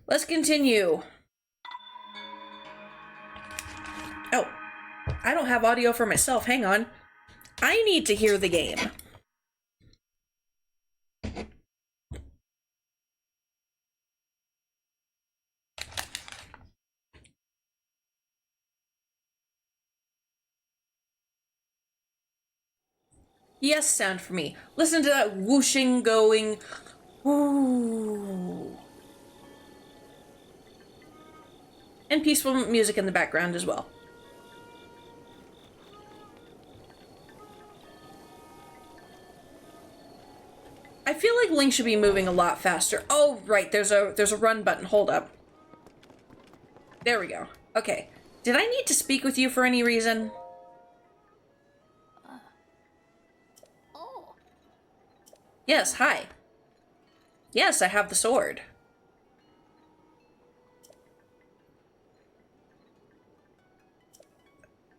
Let's continue. Oh, I don't have audio for myself. Hang on. I need to hear the game. Yes, sound for me. Listen to that whooshing going. Ooh. And peaceful music in the background as well. I feel like Link should be moving a lot faster. Oh, right, there's a run button. Hold up. There we go. Okay. Did I need to speak with you for any reason? Oh. Yes, hi. Yes, I have the sword.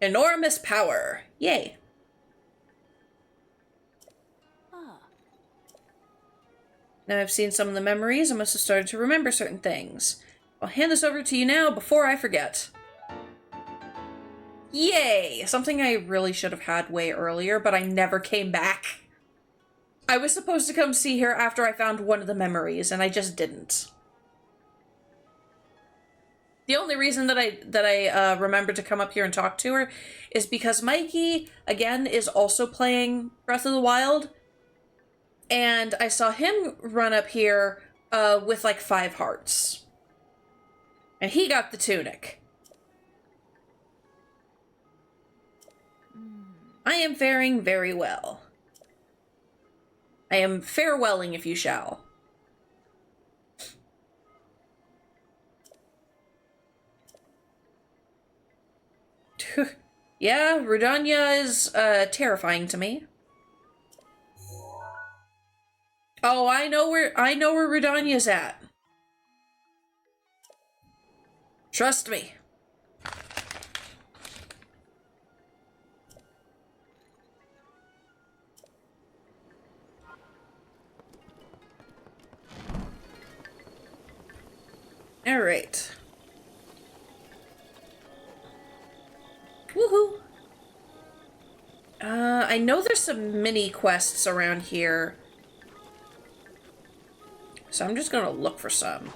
Enormous power. Yay. Now I've seen some of the memories, I must have started to remember certain things. I'll hand this over to you now before I forget. Yay! Something I really should have had way earlier, but I never came back. I was supposed to come see her after I found one of the memories, and I just didn't. The only reason that I remembered to come up here and talk to her is because Mikey, again, is also playing Breath of the Wild, and I saw him run up here with like 5 hearts. And he got the tunic. I am faring very well. I am farewelling, if you shall. Yeah, Rudania is terrifying to me. Oh, I know where Rudania's at. Trust me. All right. Woohoo! I know there's some mini quests around here, so I'm just gonna look for some.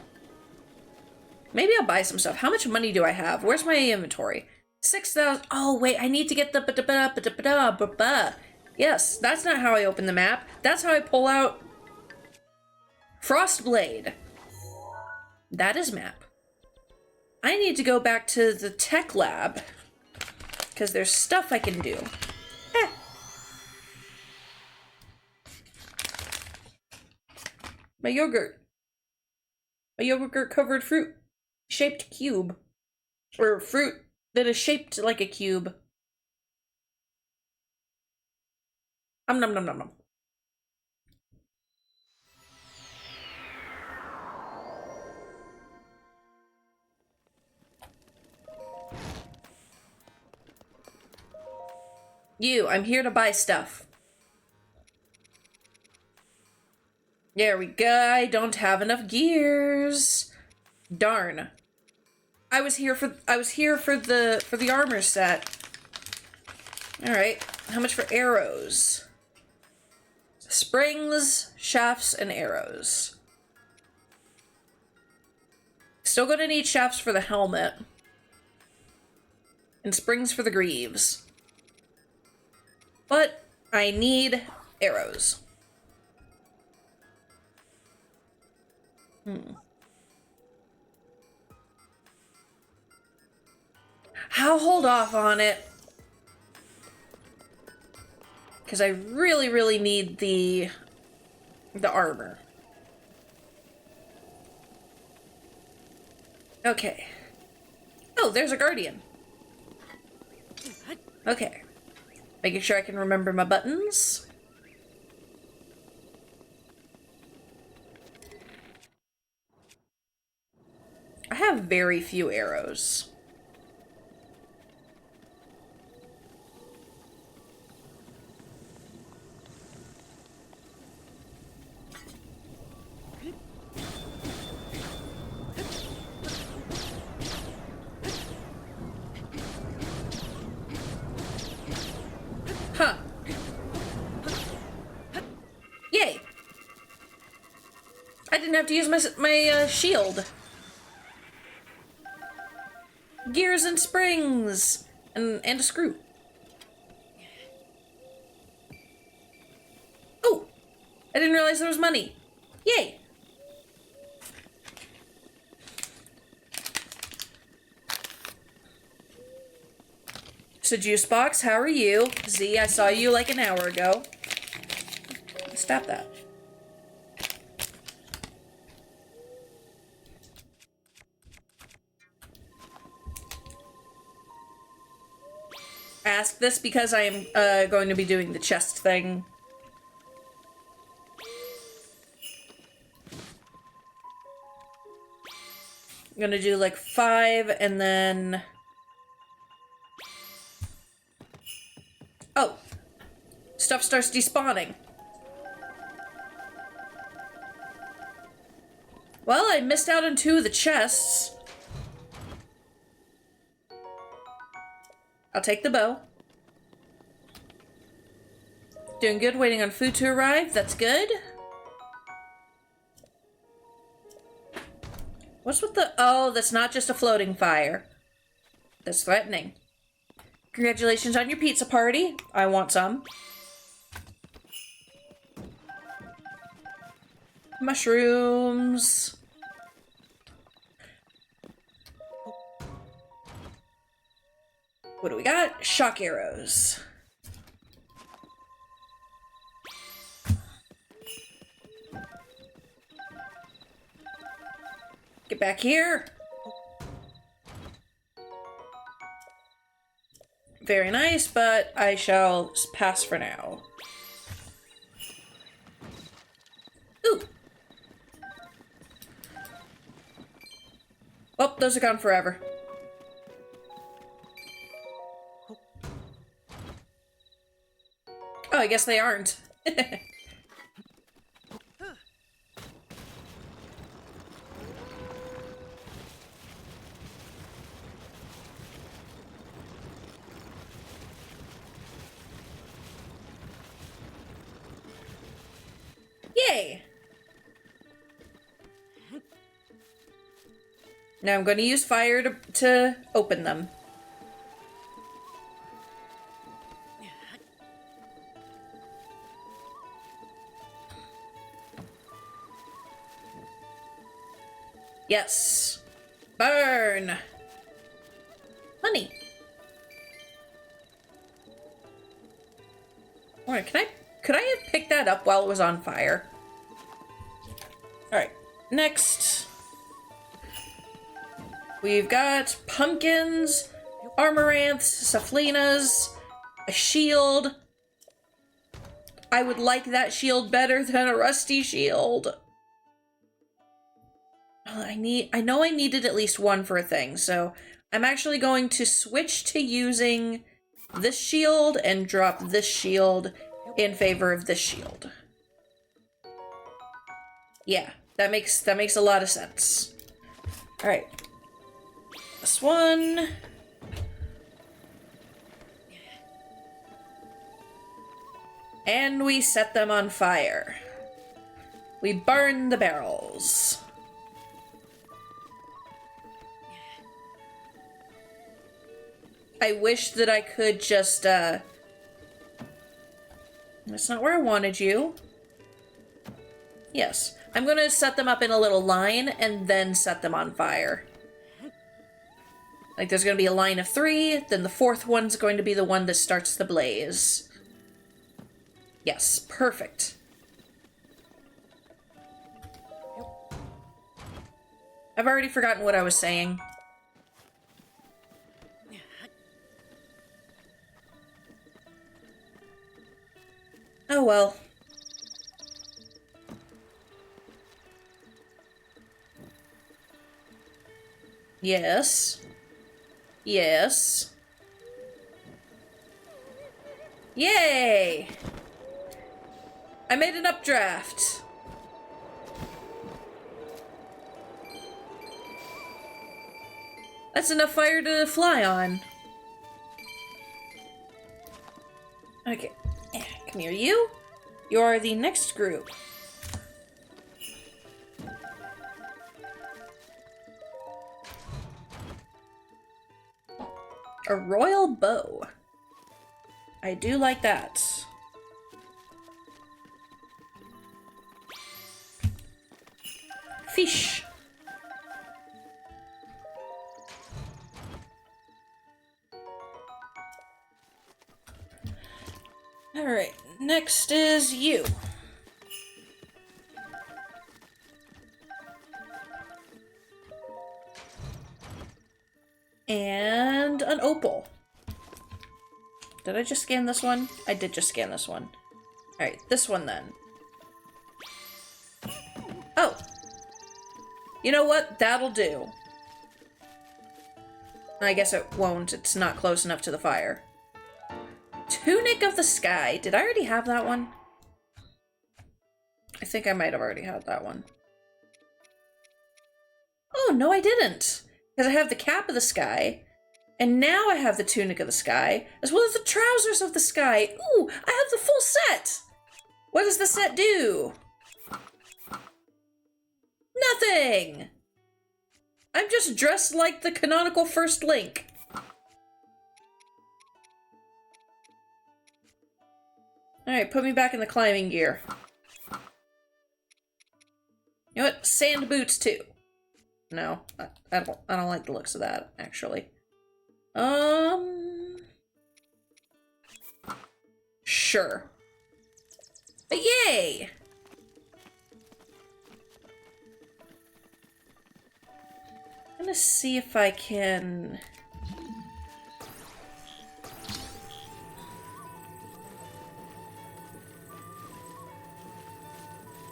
Maybe I'll buy some stuff. How much money do I have? Where's my inventory? 6,000. Oh, wait, I need to get the Yes, that's not how I open the map. That's how I pull out Frostblade. That is map. I need to go back to the tech lab because there's stuff I can do. My yogurt. A yogurt covered fruit shaped cube. Or fruit that is shaped like a cube. Nom nom nom nom. I'm here to buy stuff. There we go. I don't have enough gears. Darn. I was here for the armor set. All right. How much for arrows? Springs, shafts, and arrows. Still gonna need shafts for the helmet. And springs for the greaves. But I need arrows. I'll hold off on it. Because I really, really need the armor. Okay. Oh, there's a guardian. Okay. Making sure I can remember my buttons. I have very few arrows. even have to use my shield. Gears and springs! And a screw. Oh! I didn't realize there was money. Yay! So Juice Box, how are you? Z, I saw you like an hour ago. Stop that. Ask this because I am going to be doing the chest thing. I'm gonna do like 5 and then... Oh! Stuff starts despawning. Well, I missed out on 2 of the chests. I'll take the bow. Doing good, waiting on food to arrive. That's good. What's with the... Oh, that's not just a floating fire. That's threatening. Congratulations on your pizza party. I want some. Mushrooms. What do we got? Shock arrows. Get back here. Very nice, but I shall pass for now. Ooh. Oh, those are gone forever. Oh, I guess they aren't. Yay! Now I'm going to use fire to open them. Yes. Burn! Money. Alright, could I have picked that up while it was on fire? Alright, next. We've got pumpkins, armoranths, saflinas, a shield. I would like that shield better than a rusty shield. I know I needed at least one for a thing, so I'm actually going to switch to using this shield and drop this shield in favor of this shield. Yeah, that makes a lot of sense. All right. This one. And we set them on fire. We burn the barrels. I wish that I could just, That's not where I wanted you. Yes. I'm gonna set them up in a little line and then set them on fire. Like, there's gonna be a line of 3, then the 4th one's going to be the one that starts the blaze. Yes, perfect. I've already forgotten what I was saying. Oh well. Yes. Yes. Yay! I made an updraft. That's enough fire to fly on. Okay. Come here, you. You are the next group. A royal bow. I do like that. Fish. Alright, next is you. And an opal. Did I just scan this one? I did just scan this one. Alright, this one then. Oh. You know what? That'll do. I guess it won't. It's not close enough to the fire. Tunic of the Sky. Did I already have that one? I think I might have already had that one. Oh, no I didn't. Because I have the Cap of the Sky, and now I have the Tunic of the Sky, as well as the Trousers of the Sky. Ooh, I have the full set! What does the set do? Nothing! I'm just dressed like the canonical First Link. Alright, put me back in the climbing gear. You know what? Sand boots too. No, I don't like the looks of that, actually. Sure. But yay! I'm gonna see if I can...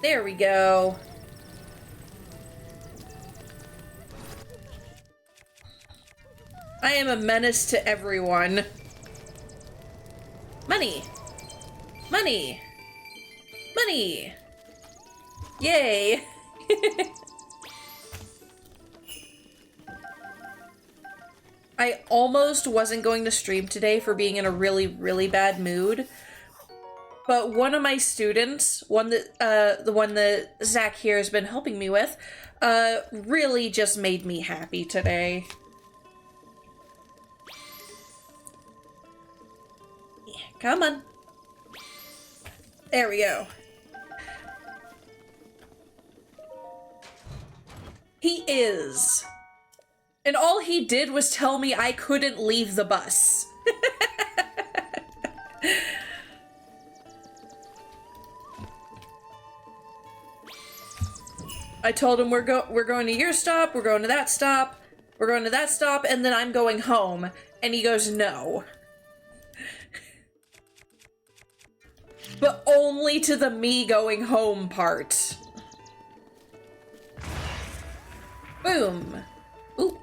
There we go. I am a menace to everyone. Money! Money! Money! Yay! I almost wasn't going to stream today for being in a really, really bad mood. But one of my students, the one that Zach here has been helping me with, really just made me happy today. Come on. There we go. He is. And all he did was tell me I couldn't leave the bus. I told him we're going to your stop, we're going to that stop, we're going to that stop, and then I'm going home. And he goes, no. But only to the me going home part. Boom. Ooh.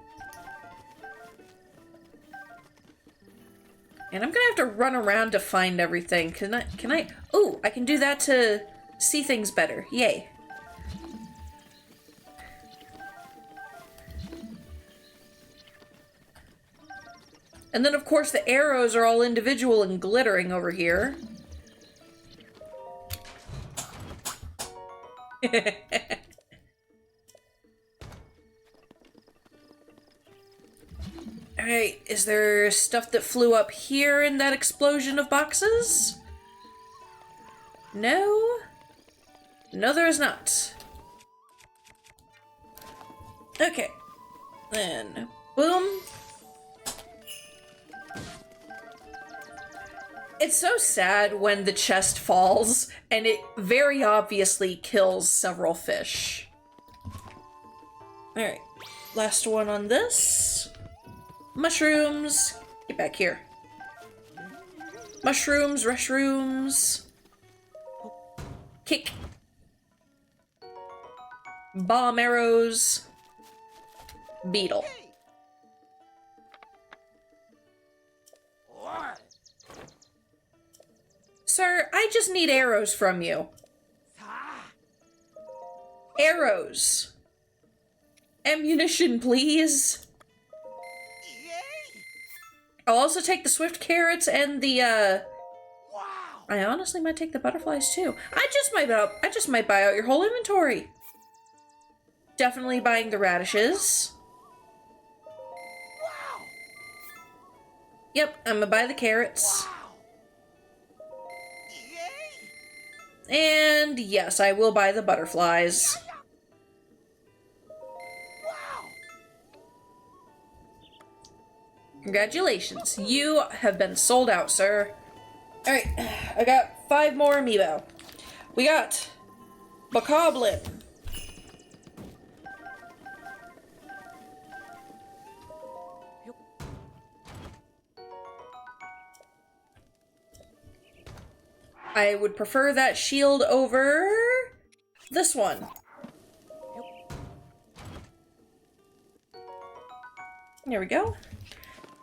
And I'm gonna have to run around to find everything. Can I? Ooh, I can do that to see things better. Yay. And then, of course, the arrows are all individual and glittering over here. Alright, is there stuff that flew up here in that explosion of boxes? No? No, there is not. Okay. Then, boom. It's so sad when the chest falls, and it very obviously kills several fish. Alright, last one on this. Mushrooms. Get back here. Mushrooms, reshrooms. Kick. Bomb arrows. Beetle. Sir, I just need arrows from you. Arrows. Ammunition, please. I'll also take the swift carrots and the, I honestly might take the butterflies, too. I just might buy out your whole inventory. Definitely buying the radishes. Yep, I'm gonna buy the carrots. And yes, I will buy the butterflies. Congratulations, you have been sold out, sir. Alright, I got 5 more amiibo. We got Bokoblin. I would prefer that shield over this one. There we go.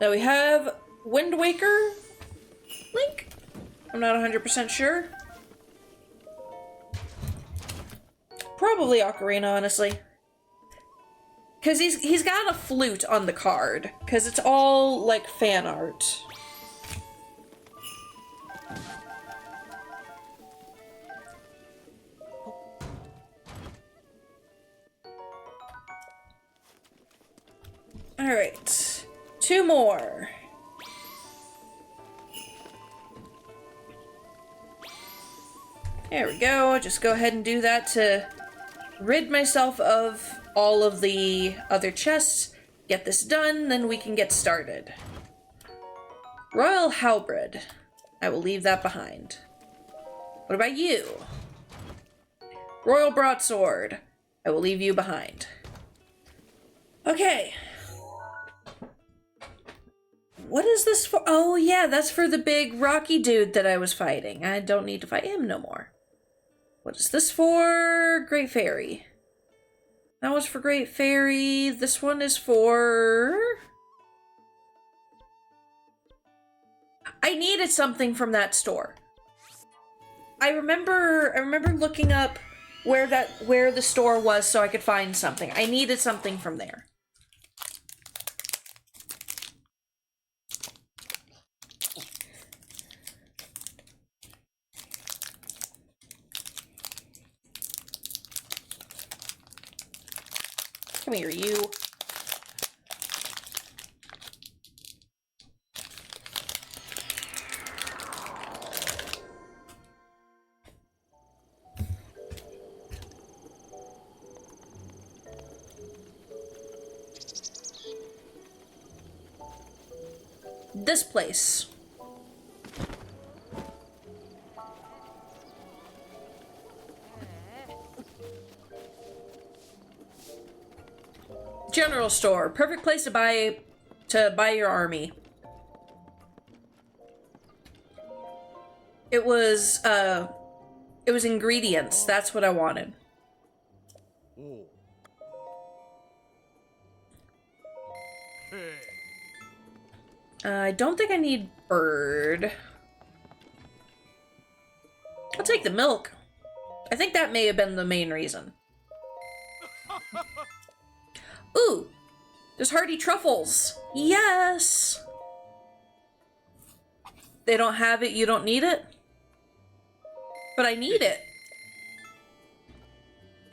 Now we have Wind Waker Link. I'm not 100% sure. Probably Ocarina, honestly. Because he's got a flute on the card. Because it's all, like, fan art. Alright. 2 more. There we go. Just go ahead and do that to rid myself of all of the other chests. Get this done, then we can get started. Royal Halberd. I will leave that behind. What about you? Royal Broadsword. I will leave you behind. Okay. What is this for? Oh yeah, that's for the big rocky dude that I was fighting. I don't need to fight him no more. What is this for? Great Fairy. That was for Great Fairy. This one is for... I needed something from that store. I remember looking up where the store was so I could find something. I needed something from there. Come here, you. This place. General store. Perfect place to buy your army. It was ingredients. That's what I wanted. I don't think I need bird. I'll take the milk. I think that may have been the main reason. Ooh, there's hearty truffles. Yes. They don't have it, you don't need it? But I need it.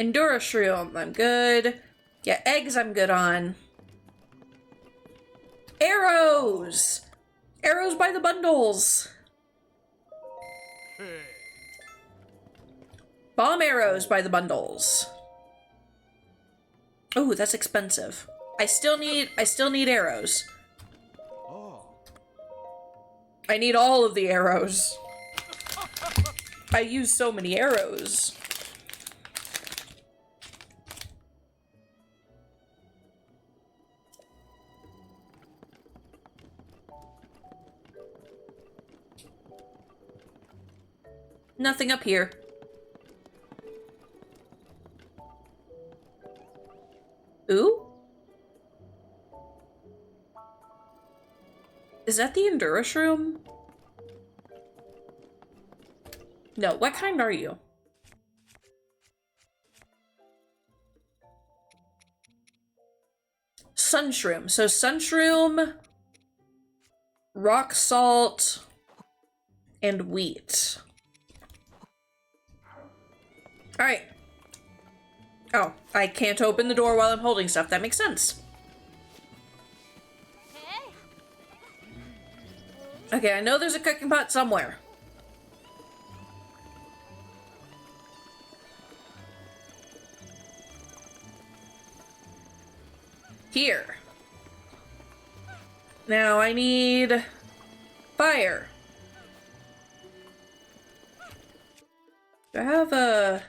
Endura Shroom, I'm good. Yeah, eggs I'm good on. Arrows! Arrows by the bundles. Bomb arrows by the bundles. Oh, that's expensive. I still need arrows. I need all of the arrows. I use so many arrows. Nothing up here. Ooh? Is that the Endura Shroom? No, what kind are you? Sunshroom. So Sunshroom, rock salt, and wheat. Alright. Oh, I can't open the door while I'm holding stuff. That makes sense. Okay, I know there's a cooking pot somewhere. Here. Now I need fire. Do I have a...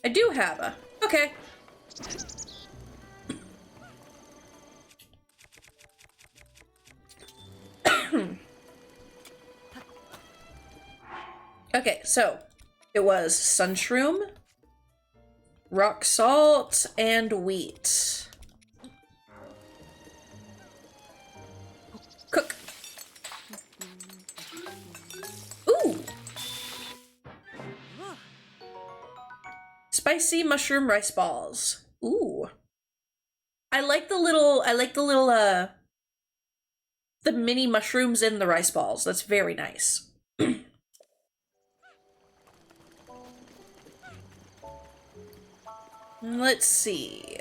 I do have a... Okay. Okay, so it was sunshroom, rock salt, and wheat. Cook. Ooh. Spicy mushroom rice balls. Ooh. I like the little, the mini mushrooms in the rice balls. That's very nice. Let's see.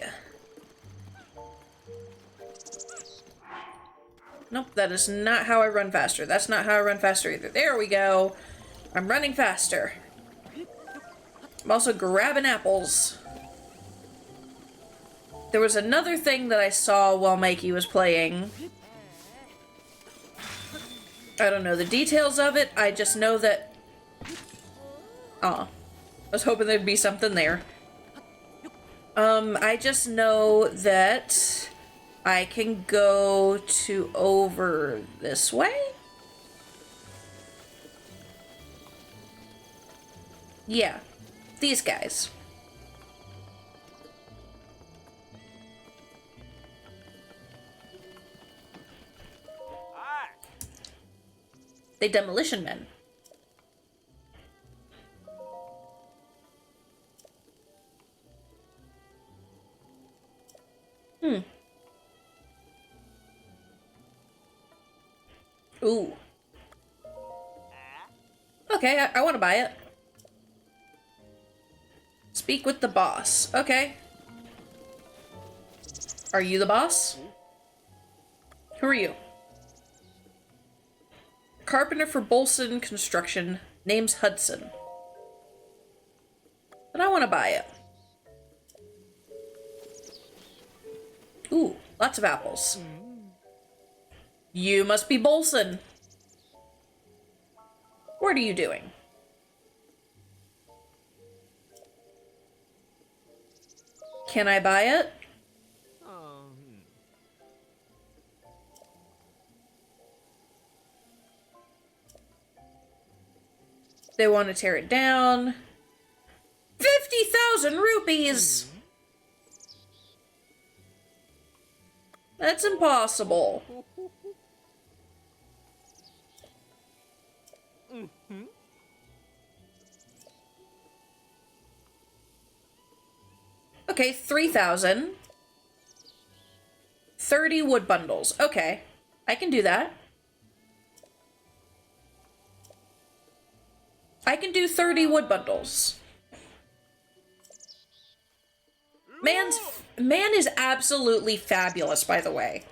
Nope, that is not how I run faster. That's not how I run faster either. There we go. I'm running faster. I'm also grabbing apples. There was another thing that I saw while Mikey was playing. I don't know the details of it. I just know that... Aw. I was hoping there'd be something there. I just know that I can go to over this way? Yeah. These guys. They demolition men. Ooh. Okay, I want to buy it. Speak with the boss. Okay. Are you the boss? Who are you? Carpenter for Bolson Construction. Name's Hudson. But I want to buy it. Ooh, lots of apples. You must be Bolson. What are you doing? Can I buy it? They want to tear it down. 50,000 rupees! That's impossible. Okay, 3,000. 30 wood bundles. Okay, I can do that. I can do 30 wood bundles. Man is absolutely fabulous, by the way.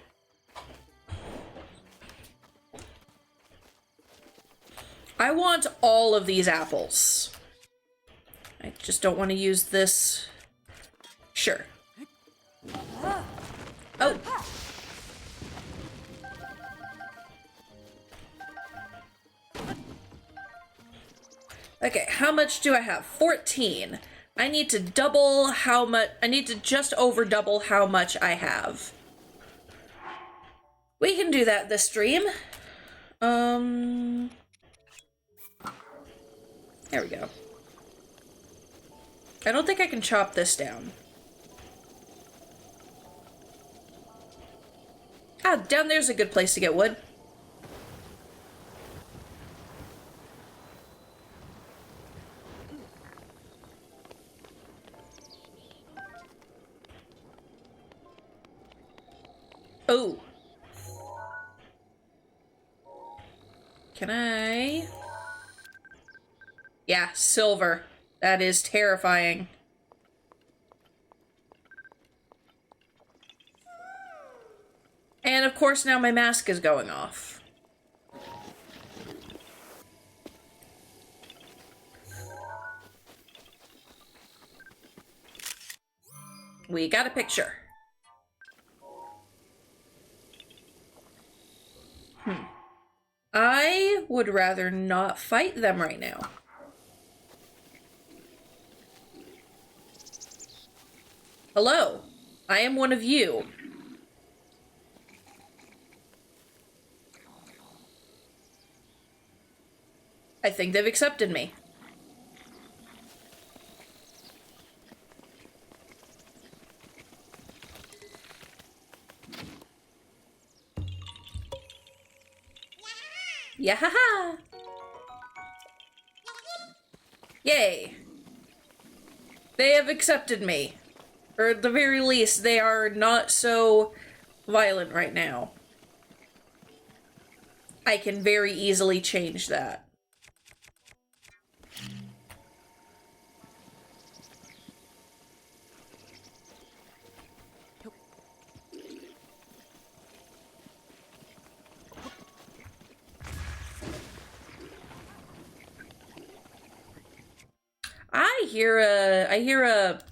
I want all of these apples. I just don't want to use this. Sure. Oh. Okay, how much do I have? 14. I need to double how much, I need to just over double how much I have. We can do that this stream. There we go. I don't think I can chop this down. Ah, down there's a good place to get wood. Oh. Can I? Yeah, silver. That is terrifying. And of course now my mask is going off. we got a picture. I would rather not fight them right now. Hello, I am one of you. I think they've accepted me. Yahaha! Yay! They have accepted me. Or at the very least, they are not so violent right now. I can very easily change that. I hear a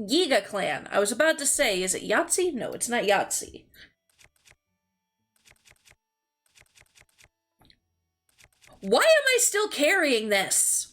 Giga clan. I was about to say, is it Yahtzee? No, it's not Yahtzee. Why am I still carrying this?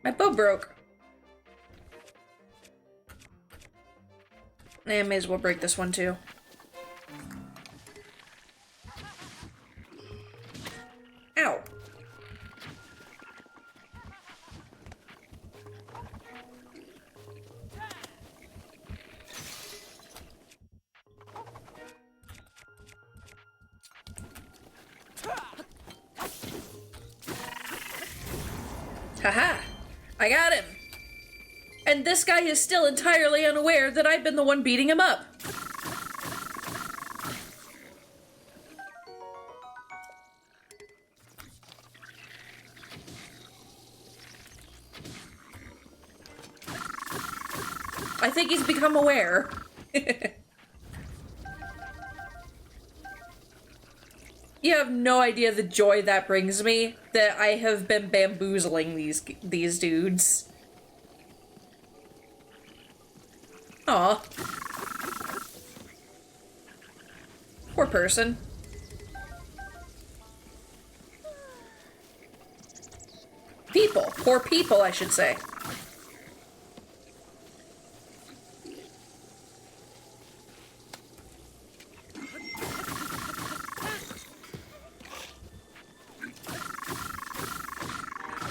My bow broke. I may as well break this one too. Ow. Haha! I got him! And this guy is still entirely unaware that I've been the one beating him up. I think he's become aware. You have no idea the joy that brings me, that I have been bamboozling these dudes. Aw. Poor person. People. Poor people, I should say.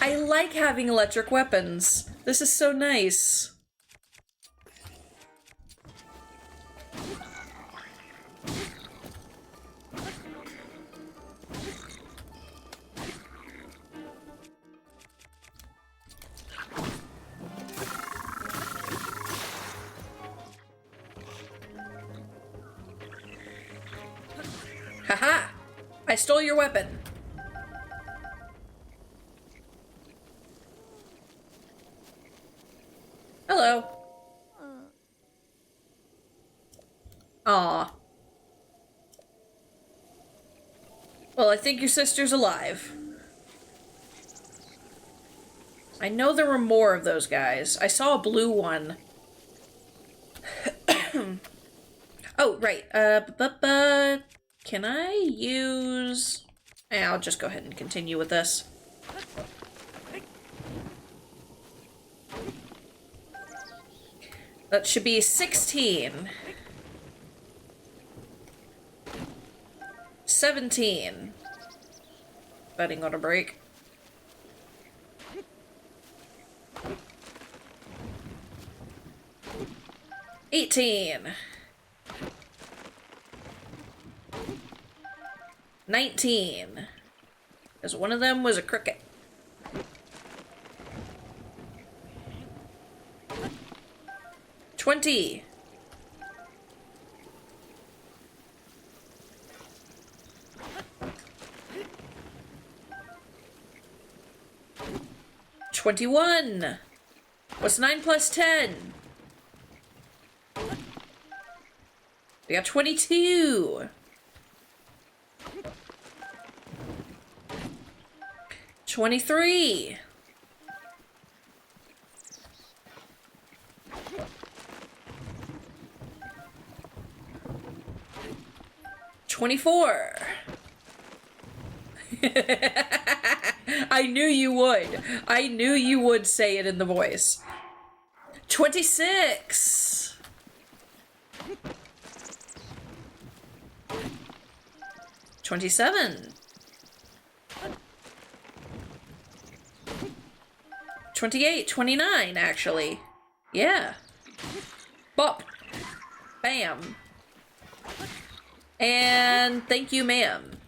I like having electric weapons. This is so nice. Haha! I stole your weapon. Hello. Aw. Well, I think your sister's alive. I know there were more of those guys. I saw a blue one. Oh, right. Can I use... I'll just go ahead and continue with this. That should be 16. 17. That ain't gonna break. 18. 19. Because one of them was a cricket. 20. 21. What's 9 plus 10? We got 22. 23. 24. I knew you would. I knew you would say it in the voice. 26. 27. 28, 29, actually. Yeah. Bop. Bam. And thank you, ma'am.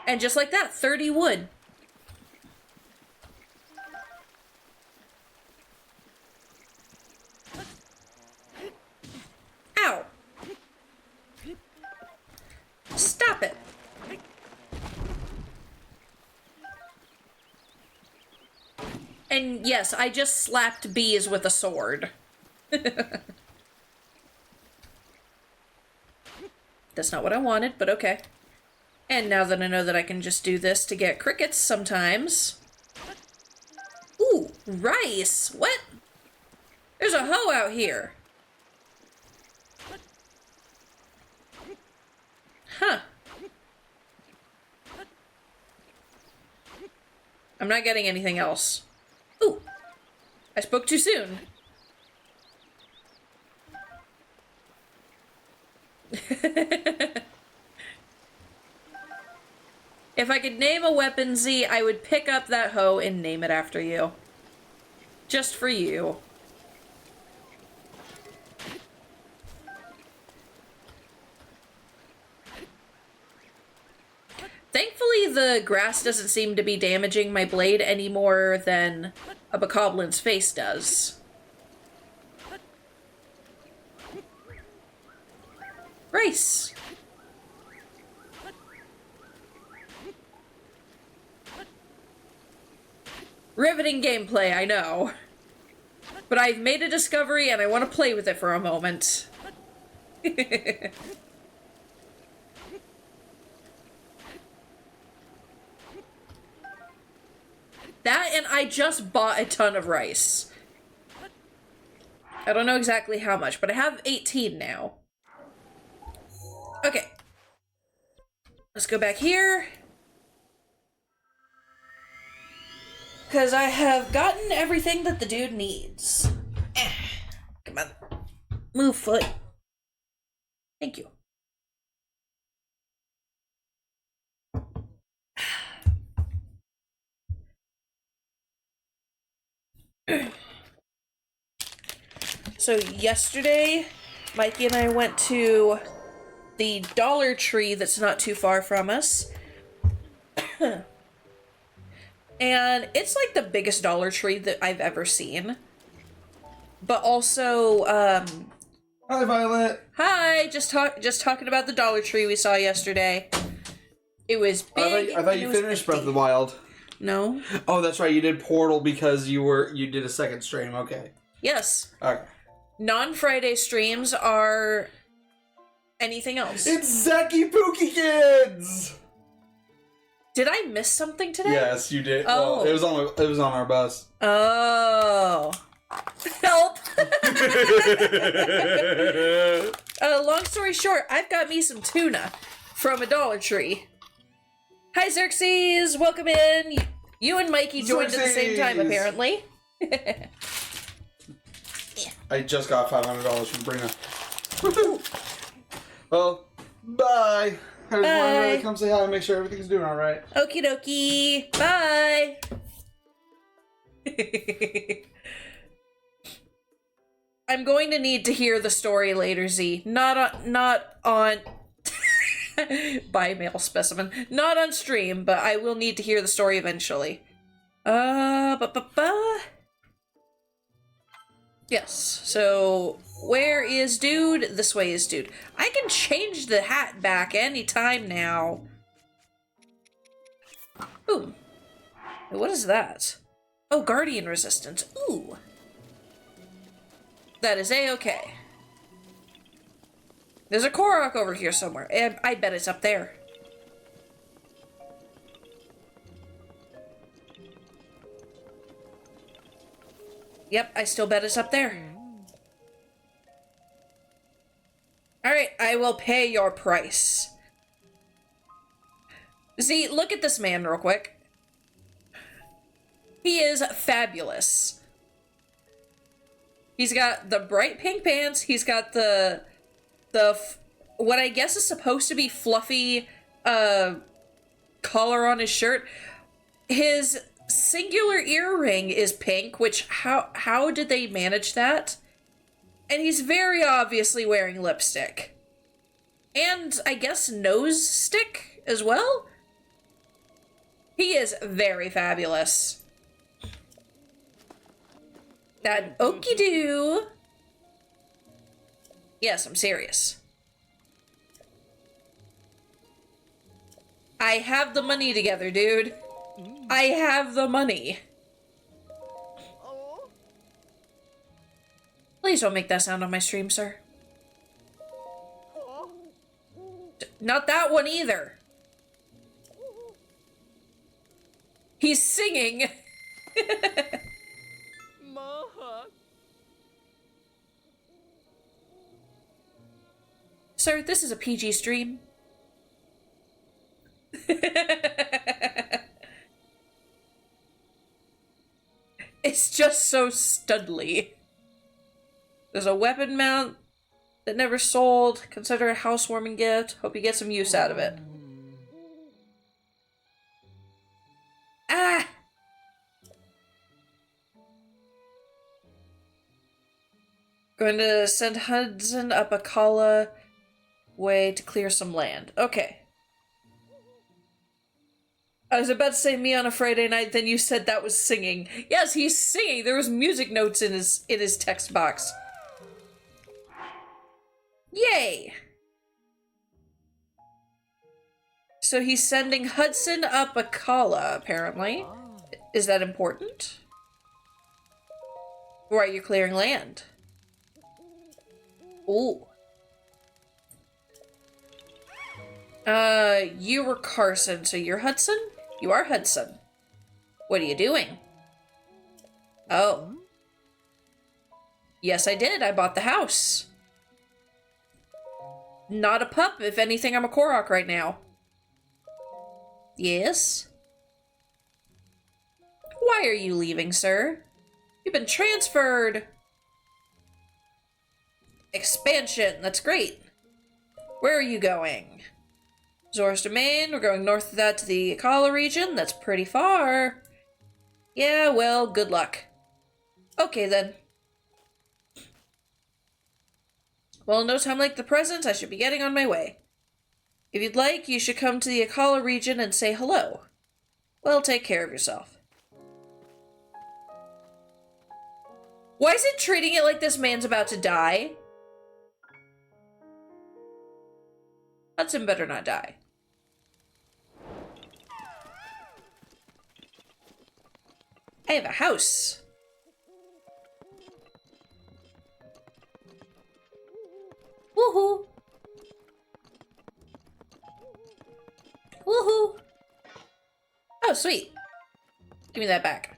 And just like that, 30 wood. Ow. Stop it. And yes, I just slapped bees with a sword. That's not what I wanted, but okay. And now that I know that I can just do this to get crickets sometimes. Ooh, rice! What? There's a hoe out here. Huh. I'm not getting anything else. Ooh. I spoke too soon. If I could name a weapon, Z, I would pick up that hoe and name it after you. Just for you. Thankfully, the grass doesn't seem to be damaging my blade any more than a bocoblin's face does. Rice. Riveting gameplay, I know. But I've made a discovery and I want to play with it for a moment. That and I just bought a ton of rice. I don't know exactly how much, but I have 18 now. Okay. Let's go back here. Because I have gotten everything that the dude needs. Come on. Move, foot. Thank you. So yesterday, Mikey and I went to the Dollar Tree that's not too far from us. And it's like the biggest Dollar Tree that I've ever seen. But also, Hi, Violet. hi, just talking about the Dollar Tree we saw yesterday. It was big. I thought you finished Breath of the Wild. No. Oh, that's right. You did Portal because you did a second stream. Okay. Yes. Okay. Non-Friday streams are anything else. It's Zeki Pookie Kids. Did I miss something today? Yes, you did. Oh. Well, it was on our bus. Oh. Help. Long story short, I've got me some tuna from a Dollar Tree. Hi, Xerxes. Welcome in. You and Mikey joined at the same time, apparently. I just got $500 from Brina. Well, bye. I just wanted to come say hi and make sure everything's doing all right. Okie dokie. Bye. I'm going to need to hear the story later, Z. Not on by mail specimen. Not on stream, but I will need to hear the story eventually. Ba-ba-ba. Yes, so where is dude? This way is dude. I can change the hat back anytime now. Ooh. What is that? Oh, guardian resistance. Ooh. That is A-okay. There's a Korok over here somewhere, and I bet it's up there. Yep, I still bet it's up there. Alright, I will pay your price. See, look at this man real quick. He is fabulous. He's got the bright pink pants, he's got the what I guess is supposed to be fluffy collar on his shirt. His singular earring is pink, which how did they manage that? And he's very obviously wearing lipstick. And I guess nose stick as well? He is very fabulous. That okie doo. Yes, I'm serious. I have the money together, dude. I have the money. Oh. Please don't make that sound on my stream, sir. Oh. Not that one either. He's singing. Maha. Sir, this is a PG stream. It's just so studly. There's a weapon mount that never sold. Consider a housewarming gift. Hope you get some use out of it. Ah! Going to send Hudson up Akala way to clear some land. Okay. I was about to say me on a Friday night, then you said that was singing. Yes, he's singing. There was music notes in his text box. Yay! So he's sending Hudson up Akala, apparently. Is that important? Or are you clearing land? Ooh. You were Carson, so you're Hudson? You are Hudson. What are you doing? Oh. Yes, I did. I bought the house. Not a pup. If anything, I'm a Korok right now. Yes? Why are you leaving, sir? You've been transferred. Expansion. That's great. Where are you going? Zora's Domain. We're going north of that to the Akala region. That's pretty far. Yeah, well, good luck. Okay, then. Well, in no time like the present, I should be getting on my way. If you'd like, you should come to the Akala region and say hello. Well, take care of yourself. Why is it treating it like this man's about to die? Hudson better not die. I have a house. Woohoo! Woohoo! Oh, sweet. Give me that back.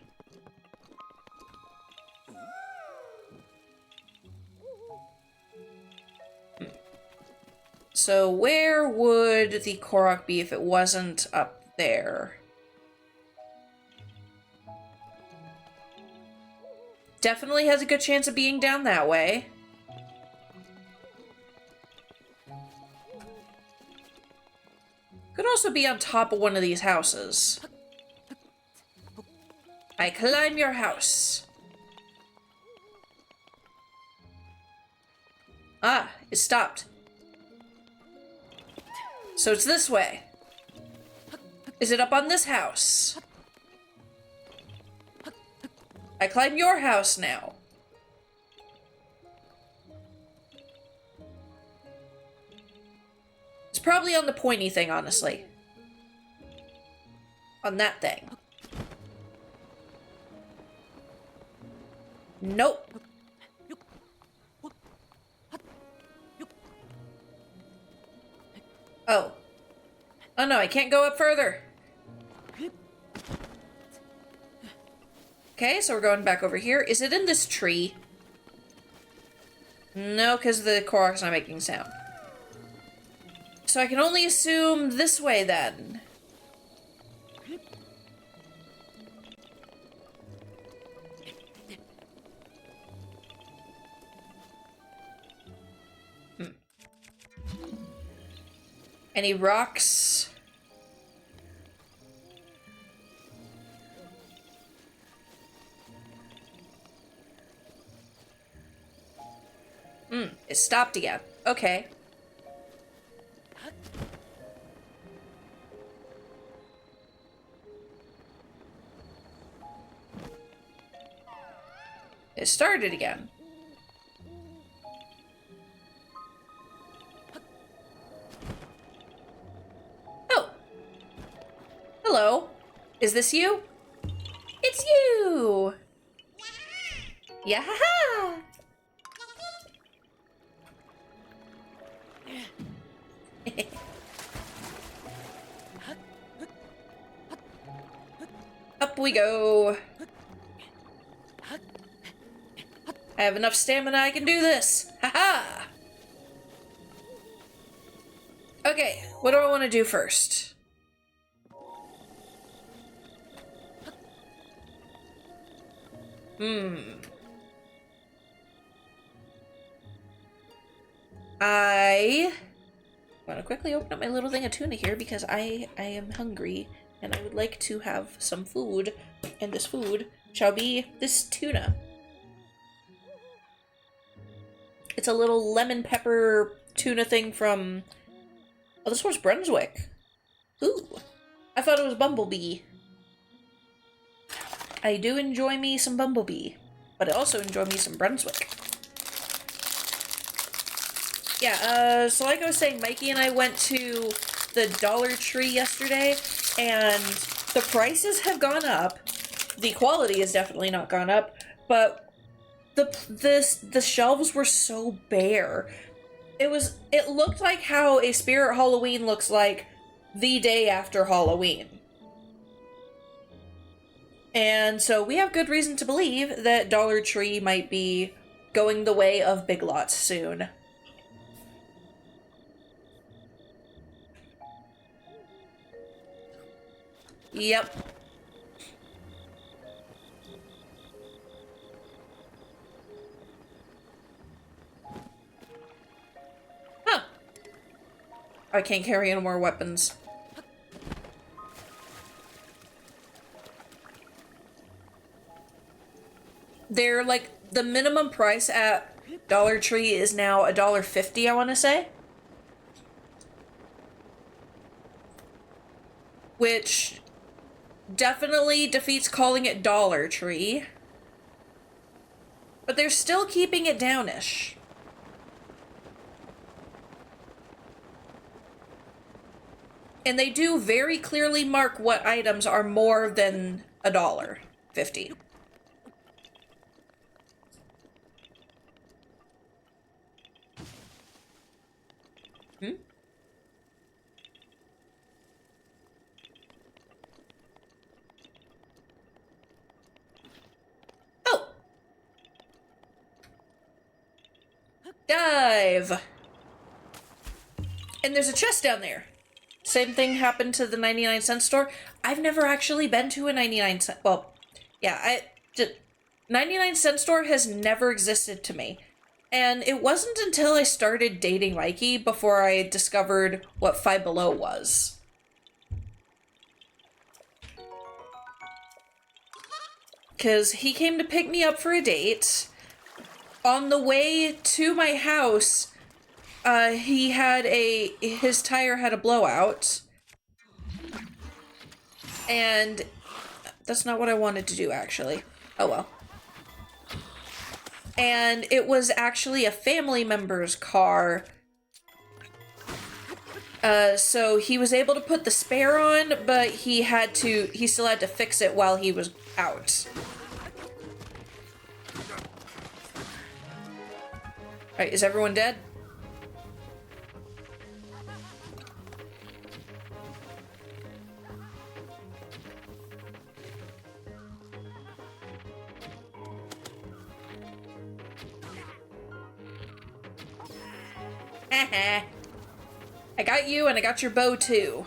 So where would the Korok be if it wasn't up there? Definitely has a good chance of being down that way. Could also be on top of one of these houses. I climb your house. Ah, it stopped. So it's this way. Is it up on this house? I climb your house now. It's probably on the pointy thing, honestly. On that thing. Nope. Oh. Oh no, I can't go up further. Okay, so we're going back over here. Is it in this tree? No, because the Korok's not making sound. So I can only assume this way then. Any rocks? It stopped again. Okay. It started again. Oh. Hello. Is this you? It's you! Yeah! Up we go. I have enough stamina, I can do this. Haha! Okay, what do I want to do first? I want to quickly open up my little thing of tuna here because I am hungry and I would like to have some food, and this food shall be this tuna. It's a little lemon pepper tuna thing from... Oh, this one's Brunswick. Ooh. I thought it was Bumblebee. I do enjoy me some Bumblebee, but I also enjoy me some Brunswick. Yeah, so like I was saying, Mikey and I went to the Dollar Tree yesterday, and the prices have gone up. The quality has definitely not gone up, but the shelves were so bare. It looked like how a Spirit Halloween looks like the day after Halloween. And so we have good reason to believe that Dollar Tree might be going the way of Big Lots soon. Yep. Huh. I can't carry any more weapons. They're like, the minimum price at Dollar Tree is now $1.50, I want to say. Which definitely defeats calling it Dollar Tree. But they're still keeping it downish. And they do very clearly mark what items are more than $1.50. Oh! Dive! And there's a chest down there. Same thing happened to the 99-cent store. I've never actually been to a 99-cent... Well, yeah, 99-cent store has never existed to me. And it wasn't until I started dating Mikey before I discovered what Five Below was. Because he came to pick me up for a date. On the way to my house, his tire had a blowout. And that's not what I wanted to do, actually. Oh well. and it was actually a family member's car. So he was able to put the spare on, but he still had to fix it while he was out. Alright, is everyone dead? I got you, and I got your bow, too.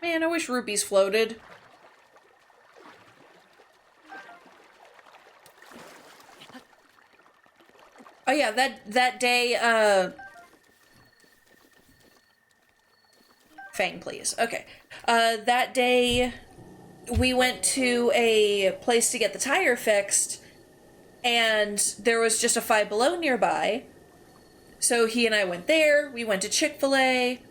Man, I wish rupees floated. Oh yeah, that day, Fang, please. Okay. That day, we went to a place to get the tire fixed, and there was just a Five Below nearby. So he and I went there. We went to Chick-fil-A.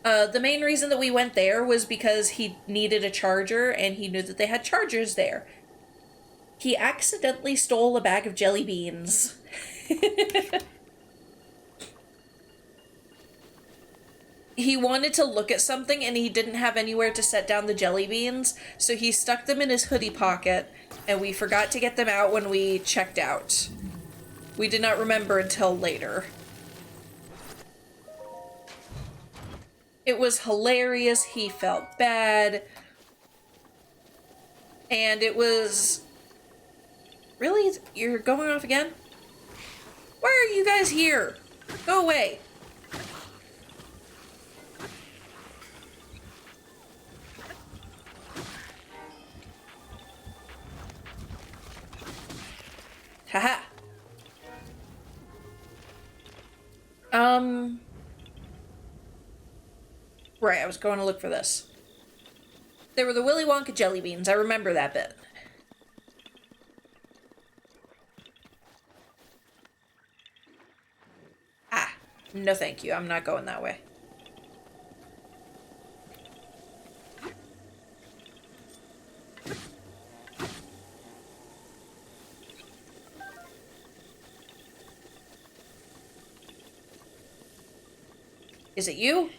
The main reason that we went there was because he needed a charger, and he knew that they had chargers there. He accidentally stole a bag of jelly beans. He wanted to look at something, and he didn't have anywhere to set down the jelly beans, so he stuck them in his hoodie pocket, and we forgot to get them out when we checked out. We did not remember until later. It was hilarious, he felt bad, and it was... Really? You're going off again? Why are you guys here? Go away. Haha. Right, I was going to look for this. They were the Willy Wonka jelly beans. I remember that bit. Ah, no thank you. I'm not going that way. Is it you?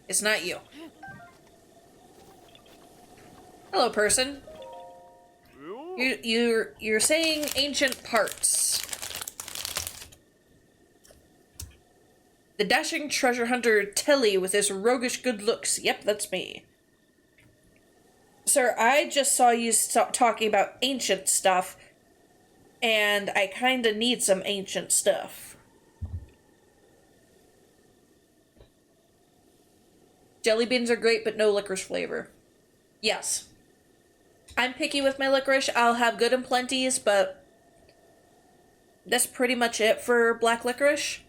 It's not you. Hello, person. You're saying ancient parts. The dashing treasure hunter Telly with his roguish good looks. Yep, that's me. Sir, I just saw you talking about ancient stuff, and I kinda need some ancient stuff. Jelly beans are great, but no licorice flavor. Yes. I'm picky with my licorice. I'll have good and plenties, but that's pretty much it for black licorice.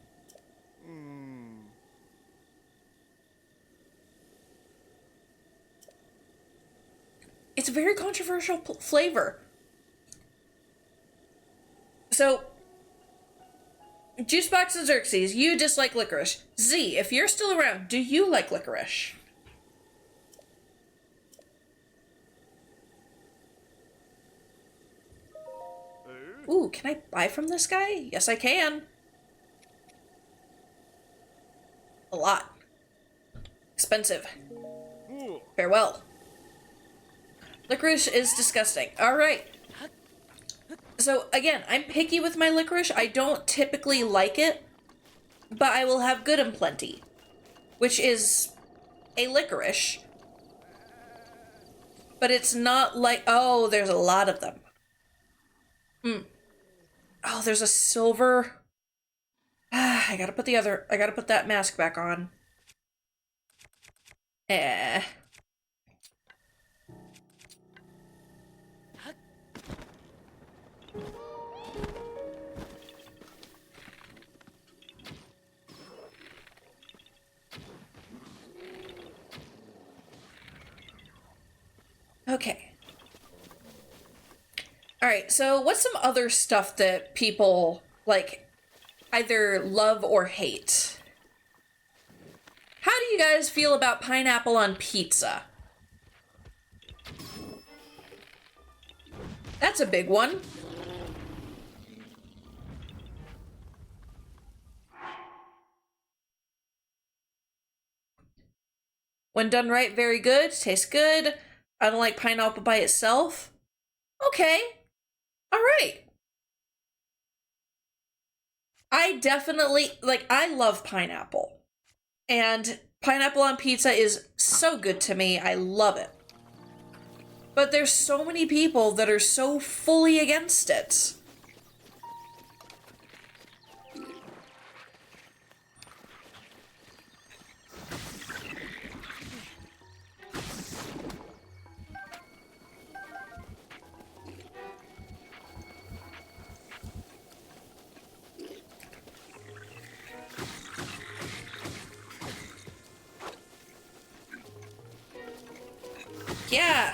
It's a very controversial flavor. So, Juicebox and Xerxes, you dislike licorice. Z, if you're still around, do you like licorice? Ooh, can I buy from this guy? Yes, I can. A lot. Expensive. Farewell. Licorice is disgusting. Alright. So, again, I'm picky with my licorice. I don't typically like it, but I will have good and plenty, which is a licorice. But it's not like... Oh, there's a lot of them. Oh, there's a silver... I gotta put that mask back on. Okay. Alright, so what's some other stuff that people, like, either love or hate? How do you guys feel about pineapple on pizza? That's a big one. When done right, very good. Tastes good. I don't like pineapple by itself. Okay. All right. I definitely, like, I love pineapple. And pineapple on pizza is so good to me. I love it. But there's so many people that are so fully against it. Yeah.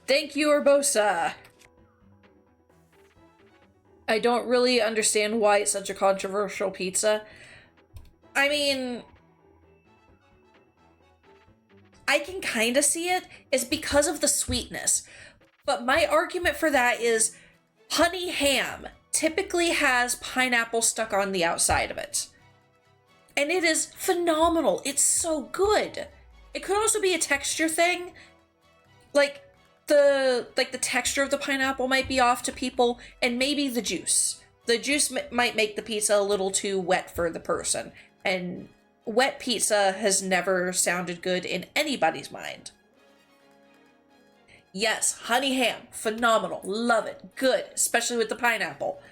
Thank you, Urbosa. I don't really understand why it's such a controversial pizza. I mean, I can kind of see it. It's because of the sweetness. But my argument for that is honey ham typically has pineapple stuck on the outside of it. And it is phenomenal. It's so good. It could also be a texture thing. Like the texture of the pineapple might be off to people, and maybe the juice. The juice might make the pizza a little too wet for the person. And wet pizza has never sounded good in anybody's mind. Yes, honey ham, phenomenal, love it, good, especially with the pineapple.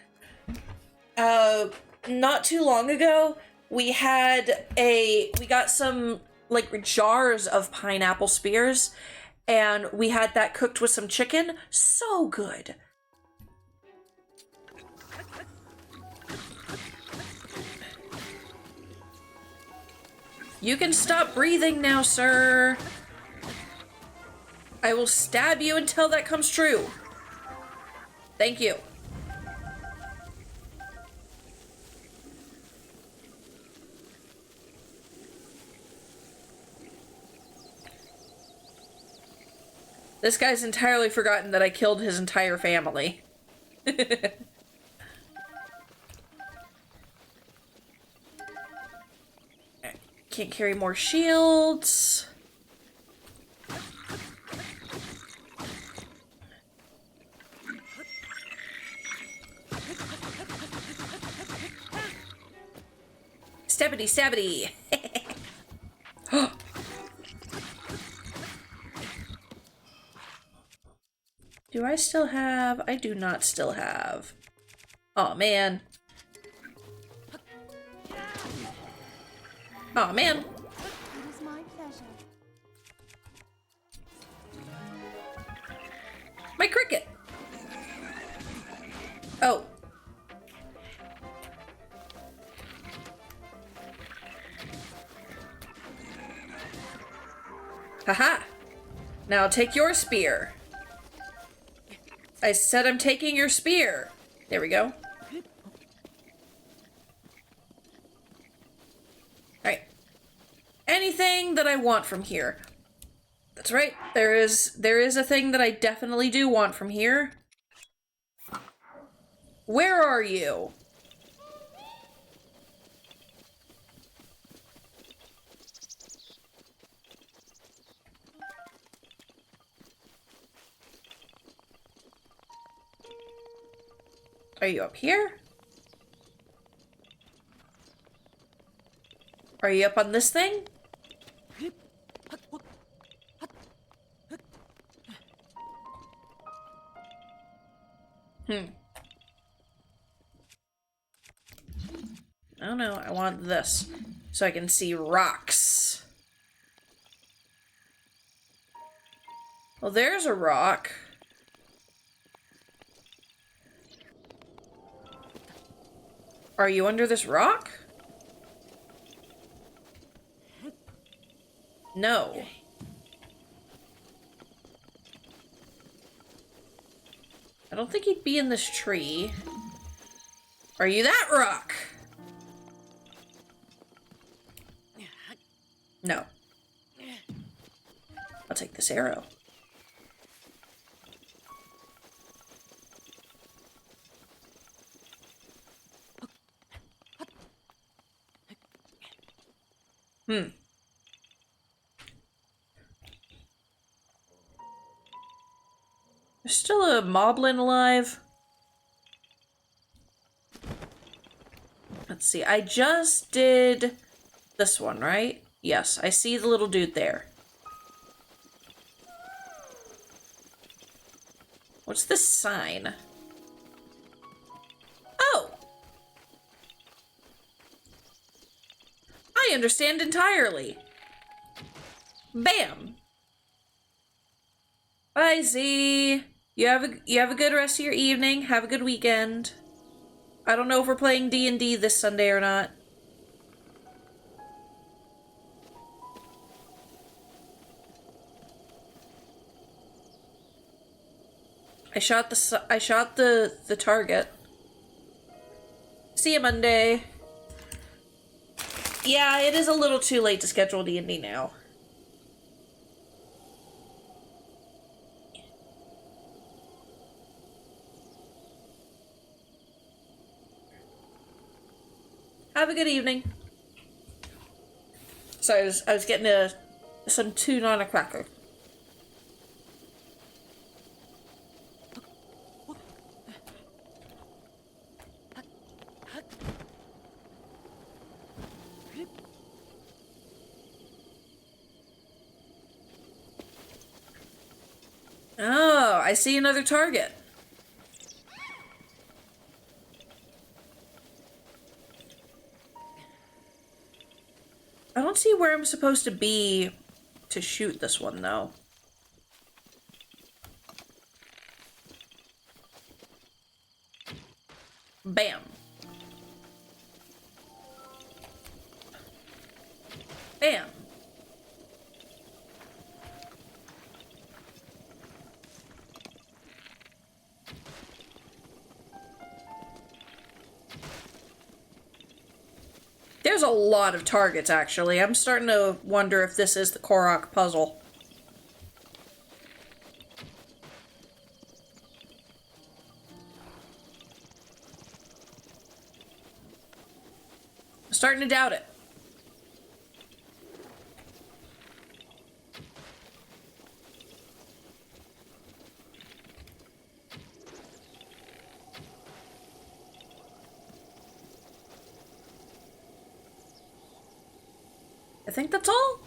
Not too long ago, we got some, like, jars of pineapple spears, and we had that cooked with some chicken. So good. You can stop breathing now, sir. I will stab you until that comes true. Thank you. This guy's entirely forgotten that I killed his entire family. Can't carry more shields. Stabbity, stabbity. Do I still have? I do not still have. Oh man. Oh man. It is my pleasure. My cricket. Oh. Haha. Now take your spear. I said I'm taking your spear. There we go. Alright. Anything that I want from here. That's right. There is a thing that I definitely do want from here. Where are you? Are you up here? Are you up on this thing? I don't know. I want this so I can see rocks. Well, there's a rock. Are you under this rock? No. I don't think he'd be in this tree. Are you that rock? No. I'll take this arrow. There's still a moblin alive. Let's see, I just did this one, right? Yes, I see the little dude there. What's this sign? Oh! I understand entirely. Bam! Bye, Z. You have a good rest of your evening. Have a good weekend. I don't know if we're playing D&D this Sunday or not. I shot the target. See you Monday. Yeah, it is a little too late to schedule D&D now. Have a good evening. So I was getting some tuna on a cracker. Oh, I see another target. I don't see where I'm supposed to be to shoot this one, though. Bam. Bam. There's a lot of targets, actually. I'm starting to wonder if this is the Korok puzzle. I'm starting to doubt it. I think that's all.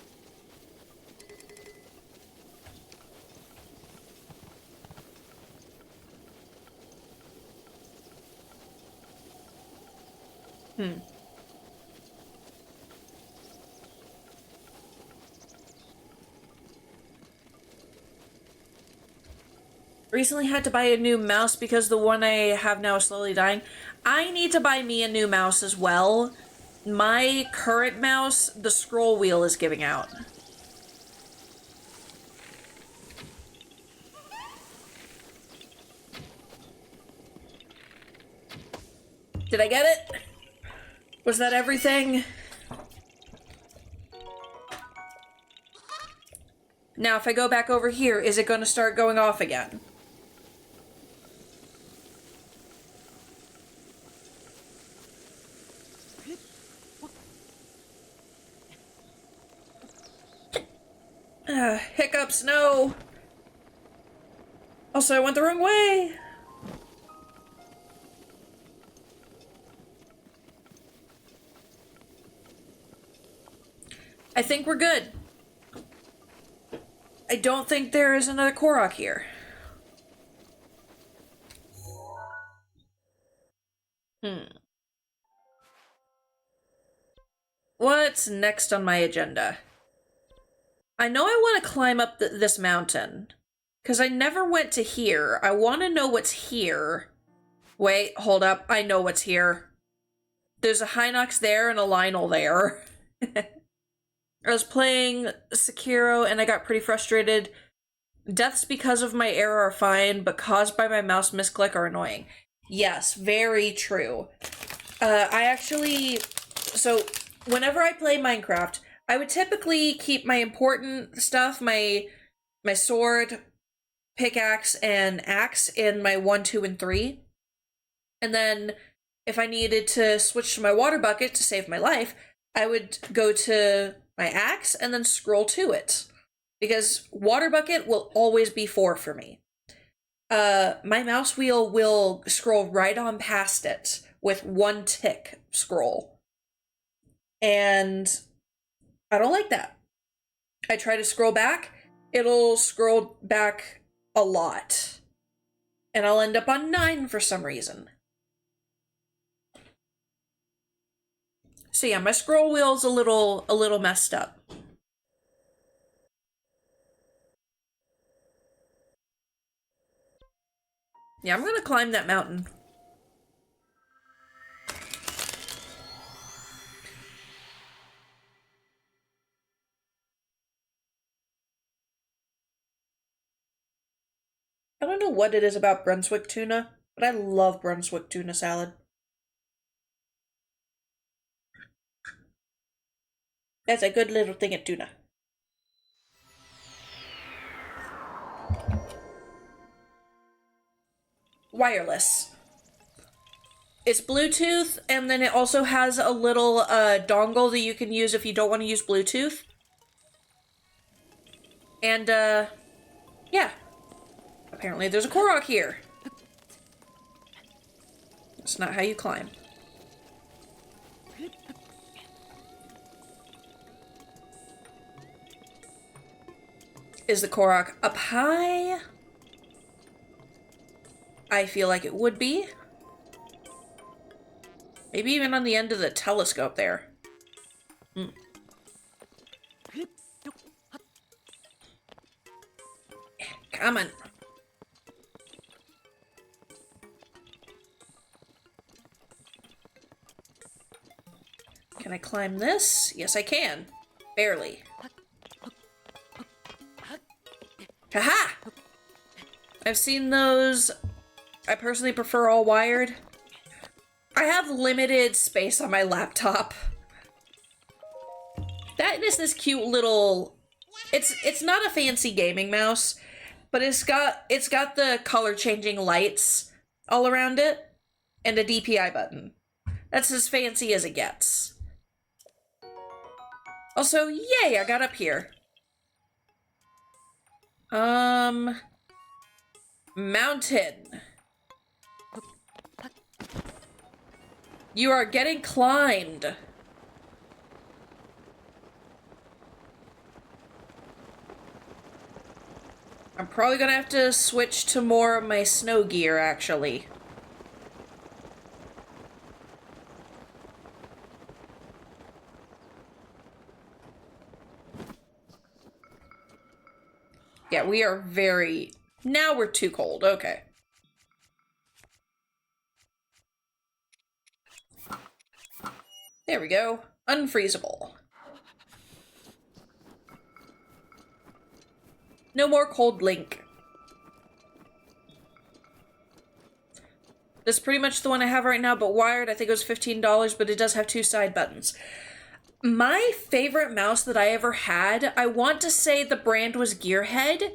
Recently had to buy a new mouse because the one I have now is slowly dying. I need to buy me a new mouse as well. My current mouse, the scroll wheel is giving out. Did I get it? Was that everything? Now, if I go back over here, is it going to start going off again? Hiccups, no! Also, I went the wrong way! I think we're good. I don't think there is another Korok here. What's next on my agenda? I know I want to climb up this mountain. Because I never went to here. I want to know what's here. Wait, hold up. I know what's here. There's a Hinox there and a Lionel there. I was playing Sekiro and I got pretty frustrated Deaths because of my error are fine, but caused by my mouse misclick are annoying. Yes, very true. So whenever I play Minecraft, I would typically keep my important stuff, my sword, pickaxe, and axe in my 1, 2, and 3. And then if I needed to switch to my water bucket to save my life, I would go to my axe and then scroll to it. Because water bucket will always be 4 for me. My mouse wheel will scroll right on past it with 1 tick scroll. And I don't like that. I try to scroll back, it'll scroll back a lot. And I'll end up on 9 for some reason. So yeah, my scroll wheel's a little messed up. Yeah, I'm gonna climb that mountain. I don't know what it is about Brunswick tuna, but I love Brunswick tuna salad. That's a good little thing of tuna. Wireless. It's Bluetooth, and then it also has a little dongle that you can use if you don't want to use Bluetooth. And, yeah. Apparently there's a Korok here. That's not how you climb. Is the Korok up high? I feel like it would be. Maybe even on the end of the telescope there. Come on. Can I climb this? Yes, I can. Barely. Haha! I've seen those. I personally prefer all wired. I have limited space on my laptop. That is this cute little... It's not a fancy gaming mouse, but it's got the color changing lights all around it and a DPI button. That's as fancy as it gets. Also, yay, I got up here. Mountain. You are getting climbed. I'm probably gonna have to switch to more of my snow gear, actually. Yeah, we are very... Now we're too cold, okay. There we go. Unfreezable. No more cold link. This is pretty much the one I have right now, but wired. I think it was $15, but it does have 2 side buttons. My favorite mouse that I ever had, I want to say the brand was Gearhead.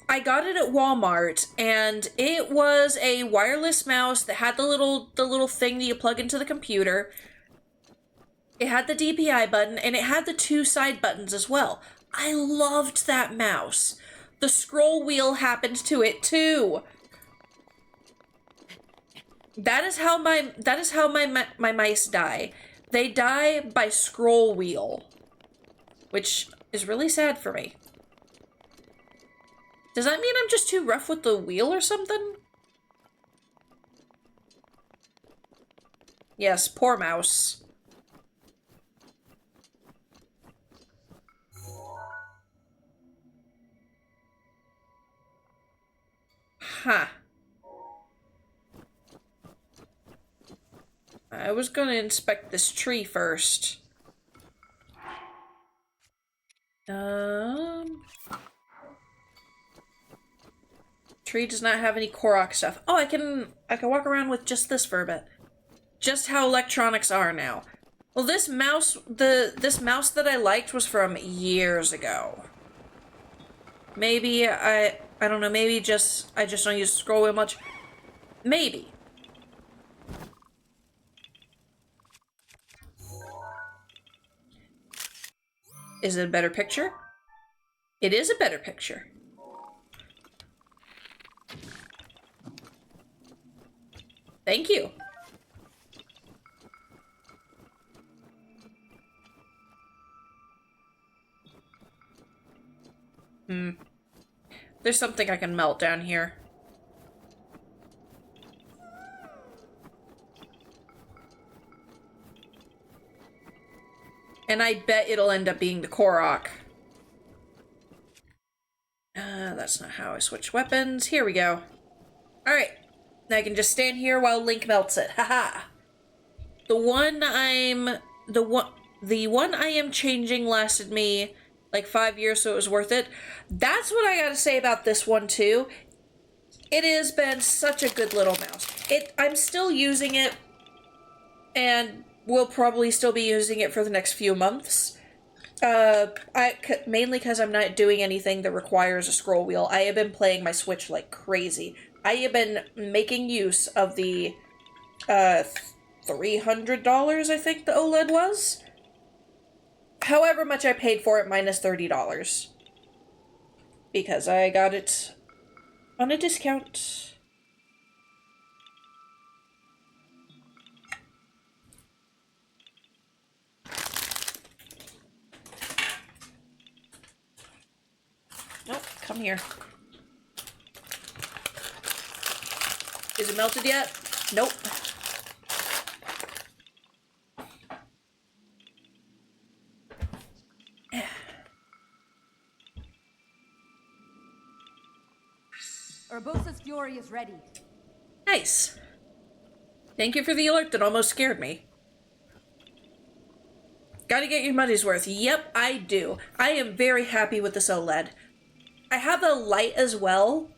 I got it at Walmart, and it was a wireless mouse that had the little thing that you plug into the computer. It had the DPI button, and it had the 2 side buttons as well. I loved that mouse. The scroll wheel happened to it too. That is how my mice die. They die by scroll wheel, which is really sad for me. Does that mean I'm just too rough with the wheel or something? Yes, poor mouse. Huh. I was gonna inspect this tree first. Tree does not have any Korok stuff. Oh, I can walk around with just this for a bit. Just how electronics are now. Well, this mouse that I liked was from years ago. Maybe I don't know, maybe I just don't use scroll wheel much. Maybe. Is it a better picture? It is a better picture. Thank you. There's something I can melt down here. And I bet it'll end up being the Korok. That's not how I switch weapons. Here we go. Alright. Now I can just stand here while Link melts it. Haha. The one I am changing lasted me like 5 years, so it was worth it. That's what I gotta say about this one too. It has been such a good little mouse. I'm still using it, and will probably still be using it for the next few months. Mainly because I'm not doing anything that requires a scroll wheel. I have been playing my Switch like crazy. I have been making use of the $300, I think the OLED was. However much I paid for it minus $30. Because I got it on a discount. Nope, come here. Is it melted yet? Nope. Urbosa's fury is ready. Nice. Thank you for the alert that almost scared me. Gotta get your money's worth. Yep, I do. I am very happy with this OLED. I have a light as well,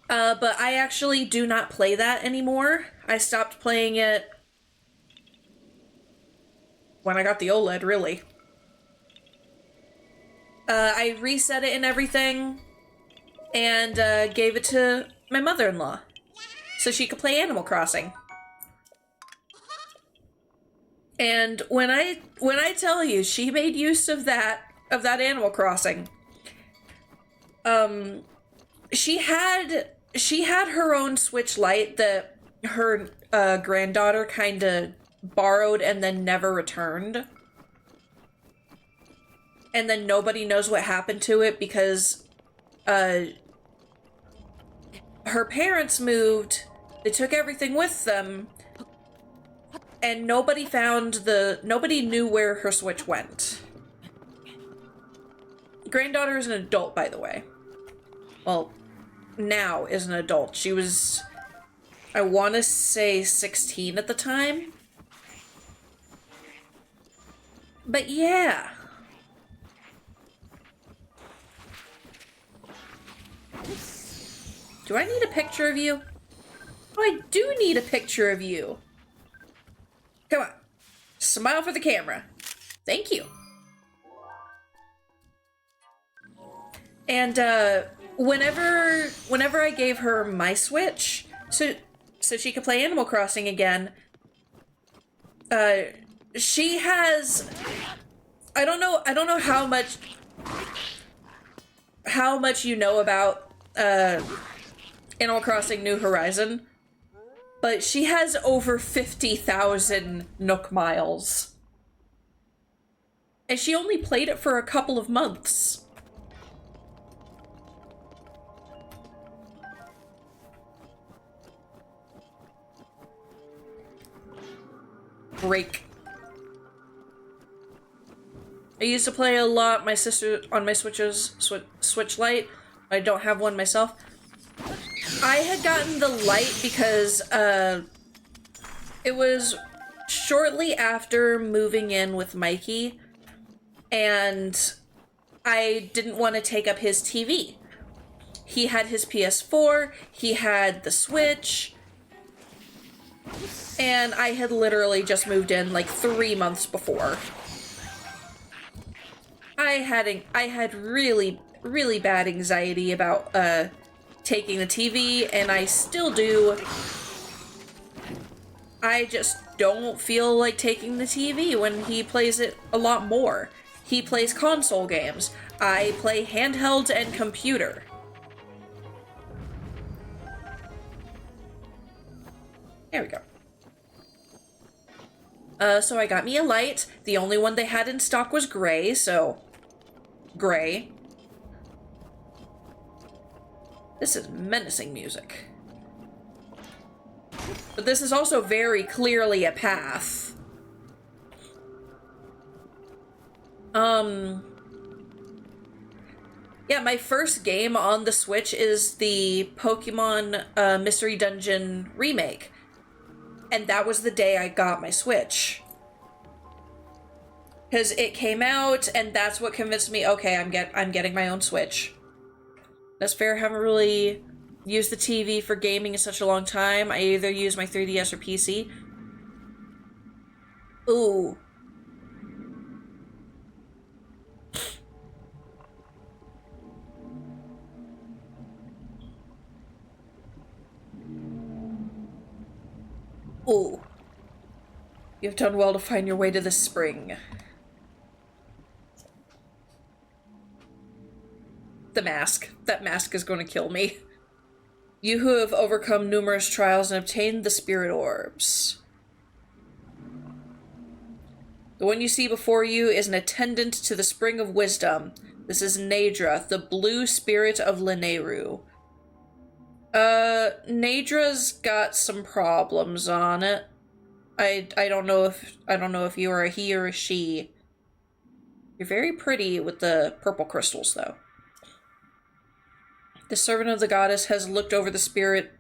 but I actually do not play that anymore. I stopped playing it when I got the OLED, really. I reset it and everything, and gave it to my mother-in-law so she could play Animal Crossing. And when I tell you she made use of that Animal Crossing, she had her own Switch Lite that her granddaughter kind of borrowed and then never returned. And then nobody knows what happened to it because her parents moved, they took everything with them, and nobody knew where her Switch went. Granddaughter is an adult, by the way. Well, now is an adult. She was, I want to say 16 at the time. But yeah. Do I need a picture of you? Oh, I do need a picture of you. Come on. Smile for the camera. Thank you. And, whenever I gave her my Switch, so she could play Animal Crossing again, she has, I don't know how much you know about, Animal Crossing New Horizon, but she has over 50,000 Nook miles. And she only played it for a couple of months. Break. I used to play a lot, my sister, on my Switch Lite. I don't have one myself. I had gotten the Lite because, it was shortly after moving in with Mikey, and I didn't want to take up his TV. he had his PS4, he had the Switch, and I had literally just moved in like 3 months before. I had really, really bad anxiety about taking the TV, and I still do. I just don't feel like taking the TV when he plays it a lot more. He plays console games. I play handheld and computer. There we go. So I got me a light. The only one they had in stock was gray, so gray. This is menacing music. But this is also very clearly a path. Yeah, my first game on the Switch is the Pokemon Mystery Dungeon remake. And that was the day I got my Switch. Because it came out, and that's what convinced me, okay, I'm getting my own Switch. That's fair, I haven't really used the TV for gaming in such a long time. I either use my 3DS or PC. Ooh. Ooh. You've done well to find your way to the spring. The mask. That mask is going to kill me. You who have overcome numerous trials and obtained the spirit orbs. The one you see before you is an attendant to the Spring of Wisdom. This is Nadra, the blue spirit of Lineru. Nadra's got some problems on it. I don't know if you are a he or a she. You're very pretty with the purple crystals, though. The servant of the goddess has looked over the spirit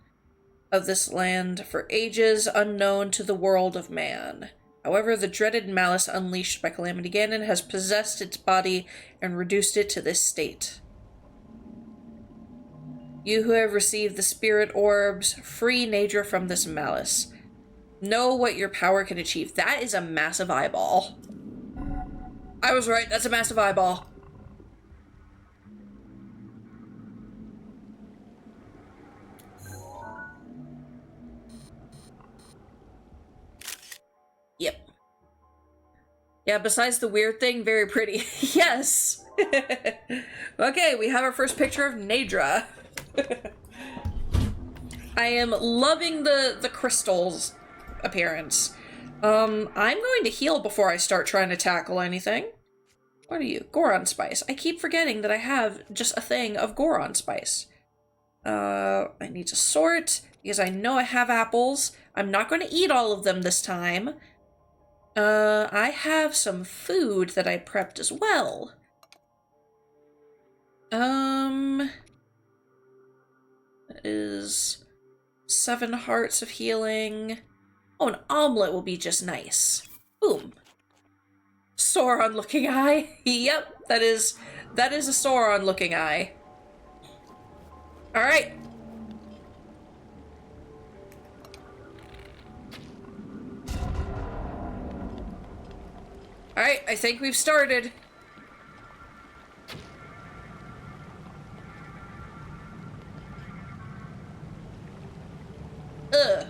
of this land for ages, unknown to the world of man. However, the dreaded malice unleashed by Calamity Ganon has possessed its body and reduced it to this state. You who have received the spirit orbs, free Nadra from this malice. Know what your power can achieve. That is a massive eyeball. I was right, that's a massive eyeball. Yep. Yeah, besides the weird thing, very pretty. Yes! Okay, we have our first picture of Nadra. I am loving the crystals appearance. I'm going to heal before I start trying to tackle anything. What are you? Goron spice. I keep forgetting that I have just a thing of Goron spice. I need to sort, because I know I have apples. I'm not going to eat all of them this time. I have some food that I prepped as well. That is 7 hearts of healing. Oh, an omelet will be just nice. Boom. Sauron looking eye. Yep, that is a Sauron looking eye. Alright. Alright, I think we've started. Ugh.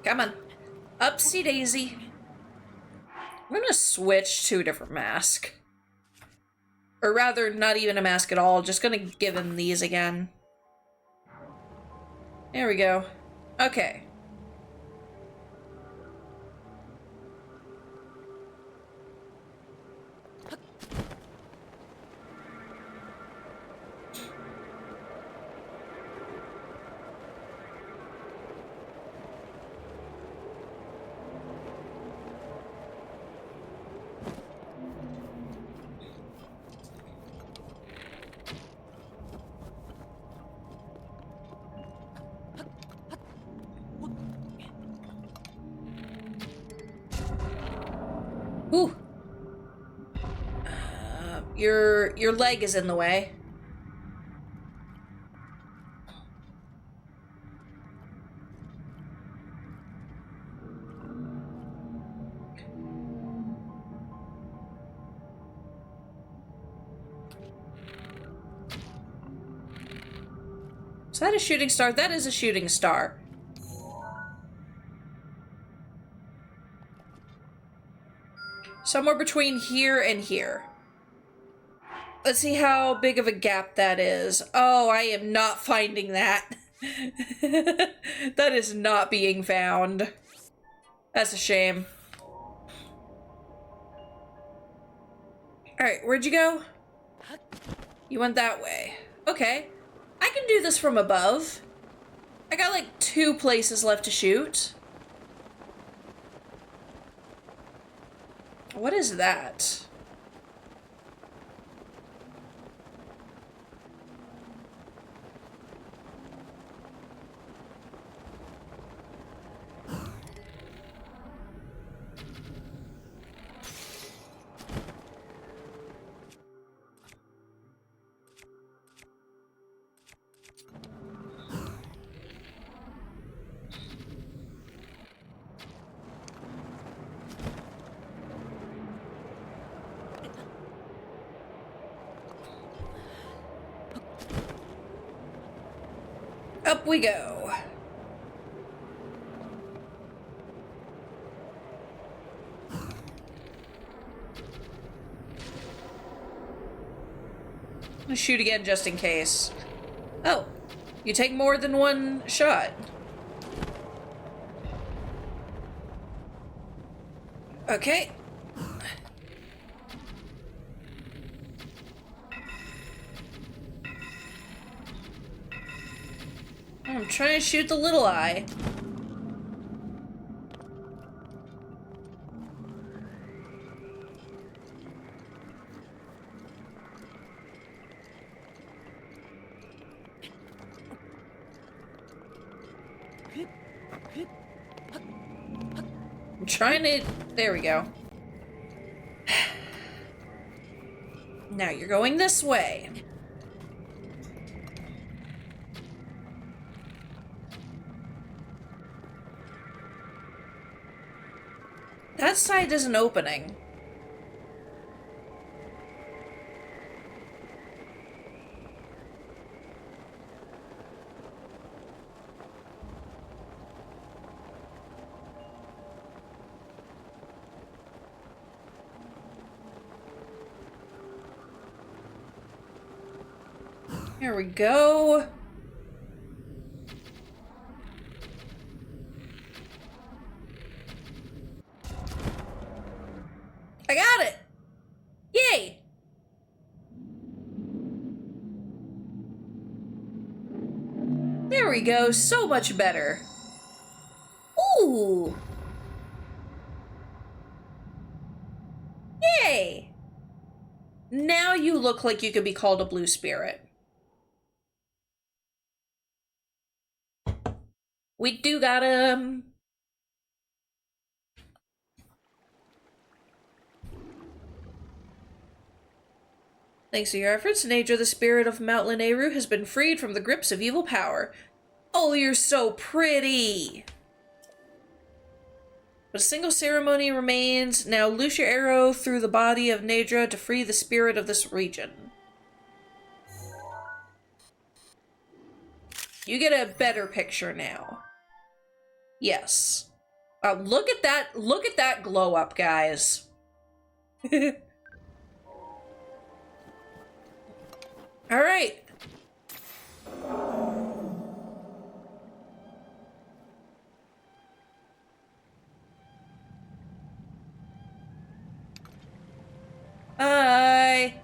Come on. Upsy daisy. I'm gonna switch to a different mask. Or rather, not even a mask at all. Just gonna give him these again. There we go. Okay. Your leg is in the way. Is that a shooting star? That is a shooting star. Somewhere between here and here. Let's see how big of a gap that is. Oh, I am not finding that. That is not being found. That's a shame. Alright, where'd you go? You went that way. Okay. I can do this from above. I got like 2 places left to shoot. What is that? Up we go. I'm gonna shoot again just in case. Oh, you take more than 1 shot. Okay. I'm trying to shoot the little eye. I'm trying to... There we go. Now you're going this way. That side isn't opening. Here we go. I got it! Yay! There we go, so much better. Ooh! Yay! Now you look like you could be called a blue spirit. We do got him. Thanks to your efforts, Nature, the spirit of Mount Lineru, has been freed from the grips of evil power. Oh, you're so pretty! But a single ceremony remains. Now loose your arrow through the body of Nadra to free the spirit of this region. You get a better picture now. Yes. Look at that glow up, guys. All right. Bye.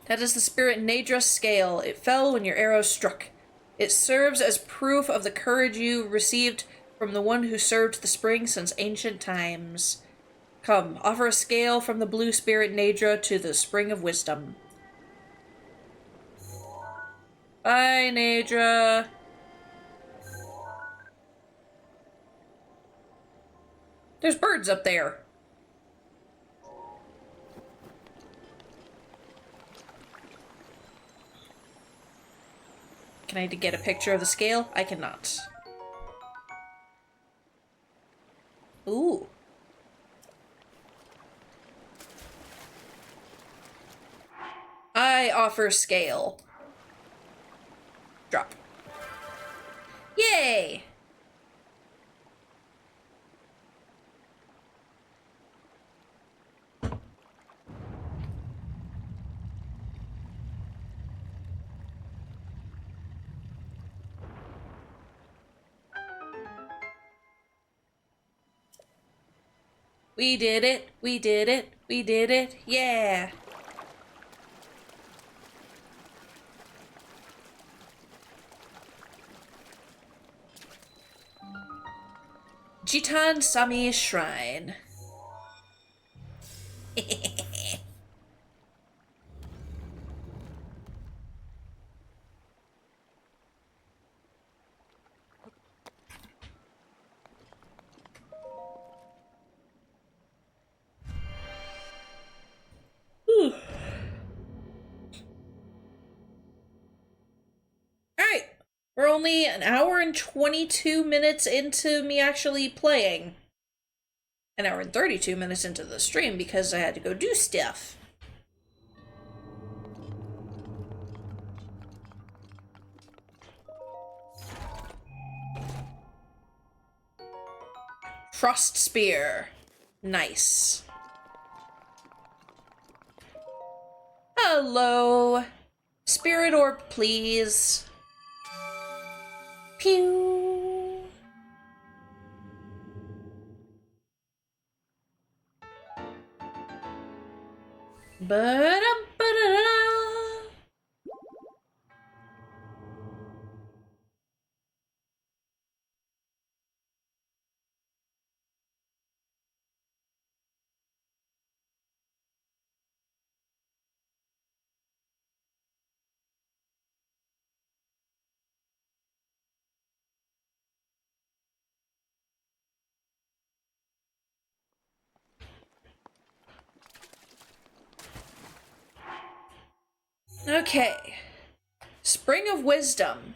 That is the spirit Nadra's scale. It fell when your arrow struck. It serves as proof of the courage you received from the one who served the spring since ancient times. Come, offer a scale from the blue spirit Nadra to the spring of wisdom. Bye, Nadra. There's birds up there. Can I get a picture of the scale? I cannot. Ooh. I offer scale. Drop. Yay! We did it, we did it, we did it, yeah! Jitan Sami's Shrine. Alright, we're only an hour and 22 minutes into me actually playing. An hour and 32 minutes into the stream because I had to go do stuff. Frost Spear. Nice. Hello. Spirit Orb, please. Pew. Ba-dum-ba-da-da. Okay. Spring of Wisdom.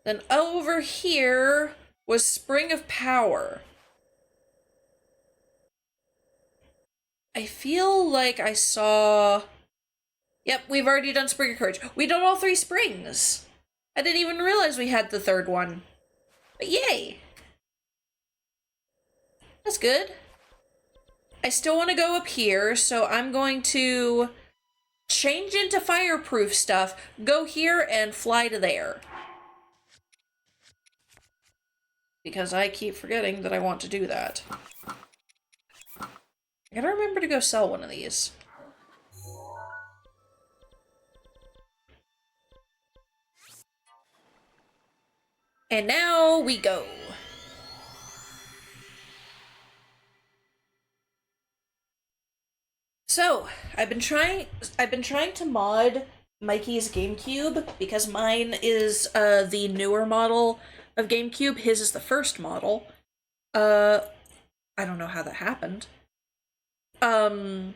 Then over here was Spring of Power. I feel like I saw... Yep, we've already done Spring of Courage. We done all 3 springs. I didn't even realize we had the 3rd one. But yay! That's good. I still want to go up here, so I'm going to change into fireproof stuff, go here, and fly to there. Because I keep forgetting that I want to do that. I gotta remember to go sell one of these. And now we go. So, I've been trying to mod Mikey's GameCube because mine is the newer model of GameCube. His is the first model. I don't know how that happened. And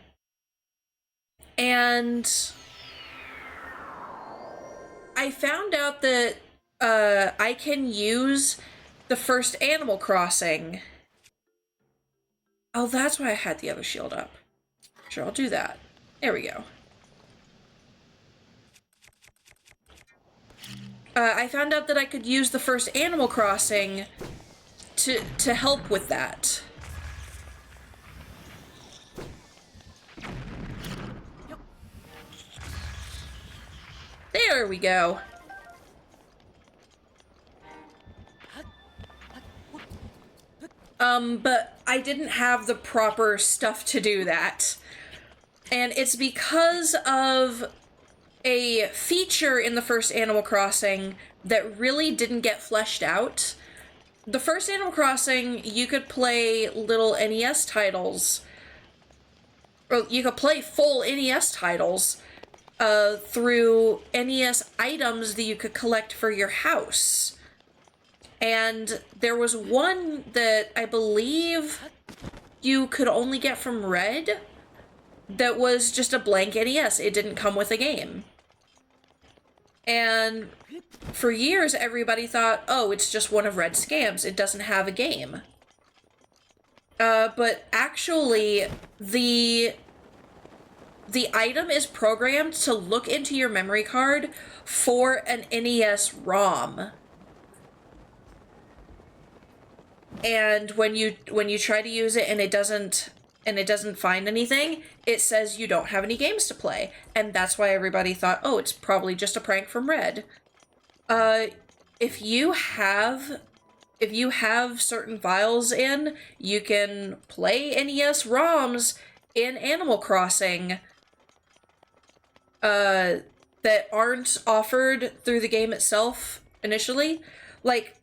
I found out that I can use the first Animal Crossing. Oh, that's why I had the other shield up. Sure, I'll do that. There we go. I found out that I could use the first Animal Crossing to help with that. There we go. But I didn't have the proper stuff to do that. And it's because of a feature in the first Animal Crossing that really didn't get fleshed out. The first Animal Crossing, you could play little NES titles, or you could play full NES titles through NES items that you could collect for your house. And there was one that I believe you could only get from Red that was just a blank NES. It didn't come with a game. And for years, everybody thought, oh, it's just one of Red's scams. It doesn't have a game. But actually, the item is programmed to look into your memory card for an NES ROM. And when you try to use it and it doesn't find anything, it says you don't have any games to play. And that's why everybody thought, oh, it's probably just a prank from Red. If you have certain files in, you can play NES ROMs in Animal Crossing that aren't offered through the game itself initially. Like,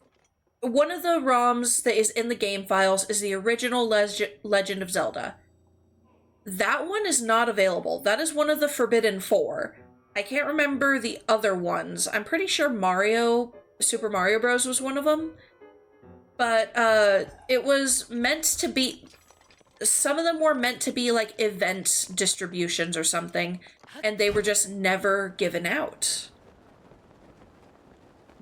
one of the ROMs that is in the game files is the original Legend of Zelda. That one is not available. That is one of the Forbidden 4. I can't remember the other ones. I'm pretty sure Super Mario Bros. Was one of them. But it was meant to be... Some of them were meant to be like event distributions or something, and they were just never given out.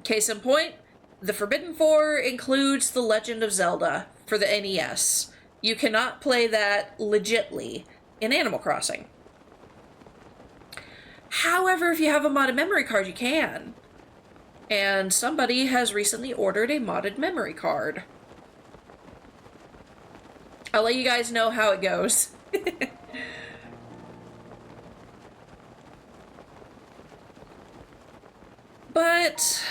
Case in point, the Forbidden 4 includes The Legend of Zelda for the NES. You cannot play that legitly in Animal Crossing. However, if you have a modded memory card, you can. And somebody has recently ordered a modded memory card. I'll let you guys know how it goes. But...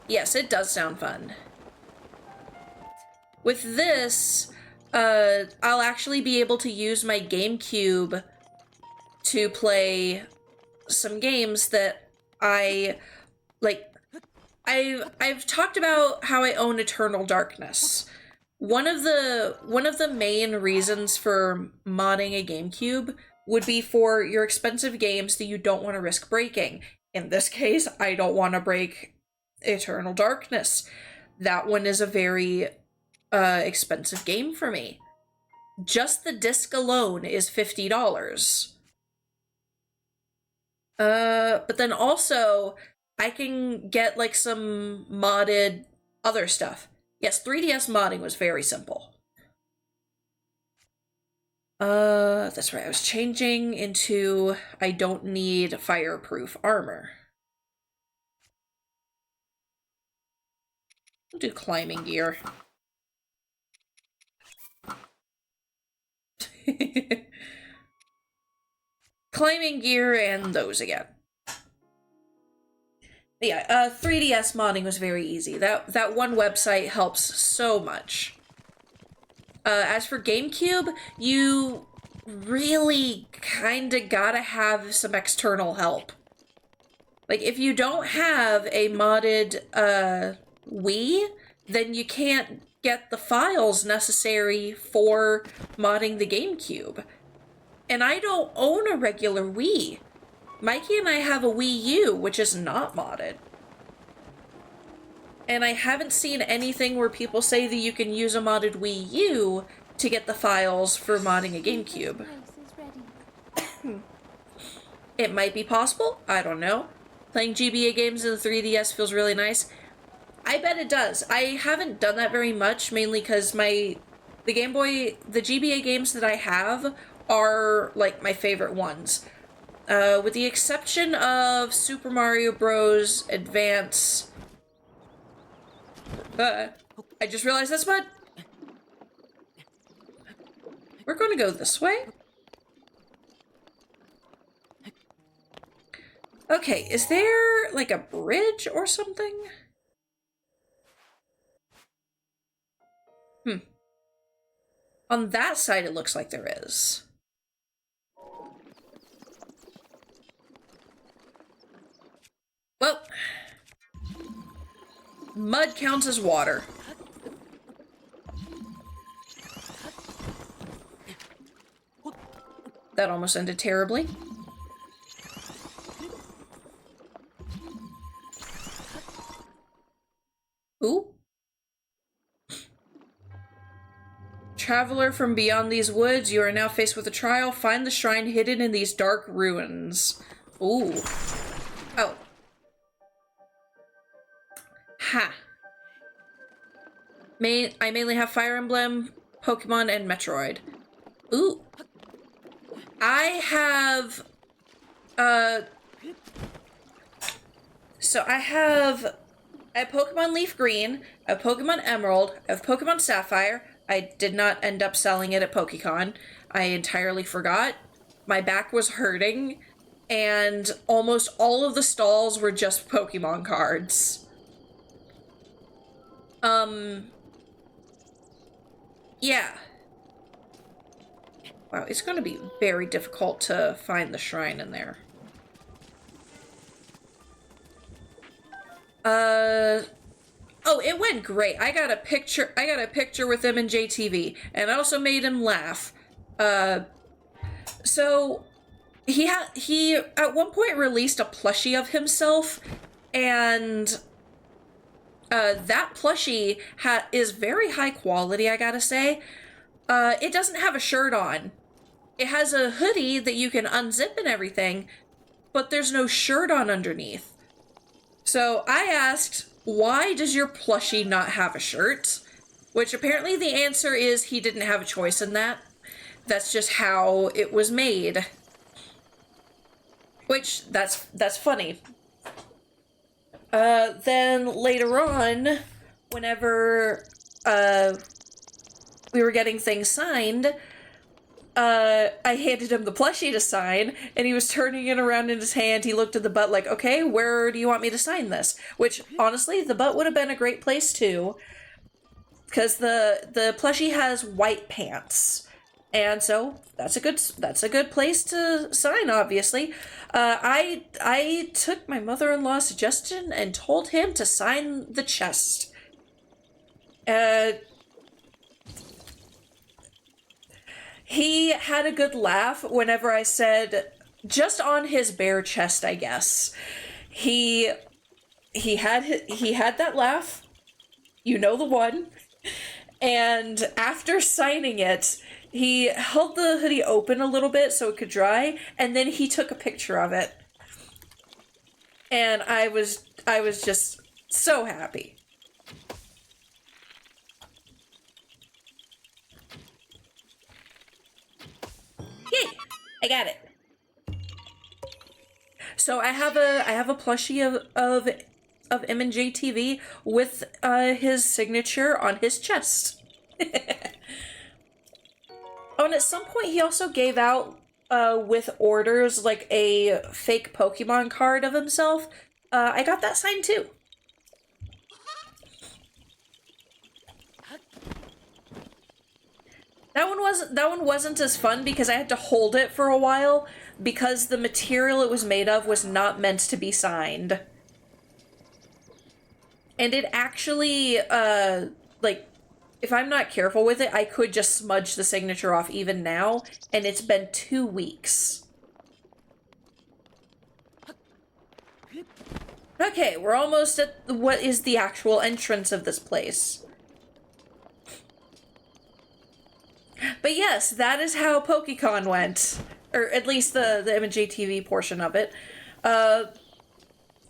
yes, it does sound fun. With this, I'll actually be able to use my GameCube to play some games that I like. I've talked about how I own Eternal Darkness. One of the main reasons for modding a GameCube would be for your expensive games that you don't want to risk breaking. In this case, I don't want to break Eternal Darkness. That one is a very expensive game for me. Just the disc alone is $50. But then also, I can get like some modded other stuff. Yes, 3DS modding was very simple. That's right, I was changing into I don't need fireproof armor. I'll do climbing gear. Climbing gear and those again. But yeah, 3DS modding was very easy. That one website helps so much. As for GameCube, you really kinda gotta have some external help. Like, if you don't have a modded Wii, then you can't get the files necessary for modding the GameCube. And I don't own a regular Wii. Mikey and I have a Wii U, which is not modded. And I haven't seen anything where people say that you can use a modded Wii U to get the files for modding a GameCube. It might be possible, I don't know. Playing GBA games in the 3DS feels really nice. I bet it does. I haven't done that very much, mainly because the GBA games that I have are, like, my favorite ones. With the exception of Super Mario Bros. Advance. I just realized that's mud. We're going to go this way. Okay, is there, like, a bridge or something? On that side, it looks like there is. Well, mud counts as water. That almost ended terribly. traveler from beyond these woods, you are now faced with a trial. Find the shrine hidden in these dark ruins. Ooh. Oh. Ha. I mainly have Fire Emblem, Pokemon, and Metroid. Ooh. I have, so I have Pokemon Leaf Green, I have Pokemon Emerald, I have Pokemon Sapphire. I did not end up selling it at PokeCon. I entirely forgot. My back was hurting, and almost all of the stalls were just Pokemon cards. Yeah. Wow, it's going to be very difficult to find the shrine in there. Oh, it went great. I got a picture with him in JTV, and I also made him laugh. So he at one point released a plushie of himself, and that plushie is very high quality, I gotta say. It doesn't have a shirt on. It has a hoodie that you can unzip and everything, but there's no shirt on underneath. So I asked, why does your plushie not have a shirt? Which apparently the answer is he didn't have a choice in that. That's just how it was made. Which, that's funny. Then later on, whenever we were getting things signed, I handed him the plushie to sign, and he was turning it around in his hand. He looked at the butt like, okay, where do you want me to sign this? Which, honestly, the butt would have been a great place too, because the plushie has white pants, and so that's a good place to sign, obviously. I took my mother-in-law's suggestion and told him to sign the chest. He had a good laugh whenever I said, just on his bare chest, I guess. He had that laugh, you know the one, and after signing it, he held the hoodie open a little bit so it could dry, and then he took a picture of it. And I was just so happy. Yay! I got it. So I have a plushie of MJTV with his signature on his chest. Oh, and at some point he also gave out with orders like a fake Pokemon card of himself. I got that signed too. That one wasn't as fun because I had to hold it for a while because the material it was made of was not meant to be signed. And it actually, like, if I'm not careful with it, I could just smudge the signature off even now, and it's been 2 weeks. Okay, we're almost at what is the actual entrance of this place. But yes, that is how PokeCon went. Or at least the MJTV portion of it.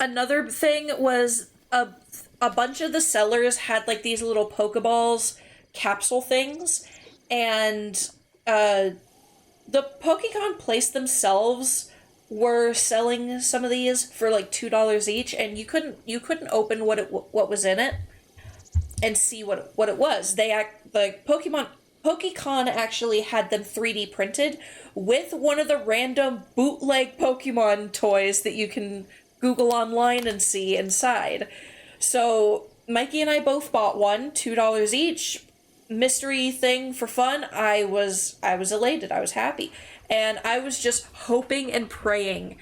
Another thing was a bunch of the sellers had like these little Pokeballs capsule things, and the PokeCon place themselves were selling some of these for like $2 each, and you couldn't open what was in it and see what it was. PokeCon actually had them 3D printed with one of the random bootleg Pokemon toys that you can Google online and see inside. So Mikey and I both bought one, $2 each. Mystery thing for fun. I was elated. I was happy. And I was just hoping and praying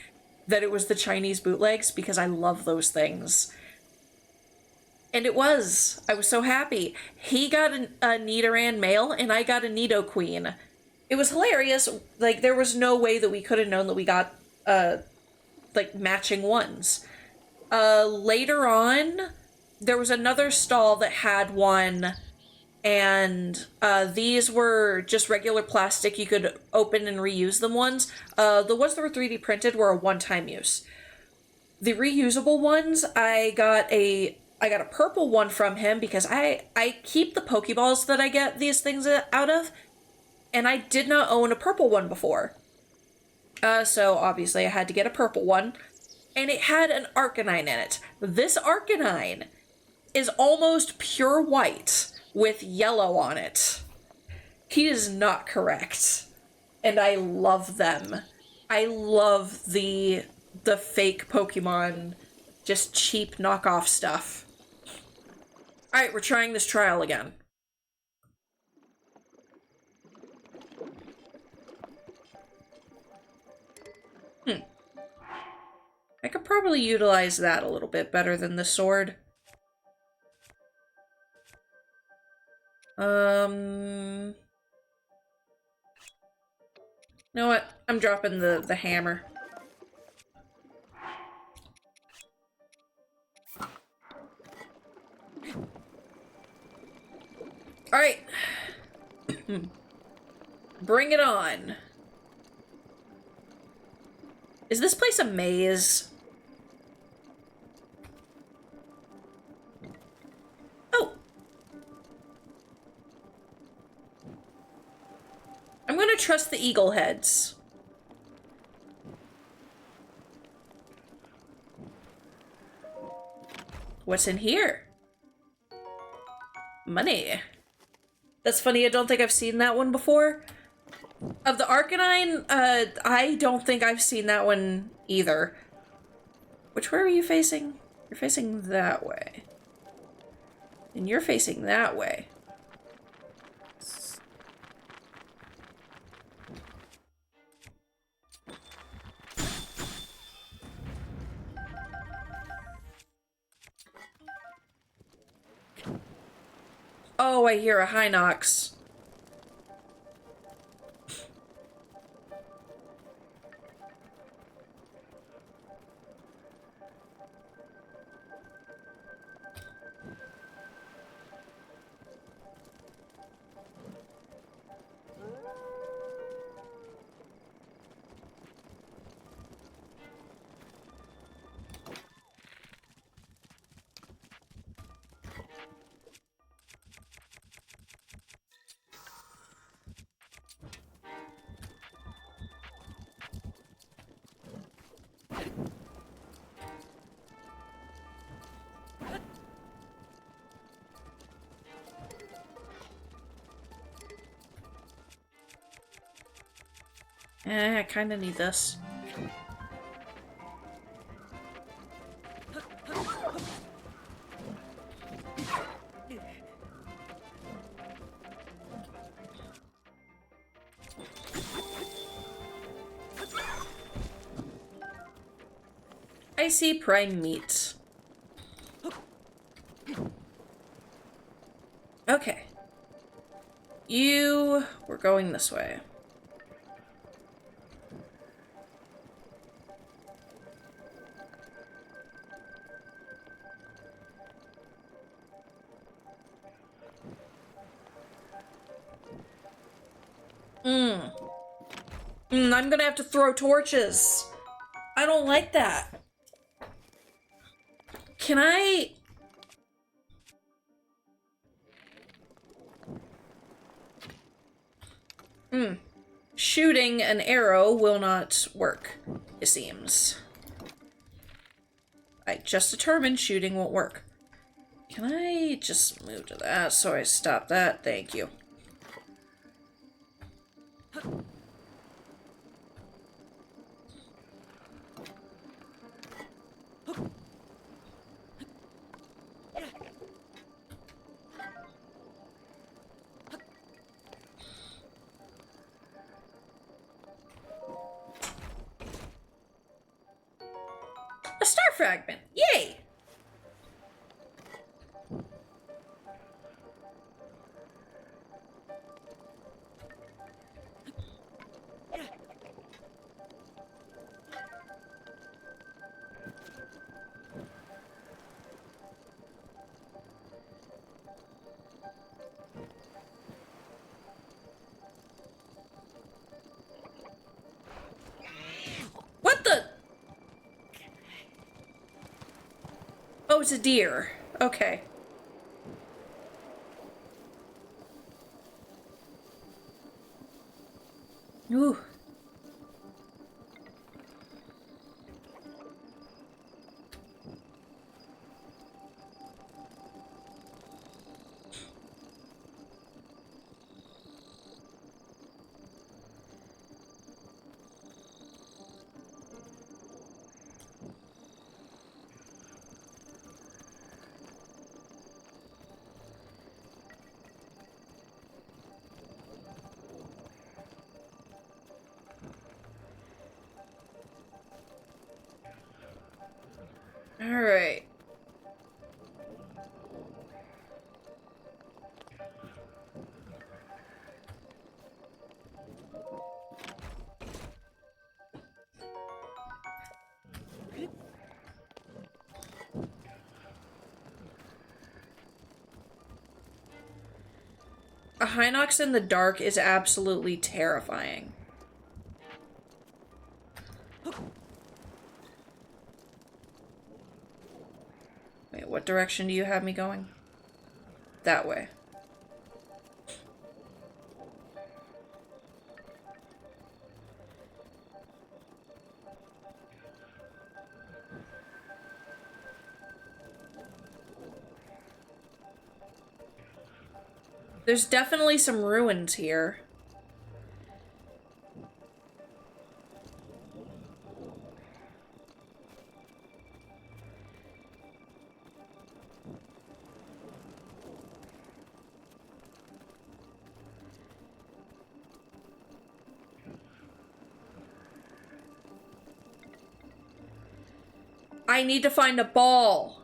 that it was the Chinese bootlegs because I love those things. And it was. I was so happy. He got a Nidoran male, and I got a Nidoqueen. It was hilarious. Like, there was no way that we could have known that we got, like, matching ones. Later on, there was another stall that had one and these were just regular plastic. You could open and reuse them ones. The ones that were 3D printed were a one-time use. The reusable ones, I got a purple one from him because I keep the Pokeballs that I get these things out of, and I did not own a purple one before. So obviously I had to get a purple one, and it had an Arcanine in it. This Arcanine is almost pure white with yellow on it. He is not correct, and I love them. I love the fake Pokemon, just cheap knockoff stuff. Alright, we're trying this trial again. I could probably utilize that a little bit better than the sword. You know what? I'm dropping the hammer. Alright. Bring it on. Is this place a maze? Oh. I'm gonna trust the eagle heads. What's in here? Money. That's funny, I don't think I've seen that one before. Of the Arcanine, I don't think I've seen that one either. Which way are you facing? You're facing that way. And you're facing that way. Oh, I hear a Hinox. I kinda need this. I see prime meat. Okay. We're going this way. I'm gonna have to throw torches. I don't like that. Can I... Shooting an arrow will not work, it seems. I just determined shooting won't work. Can I just move to that so I stop that? Thank you. A star fragment! Yay! Oh, it's a deer. Okay. Ooh. All right. A Hinox in the dark is absolutely terrifying. Wait, what direction do you have me going? That way. There's definitely some ruins here. I need to find a ball.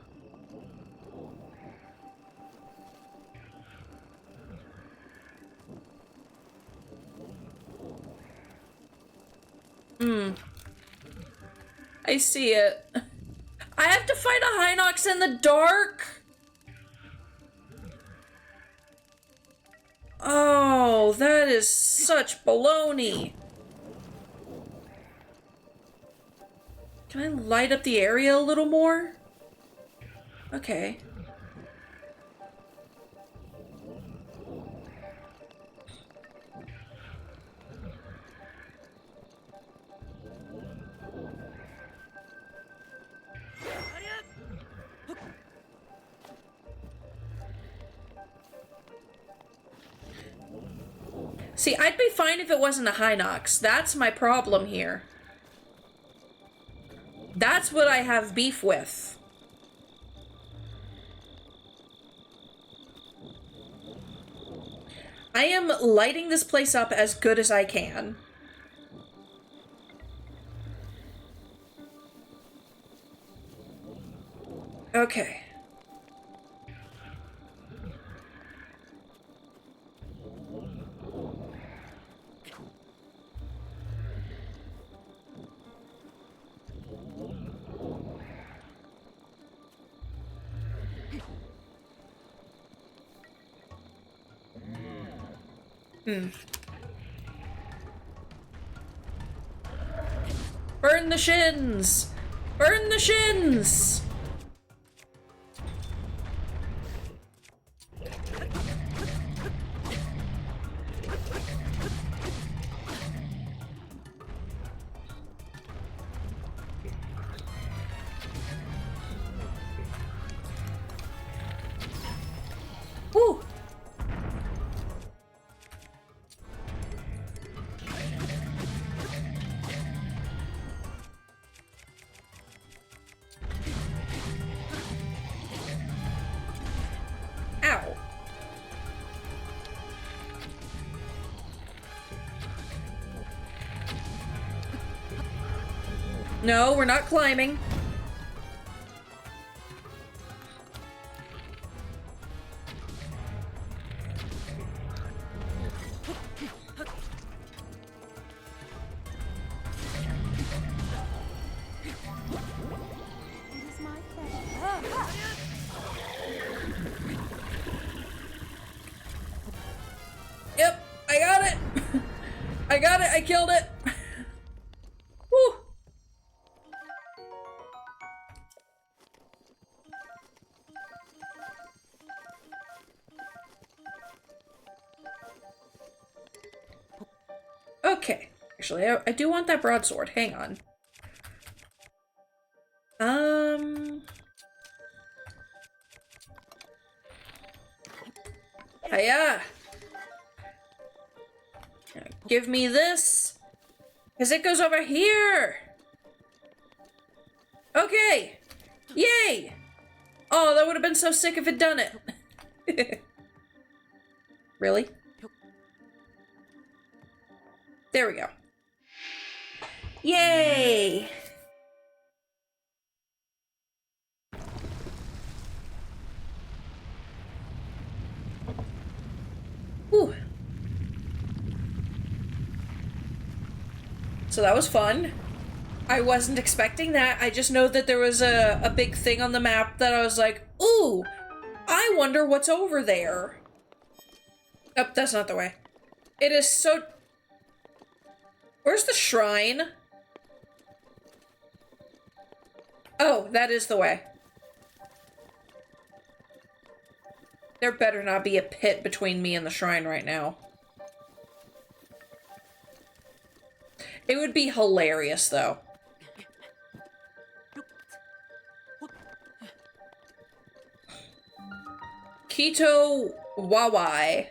I see it. I have to fight a Hinox in the dark? Oh, that is such baloney. Can I light up the area a little more? Okay. See, I'd be fine if it wasn't a Hinox. That's my problem here. That's what I have beef with. I am lighting this place up as good as I can. Okay. Burn the shins! Burn the shins! Woo! Ow. No, we're not climbing. It is my pleasure. Yep, I got it. I got it. I killed it. Woo. Okay. Actually, I do want that broadsword. Hang on. Hiya! Give me this. Because it goes over here. Okay. Yay! Oh, that would have been so sick if it done it. Really? There we go. Yay! Whew. So that was fun. I wasn't expecting that. I just know that there was a big thing on the map that I was like, ooh, I wonder what's over there. Oh, that's not the way. It is so... Where's the shrine? Oh, that is the way. There better not be a pit between me and the shrine right now. It would be hilarious, though. Keto Wawai.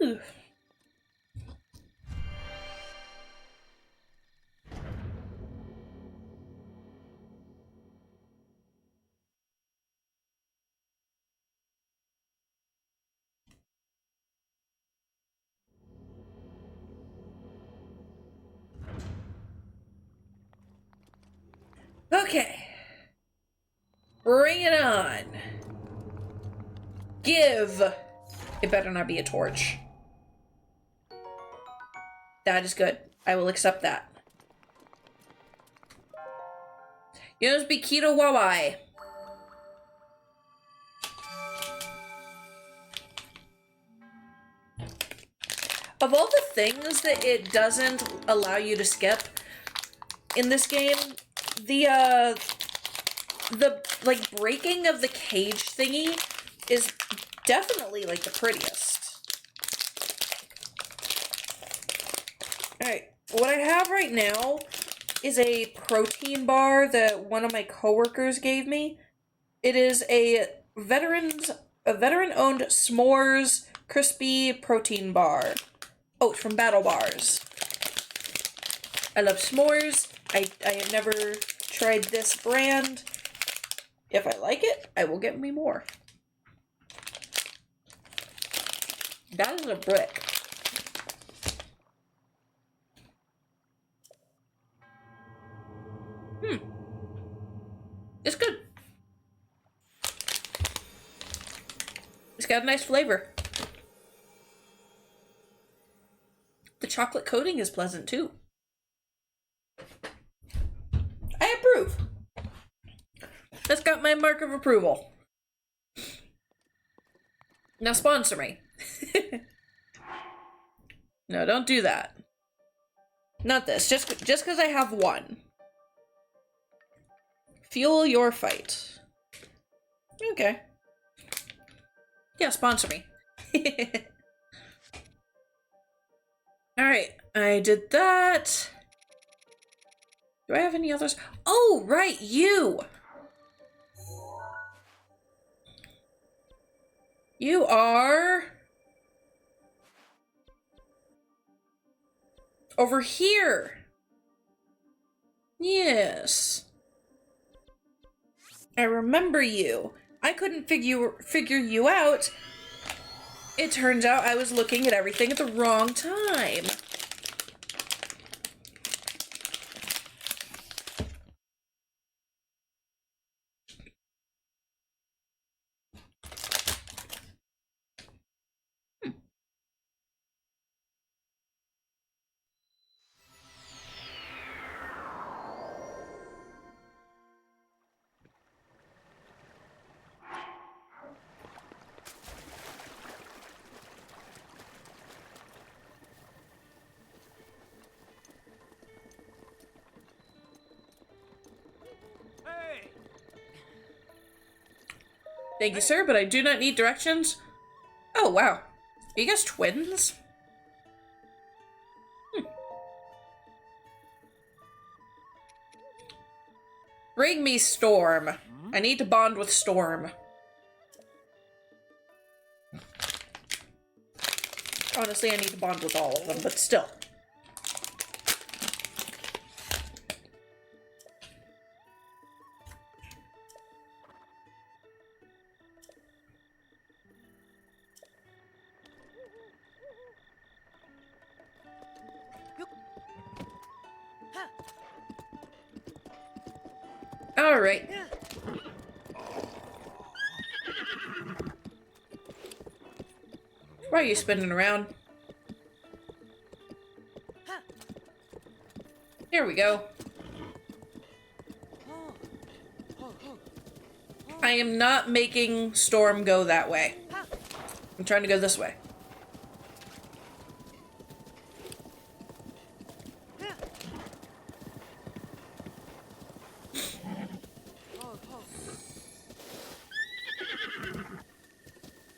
Ooh. Okay. Bring it on. Give. It better not be a torch. That is good. I will accept that. You must be Keto Wawai. Of all the things that it doesn't allow you to skip in this game, the like breaking of the cage thingy is definitely like the prettiest. Alright, what I have right now is a protein bar that one of my coworkers gave me. It is a veteran-owned s'mores crispy protein bar. Oh, it's from Battle Bars. I love s'mores. I have never tried this brand. If I like it, I will get me more. That is a brick. It's good. It's got a nice flavor. The chocolate coating is pleasant too. I approve. That's got my mark of approval. Now sponsor me. No, don't do that. Not this. Just because I have one. Fuel your fight. Okay. Yeah, sponsor me. Alright, I did that. Do I have any others? Oh, right, you! You are... over here. Yes. I remember you. I couldn't figure you out. It turns out I was looking at everything at the wrong time. Thank you, sir, but I do not need directions. Oh, wow. Are you guys twins? Bring me Storm. I need to bond with Storm. Honestly, I need to bond with all of them, but still. All right. Why are you spinning around? Here we go. I am not making Storm go that way. I'm trying to go this way.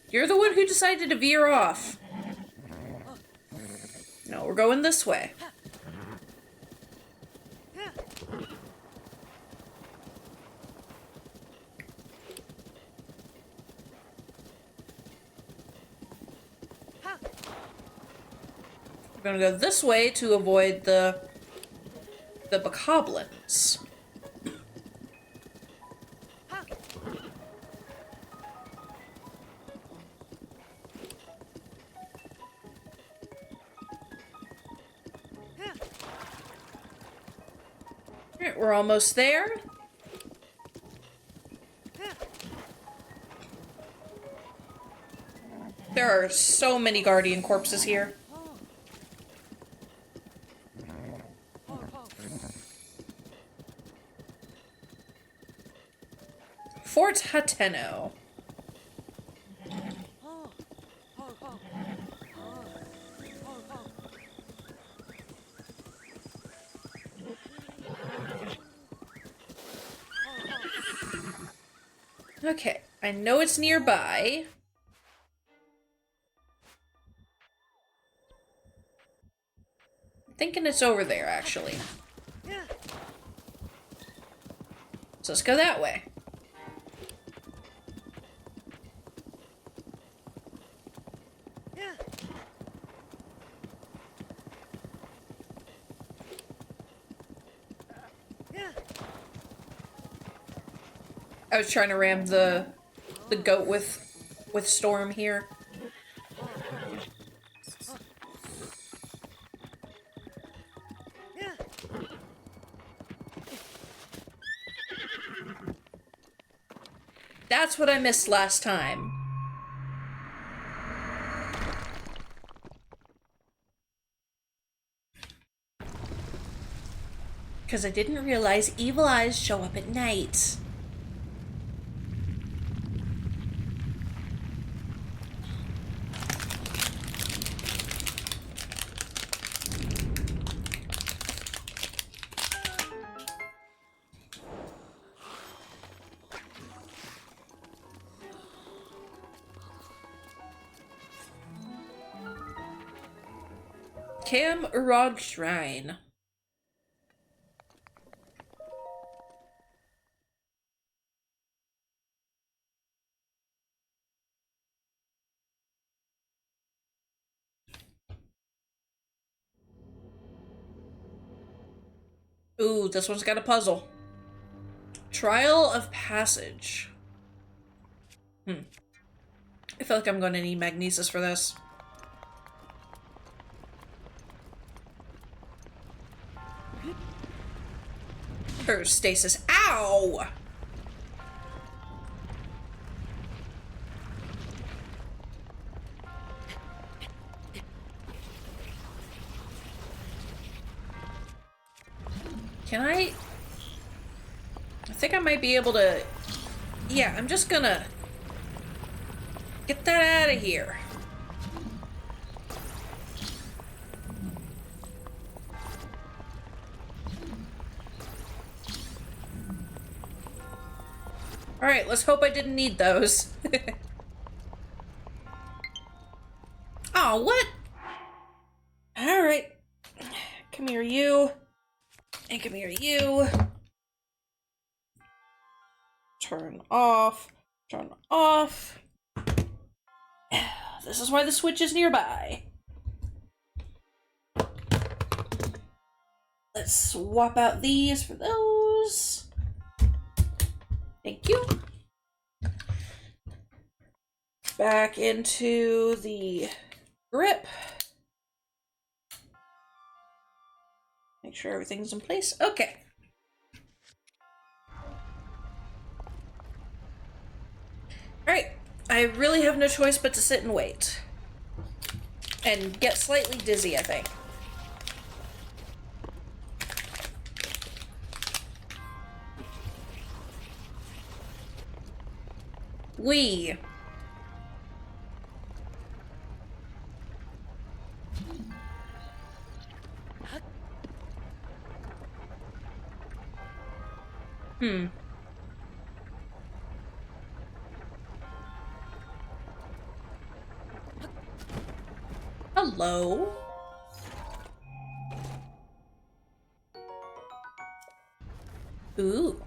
You're the one who decided to veer off. No, we're going this way. We're gonna go this way to avoid the bokoblins. Alright, we're almost there. There are so many guardian corpses here. Fort Hateno. Okay, I know it's nearby. I'm thinking it's over there, actually. So let's go that way. I was trying to ram the goat with Storm here. That's what I missed last time. Because I didn't realize evil eyes show up at night. Cam Urog Shrine. Ooh, this one's got a puzzle. Trial of Passage. I feel like I'm going to need magnesis for this. Or stasis. Ow! Can I think I might be able to... Yeah, I'm just gonna... get that out of here. Alright, let's hope I didn't need those. Oh, what? Alright. Come here, you. And come here, you. Turn off. Turn off. This is why the switch is nearby. Let's swap out these for those. Thank you. Back into the grip. Make sure everything's in place. Okay. Alright. I really have no choice but to sit and wait. And get slightly dizzy, I think. We. Hello? Ooh.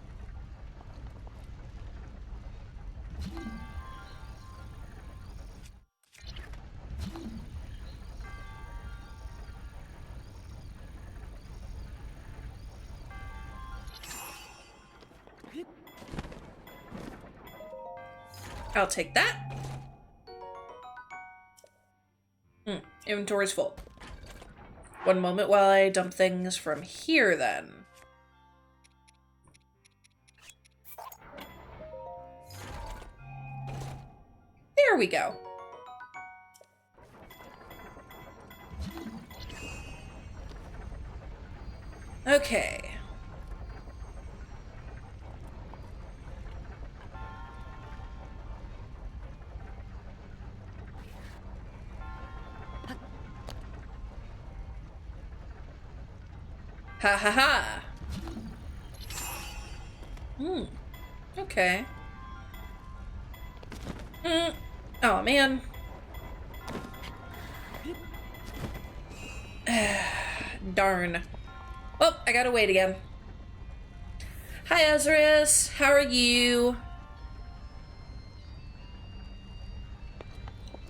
I'll take that. Inventory's full. One moment while I dump things from here, then. There we go. Okay. Ha ha ha. Okay. Oh, man. Darn. Oh, I gotta wait again. Hi, Azarus. How are you?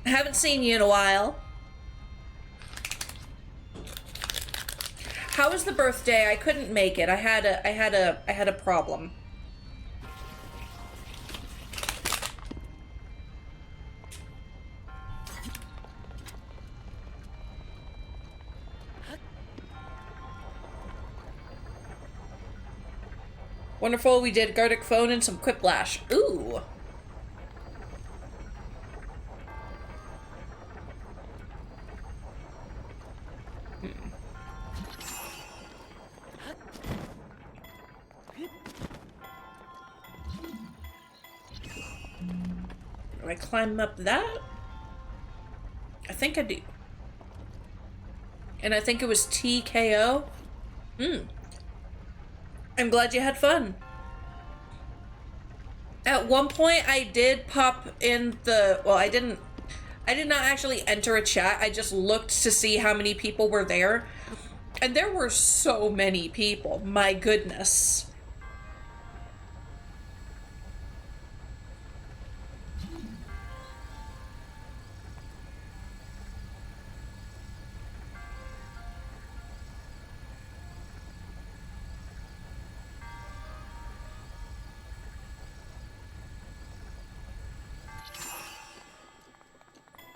I haven't seen you in a while. How was the birthday? I couldn't make it. I had a problem. Wonderful, we did Gardic Phone and some Quiplash. Ooh. Do I climb up that? I think I do. And I think it was TKO. I'm glad you had fun. At one point, I did pop in the... Well, I did not actually enter a chat. I just looked to see how many people were there. And there were so many people. My goodness.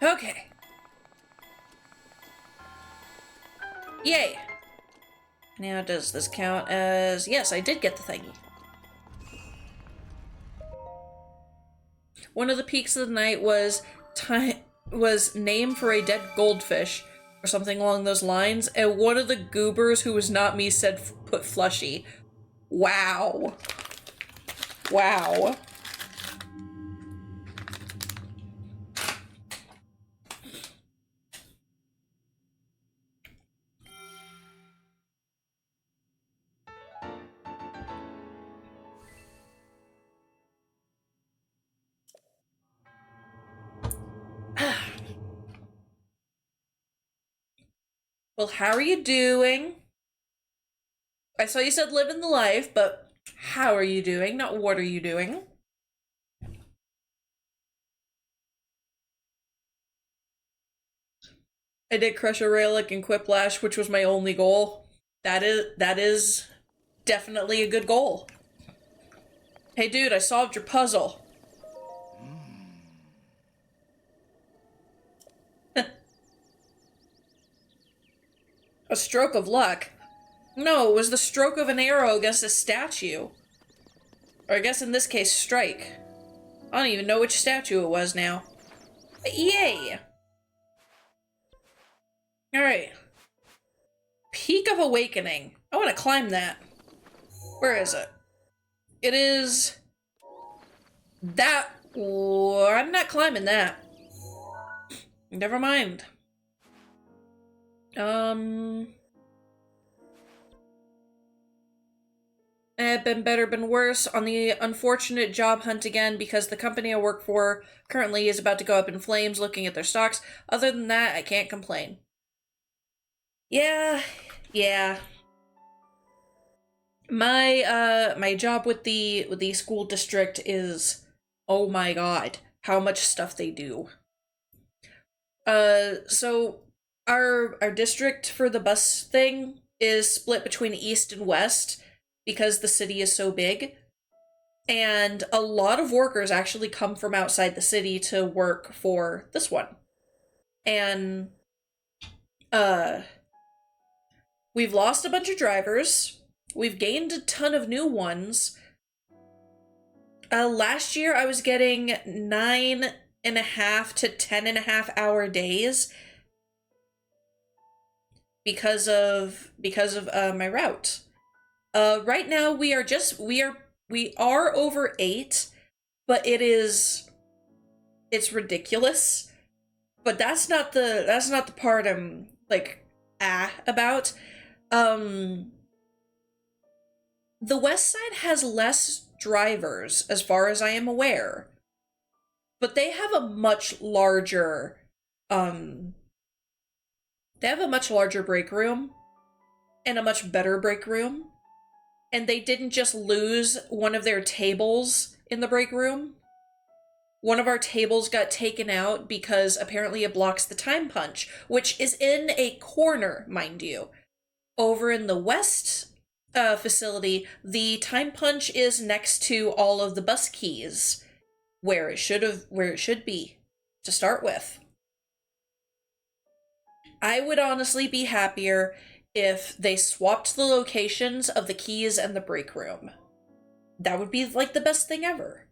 Okay. Yay. Now, does this count as... Yes, I did get the thingy. One of the peaks of the night was named for a dead goldfish, or something along those lines, and one of the goobers who was not me said put Flushy. Wow. Wow. Well, how are you doing? I saw you said living the life, but how are you doing? Not what are you doing? I did crush a relic in Quiplash, which was my only goal. That is definitely a good goal. Hey dude, I solved your puzzle. A stroke of luck? No, it was the stroke of an arrow against a statue. Or I guess in this case, strike. I don't even know which statue it was now. But yay! Alright. Peak of Awakening. I want to climb that. Where is it? It is... that... Oh, I'm not climbing that. Never mind. Been better, been worse. On the unfortunate job hunt again because the company I work for currently is about to go up in flames looking at their stocks. Other than that, I can't complain. Yeah. My job with the school district is, oh my god, how much stuff they do. So our district for the bus thing is split between east and west because the city is so big. And a lot of workers actually come from outside the city to work for this one. And we've lost a bunch of drivers. We've gained a ton of new ones. Last year I was getting 9.5 to 10.5 hour days because of my route. Right now we are over 8, but it's ridiculous. But that's not the part I'm like about. The West Side has less drivers, as far as I am aware, but they have a much larger break room and a much better break room. And they didn't just lose one of their tables in the break room. One of our tables got taken out because apparently it blocks the time punch, which is in a corner, mind you. Over in the west facility, the time punch is next to all of the bus keys, where it should be to start with. I would honestly be happier if they swapped the locations of the keys and the break room. That would be like the best thing ever.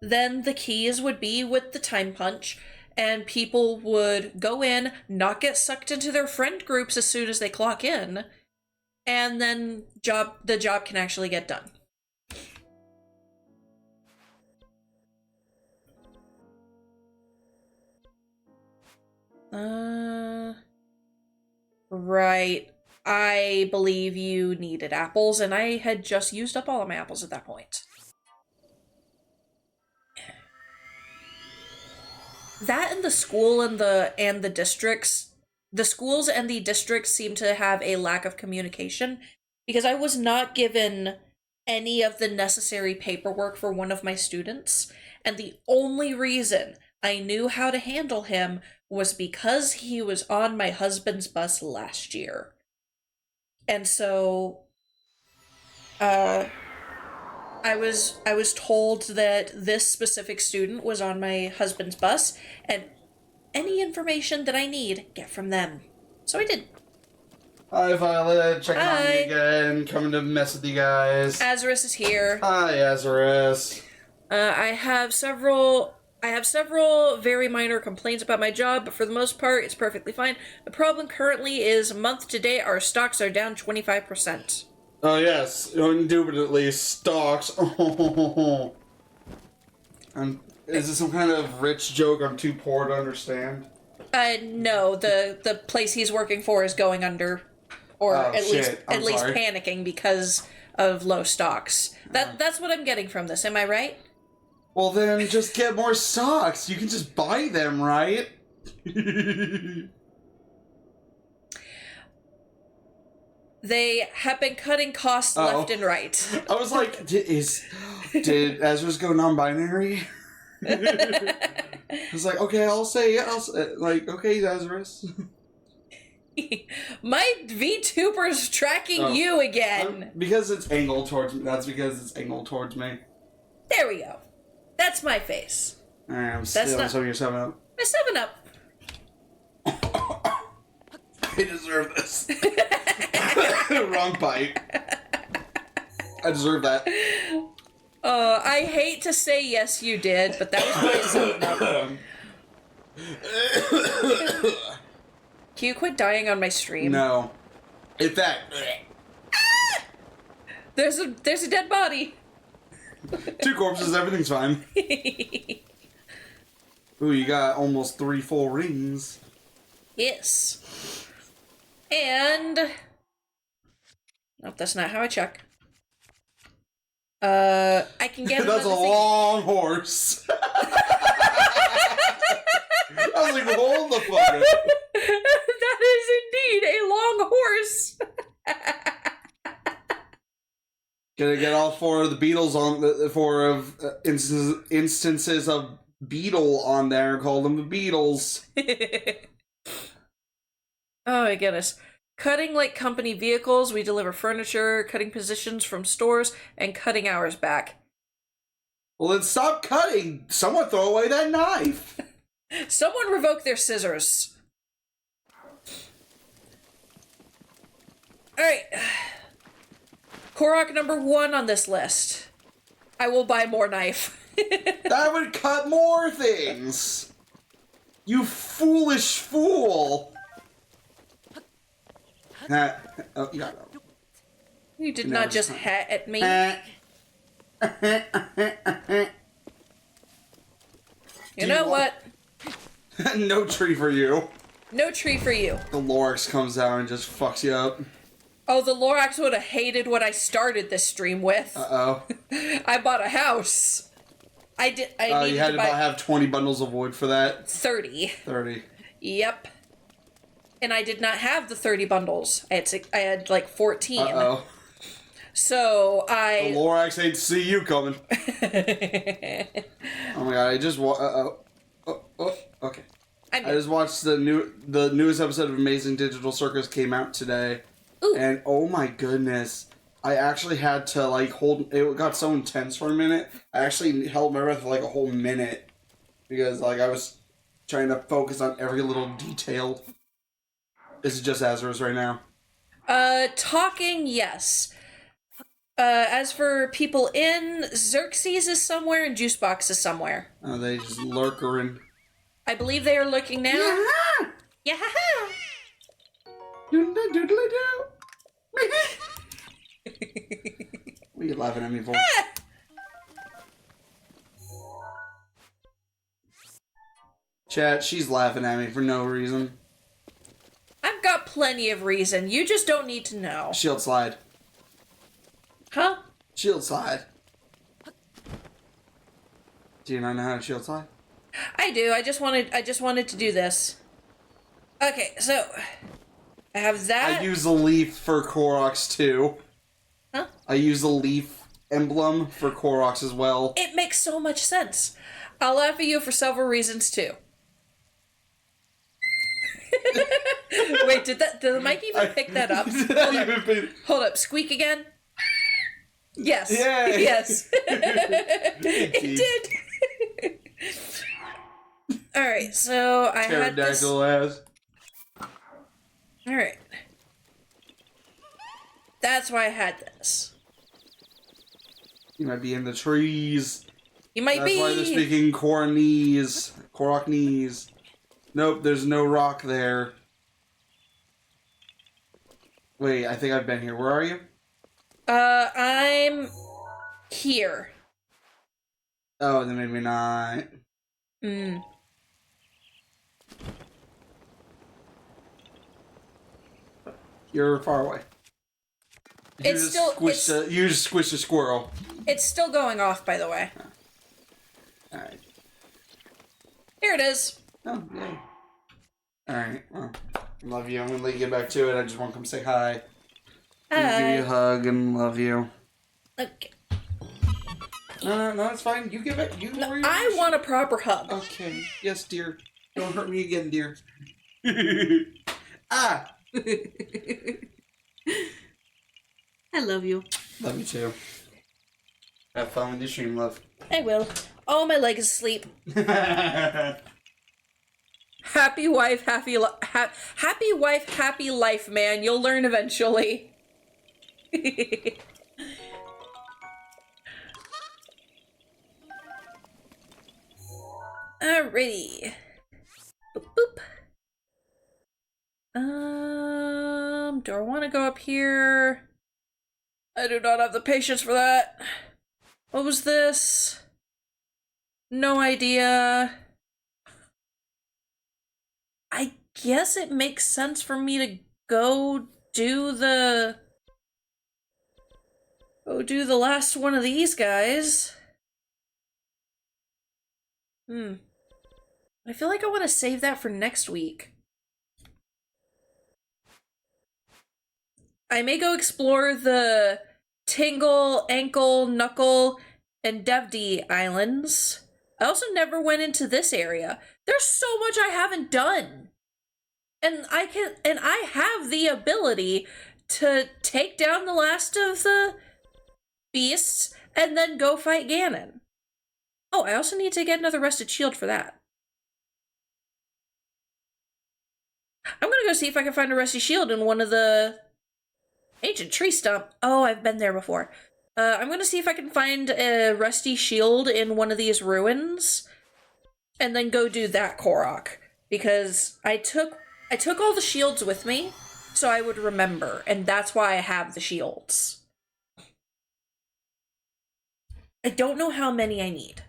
Then the keys would be with the time punch, and people would go in, not get sucked into their friend groups as soon as they clock in, and then the job can actually get done. Right. I believe you needed apples, and I had just used up all of my apples at that point. That and the school and the districts, the schools and the districts seem to have a lack of communication, because I was not given any of the necessary paperwork for one of my students, and the only reason I knew how to handle him was because he was on my husband's bus last year. And so I was told that this specific student was on my husband's bus, and any information that I need, get from them. So I did. Hi, Violet. Checking on Hi. me again. Coming to mess with you guys. Azarus is here. Hi, Azarus. I have several very minor complaints about my job, but for the most part, it's perfectly fine. The problem currently is month to date, our stocks are down 25%. Oh, yes. Indubitably, stocks. And is this some kind of rich joke I'm too poor to understand? No, the place he's working for is going under. Or at least panicking because of low stocks. That's what I'm getting from this, am I right? Well, then just get more stocks. You can just buy them, right? They have been cutting costs left and right. I was like, did Ezra's go non-binary? I was like, okay, I'll say, like, okay, Ezra's. My VTuber's tracking you again. Because it's angled towards me. That's because it's angled towards me. There we go. That's my face. Alright, I'm still some of your 7-Up. My 7-Up. I deserve this. Wrong bite. I deserve that. I hate to say yes, you did, but that was my 7-Up. Can you quit dying on my stream? No. In fact, there's a dead body. 2 corpses, everything's fine. Ooh, you got almost 3 full rings. Yes. And... Nope, that's not how I check. I can get That's a long horse. I was like, hold the fuck up. That is indeed a long horse. Gonna get all 4 of the beetles on the 4 of instances of beetle on there. Call them the beetles. Oh my goodness. Cutting like company vehicles, we deliver furniture, cutting positions from stores, and cutting hours back. Well, then stop cutting. Someone throw away that knife. Someone revoke their scissors. Alright. Korok number 1 on this list. I will buy more knife. That would cut more things. You foolish fool. Oh, yeah. You did not just hat at me. You know what? No tree for you. No tree for you. The Lorax comes out and just fucks you up. Oh, the Lorax would have hated what I started this stream with. Uh-oh. I bought a house. I needed you had to have 20 bundles of wood for that? 30. 30. Yep. And I did not have the 30 bundles. I had like 14. Uh-oh. So The Lorax hate to see you coming. Oh my god, I just okay. I just watched the newest episode of Amazing Digital Circus came out today. Ooh. And oh my goodness. I actually had to like hold it got so intense for a minute. I actually held my breath for like a whole minute. Because like I was trying to focus on every little detail. This is just Azra's right now. Talking, yes. As for people in, Xerxes is somewhere and Juicebox is somewhere. Oh, they just lurkering. I believe they are lurking now. Yeah. Doodly doodly doo. What are you laughing at me for? Chat, she's laughing at me for no reason. I've got plenty of reason. You just don't need to know. Shield slide. Huh? Shield slide. Do you not know how to shield slide? I do. I just wanted to do this. Okay, so I have that. I use the leaf for Koroks too. Huh? I use the leaf emblem for Koroks as well. It makes so much sense. I'll laugh at you for several reasons too. Wait, did the mic even pick that up? Hold up, squeak again. Yes. Yay. Yes. It did. All right, so I had this. Pterodactyl ass. All right. That's why I had this. You might be in the trees. You might be. That's why they're speaking Koroknese. Nope, there's no rock there. Wait, I think I've been here. Where are you? I'm here. Oh, then maybe not. You're far away. You just squished a squirrel. It's still going off, by the way. Alright. Here it is. Oh, yay. Alright, well, I love you. I'm gonna let you get back to it. I just want to come say hi. And give you a Hi. hug and love you. Okay. No, it's fine. You give it. You No, worry I about want a proper hug. Okay. Yes, dear. Don't hurt me again, dear. Ah! I love you. Love you too. Have fun with your stream, love. I will. Oh, my leg is asleep. Happy wife, happy wife, happy life, man. You'll learn eventually. Alrighty. Boop, boop. Do I want to go up here? I do not have the patience for that. What was this? No idea. I guess it makes sense for me to go do the last one of these guys. I feel like I want to save that for next week. I may go explore the Tingle, Ankle, Knuckle, and Devdi islands. I also never went into this area. There's so much I haven't done. And I have the ability to take down the last of the beasts and then go fight Ganon. Oh, I also need to get another Rusted Shield for that. I'm gonna go see if I can find a Rusty Shield in one of the Ancient Tree Stump. Oh, I've been there before. I'm gonna see if I can find a Rusty Shield in one of these ruins, and then go do that Korok, because I took all the shields with me, so I would remember, and that's why I have the shields. I don't know how many I need,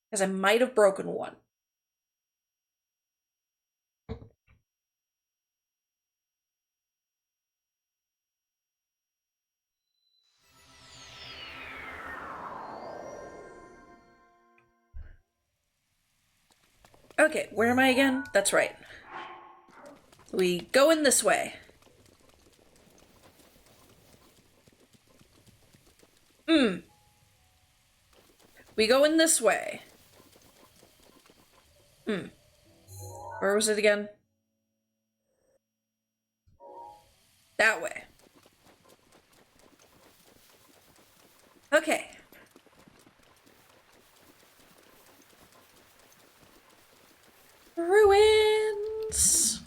because I might have broken one. Okay, where am I again? That's right. We go in this way. We go in this way. Where was it again? That way. Okay. Ruins!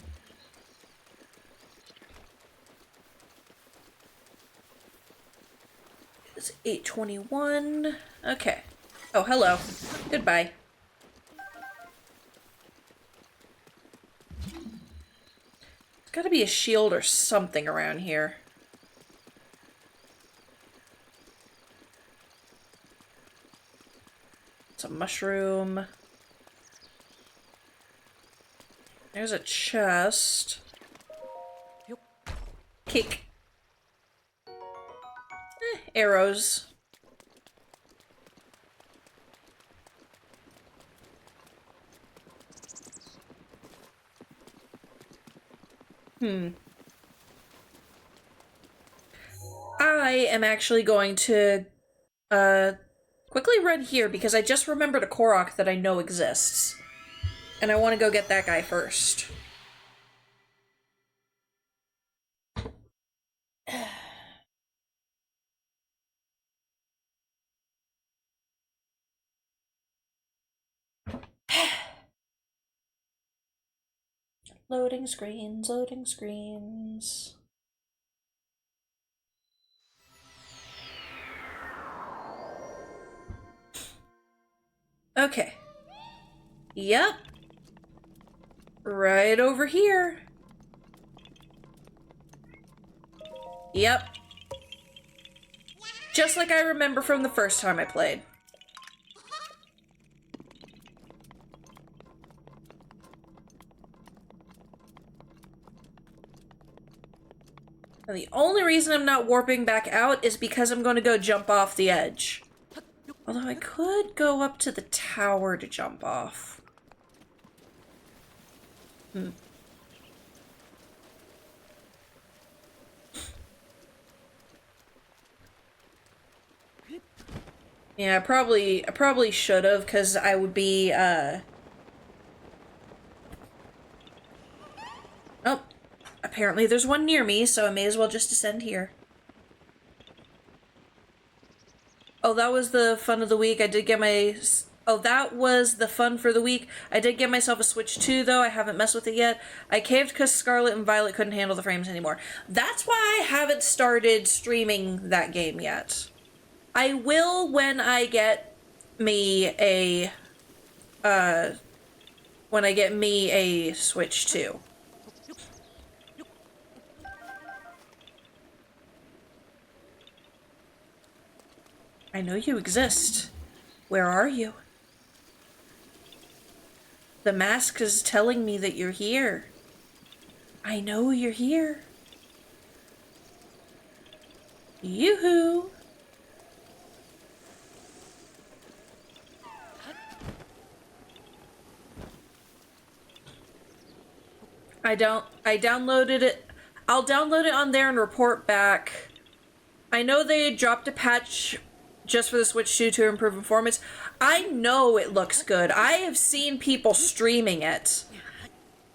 It's 8:21. Okay. Oh, hello. Goodbye. There's gotta be a shield or something around here. It's a mushroom. There's a chest. Kick. Arrows. I am actually going to quickly run here because I just remembered a Korok that I know exists. And I want to go get that guy first. Loading screens, loading screens. Okay. Yep. Right over here. Yep. Just like I remember from the first time I played. And the only reason I'm not warping back out is because I'm going to go jump off the edge. Although I could go up to the tower to jump off. Yeah, I probably should have, because I would be, Oh, apparently there's one near me, so I may as well just descend here. Oh, that was the fun of the week. I did get my... Oh, that was the fun for the week. I did get myself a Switch 2, though. I haven't messed with it yet. I caved because Scarlet and Violet couldn't handle the frames anymore. That's why I haven't started streaming that game yet. I will when I get me a... when I get me a Switch 2. I know you exist. Where are you? The mask is telling me that you're here. I know you're here. Yoo-hoo! I downloaded it. I'll download it on there and report back. I know they dropped a patch just for the Switch 2 to improve performance. I know it looks good. I have seen people streaming it.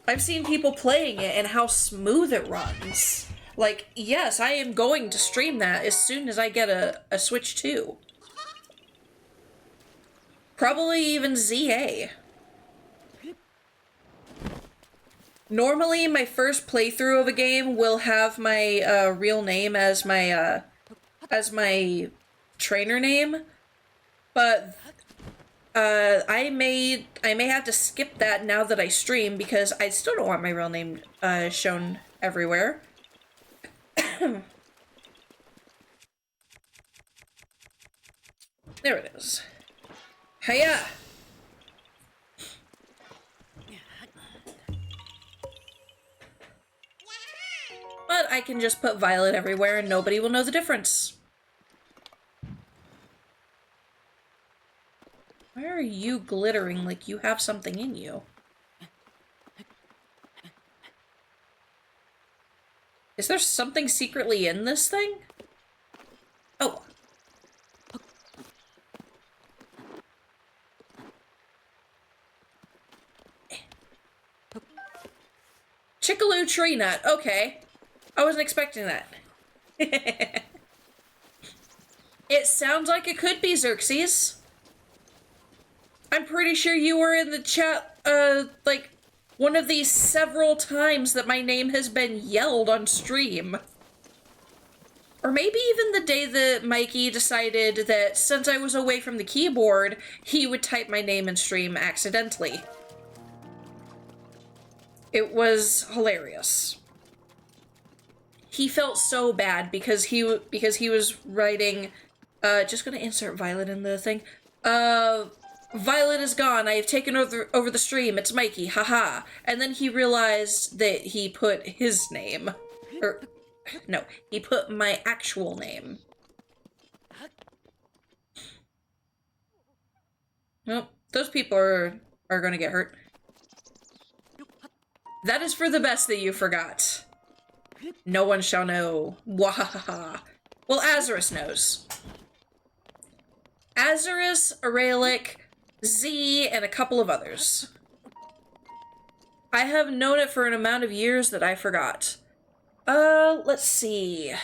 I've seen people playing it and how smooth it runs. Like, yes, I am going to stream that as soon as I get a Switch 2. Probably even ZA. Normally, my first playthrough of a game will have my real name as my trainer name, but I may have to skip that now that I stream because I still don't want my real name shown everywhere. There it is. Hiya! But I can just put Violet everywhere and nobody will know the difference. Why are you glittering like you have something in you? Is there something secretly in this thing? Oh. Chickaloo tree nut. Okay. I wasn't expecting that. It sounds like it could be Xerxes. I'm pretty sure you were in the chat, like, one of these several times that my name has been yelled on stream. Or maybe even the day that Mikey decided that since I was away from the keyboard, he would type my name in stream accidentally. It was hilarious. He felt so bad because he was writing, just gonna insert Violet in the thing. Violet is gone. I have taken over the stream. It's Mikey. Haha. And then he realized that he put his name. Or, no, he put my actual name. Well, those people are gonna get hurt. That is for the best that you forgot. No one shall know. Wahaha. Well, Azarus knows. Azarus, Aurelic, Z, and a couple of others. I have known it for an amount of years that I forgot. Let's see.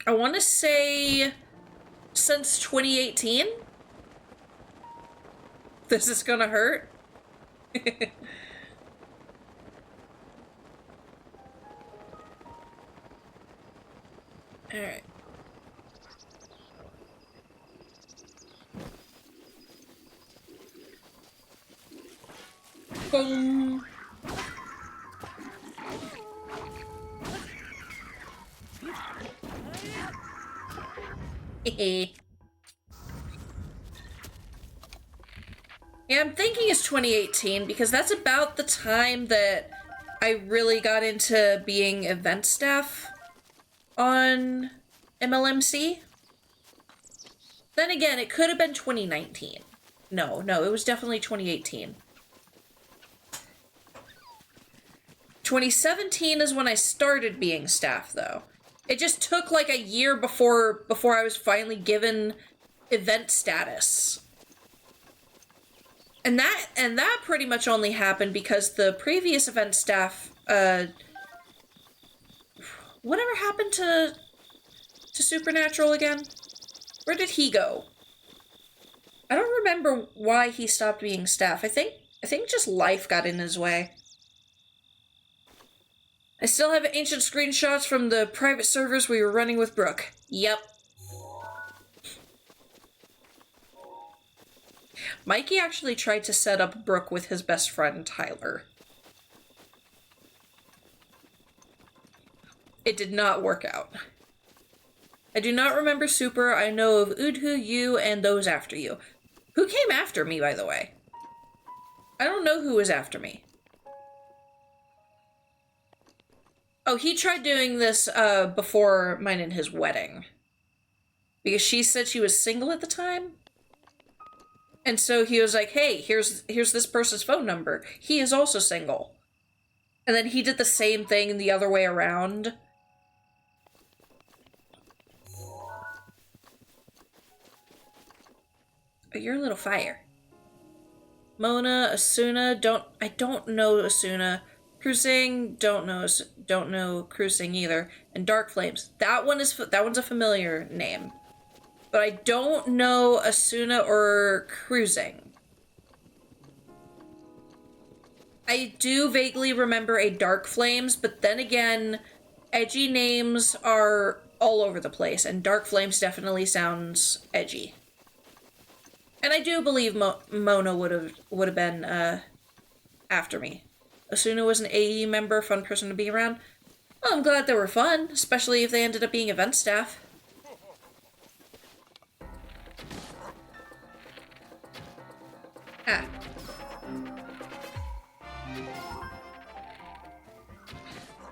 I want to say since 2018. This is gonna hurt. Alright. Boom. Hehe. Yeah, I'm thinking it's 2018 because that's about the time that I really got into being event staff on MLMC. Then again, it could have been 2019. No, it was definitely 2018. 2017 is when I started being staff, though. It just took like a year before I was finally given event status. And that pretty much only happened because the previous event staff, whatever happened to Supernatural again? Where did he go? I don't remember why he stopped being staff. I think just life got in his way. I still have ancient screenshots from the private servers we were running with Brooke. Yep. Mikey actually tried to set up Brooke with his best friend, Tyler. It did not work out. I do not remember Super. I know of Udhu, you, and those after you. Who came after me, by the way? I don't know who was after me. Oh, he tried doing this before mine and his wedding. Because she said she was single at the time. And so he was like, hey, here's this person's phone number. He is also single. And then he did the same thing the other way around. Oh, you're a little fire. Mona, Asuna, I don't know Asuna. Cruising, don't know Cruising either. And Dark Flames, that one's a familiar name. But I don't know Asuna or Cruising. I do vaguely remember a Dark Flames, but then again, edgy names are all over the place, and Dark Flames definitely sounds edgy. And I do believe Mona would have been after me. Asuna was an AE member, fun person to be around. Well, I'm glad they were fun, especially if they ended up being event staff. Ah.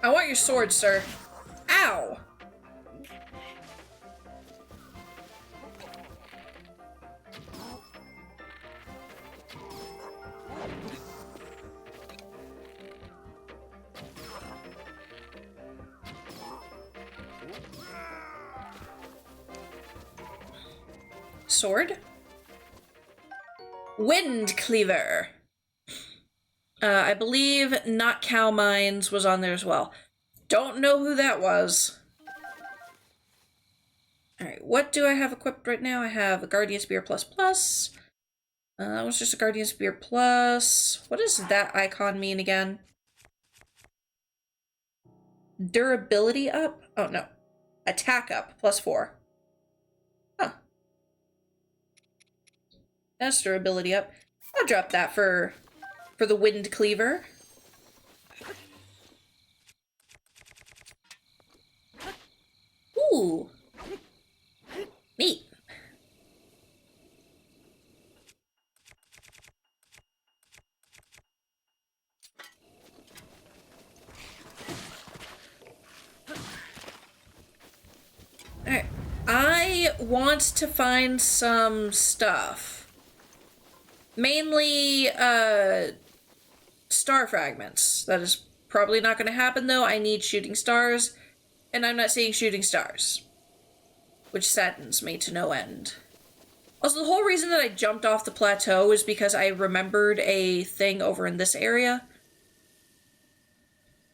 I want your sword, sir. Ow! Sword? Wind Cleaver. I believe Not Cow Mines was on there as well. Don't know who that was. Alright, what do I have equipped right now? I have a Guardian Spear Plus Plus. That was just a Guardian Spear Plus. What does that icon mean again? Durability up? Oh, no. Attack up, +4. Huh. That's durability up. I'll drop that for the Wind Cleaver. Ooh. Neat. Alright. I want to find some stuff. Mainly, star fragments. That is probably not going to happen, though. I need shooting stars, and I'm not seeing shooting stars, which saddens me to no end. Also, the whole reason that I jumped off the plateau is because I remembered a thing over in this area.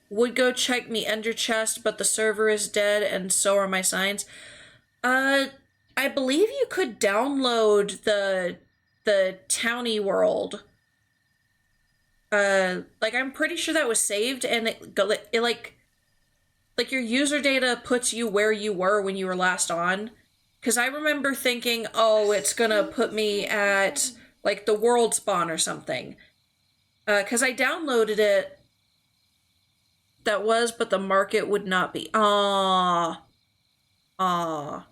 Would go check me ender chest, but the server is dead, and so are my signs. I believe you could download the townie world. Like, I'm pretty sure that was saved, and it like your user data puts you where you were when you were last on. Because I remember thinking, oh, it's gonna put me at, like, the world spawn or something. Because I downloaded it. That was, but the market would not be. Aww. Aww.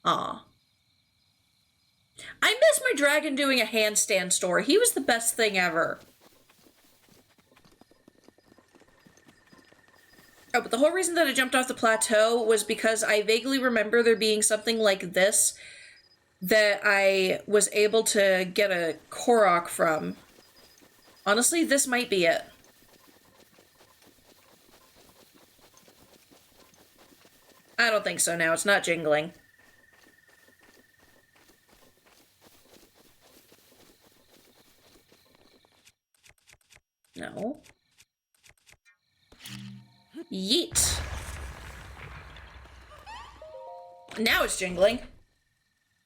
Aww. I miss my dragon doing a handstand story. He was the best thing ever. Oh, but the whole reason that I jumped off the plateau was because I vaguely remember there being something like this that I was able to get a Korok from. Honestly, this might be it. I don't think so now. It's not jingling. No. Yeet. Now it's jingling.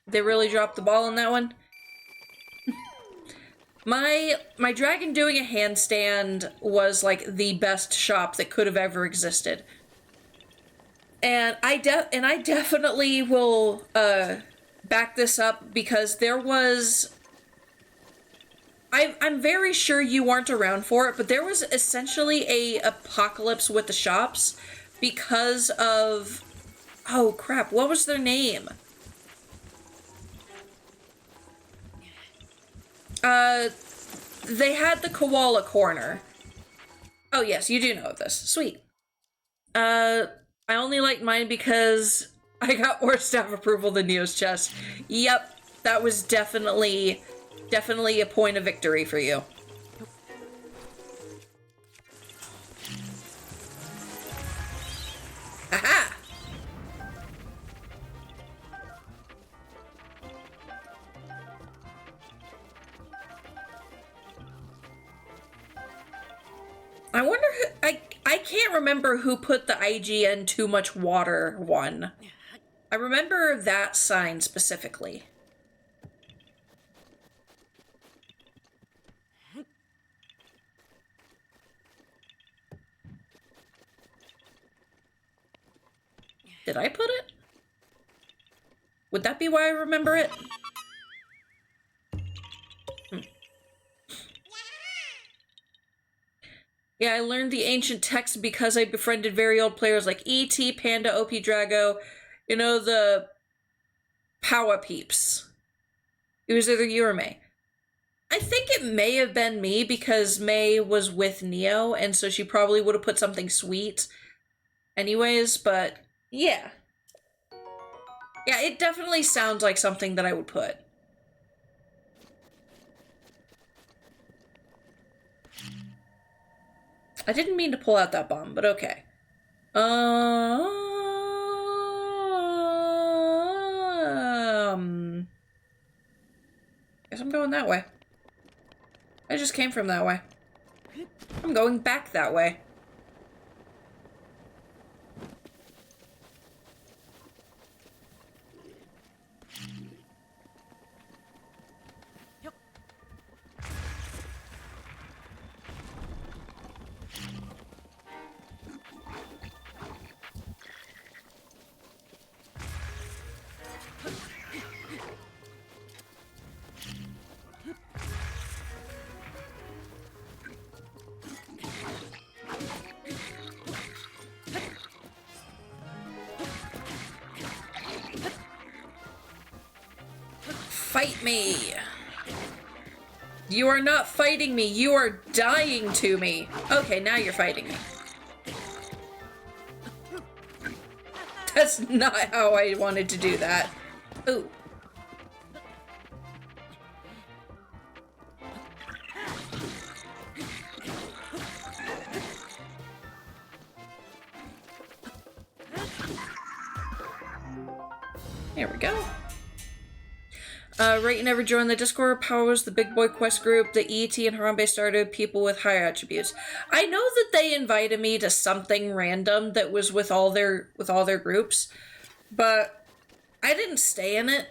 They really dropped the ball on that one. My dragon doing a handstand was like the best shop that could have ever existed. And I definitely will back this up because there was I'm very sure you weren't around for it, but there was essentially a apocalypse with the shops because of, oh crap, what was their name? They had the koala corner. Oh yes, you do know of this. Sweet. I only liked mine because I got more staff approval than Neo's chest. Yep, that was definitely a point of victory for you. Aha! I wonder who, I can't remember who put the IGN too much water one. I remember that sign specifically. Did I put it? Would that be why I remember it? Yeah, I learned the ancient text because I befriended very old players like E.T., Panda, OP Drago, you know, the Powa Peeps. It was either you or May. I think it may have been me because May was with Neo, and so she probably would have put something sweet anyways, but yeah. Yeah, it definitely sounds like something that I would put. I didn't mean to pull out that bomb, but okay. Guess I'm going that way. I just came from that way. I'm going back that way. Fight me! You are not fighting me, you are dying to me! Okay, now you're fighting me. That's not how I wanted to do that. Ooh. There we go. Right, you never joined the Discord. Powers, the Big Boy Quest group, the ET and Harambe started people with higher attributes. I know that they invited me to something random that was with all their groups, but I didn't stay in it.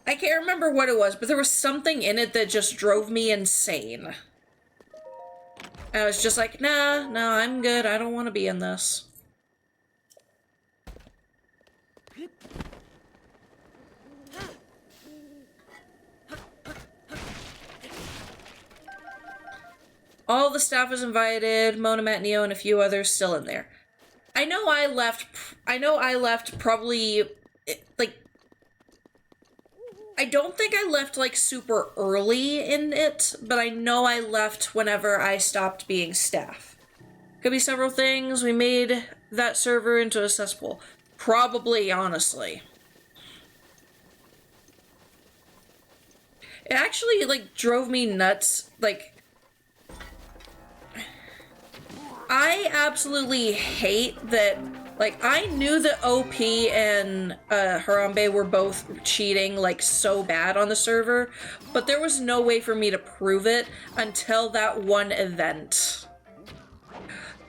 I can't remember what it was, but there was something in it that just drove me insane. I was just like, nah, no, I'm good. I don't want to be in this. All the staff was invited, Mona, Matt, Neo, and a few others still in there. I know I left probably, like, I don't think I left, like, super early in it, but I know I left whenever I stopped being staff. Could be several things. We made that server into a cesspool. Probably, honestly. It actually, like, drove me nuts, like, I absolutely hate that, like, I knew that OP and Harambe were both cheating, like, so bad on the server, but there was no way for me to prove it until that one event.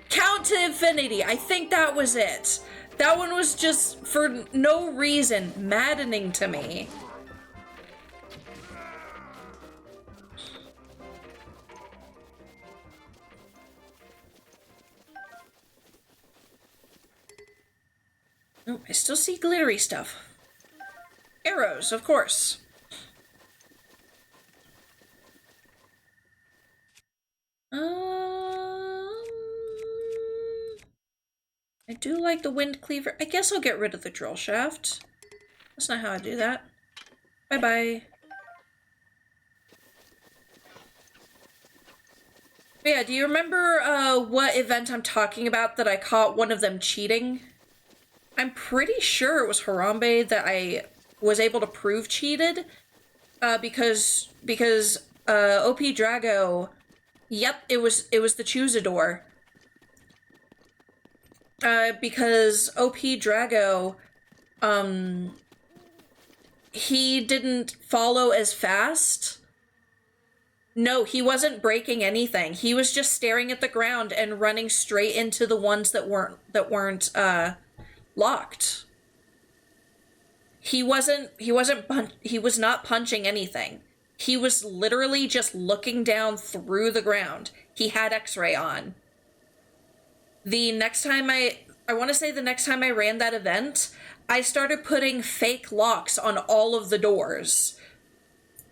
Count to Infinity, I think that was it. That one was just, for no reason, maddening to me. Oh, I still see glittery stuff. Arrows, of course. I do like the wind cleaver. I guess I'll get rid of the drill shaft. That's not how I do that. Bye-bye. Yeah, do you remember what event I'm talking about that I caught one of them cheating? I'm pretty sure it was Harambe that I was able to prove cheated, because OP Drago, yep, it was the Choosador. Because OP Drago, he didn't follow as fast. No, he wasn't breaking anything. He was just staring at the ground and running straight into the ones that weren't locked. He was not punching anything. He was literally just looking down through the ground. He had X-ray on. The next time I want to say the next time I ran that event, I started putting fake locks on all of the doors.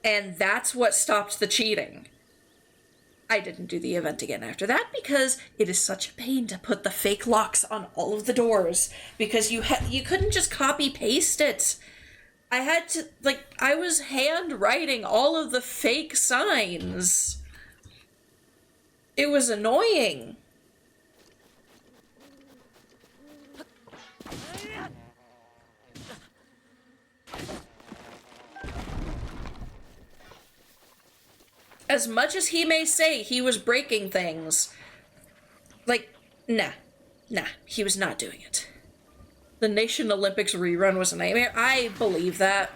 And that's what stopped the cheating. I didn't do the event again after that because it is such a pain to put the fake locks on all of the doors, because you couldn't just copy paste it. I had to, like, I was handwriting all of the fake signs. It was annoying. As much as he may say he was breaking things, like, nah, he was not doing it. The Nation Olympics rerun was a nightmare. I believe that.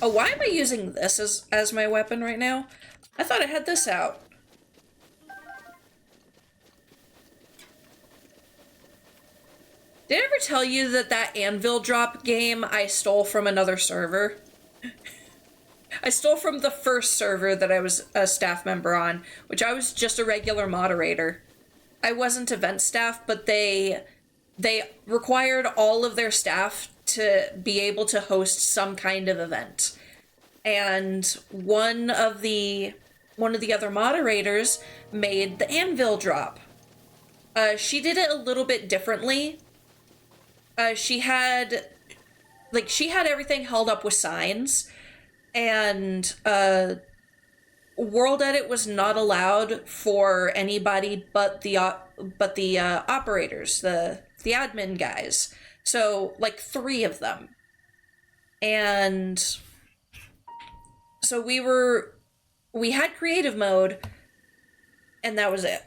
Oh, why am I using this as my weapon right now? I thought I had this out. Did I ever tell you that anvil drop game I stole from another server? I stole from the first server that I was a staff member on, which I was just a regular moderator. I wasn't event staff, but they required all of their staff to be able to host some kind of event. And one of the other moderators made the anvil drop. She did it a little bit differently. She had everything held up with signs, and World Edit was not allowed for anybody but the operators, the admin guys. So, like, 3 of them. And so we had creative mode, and that was it.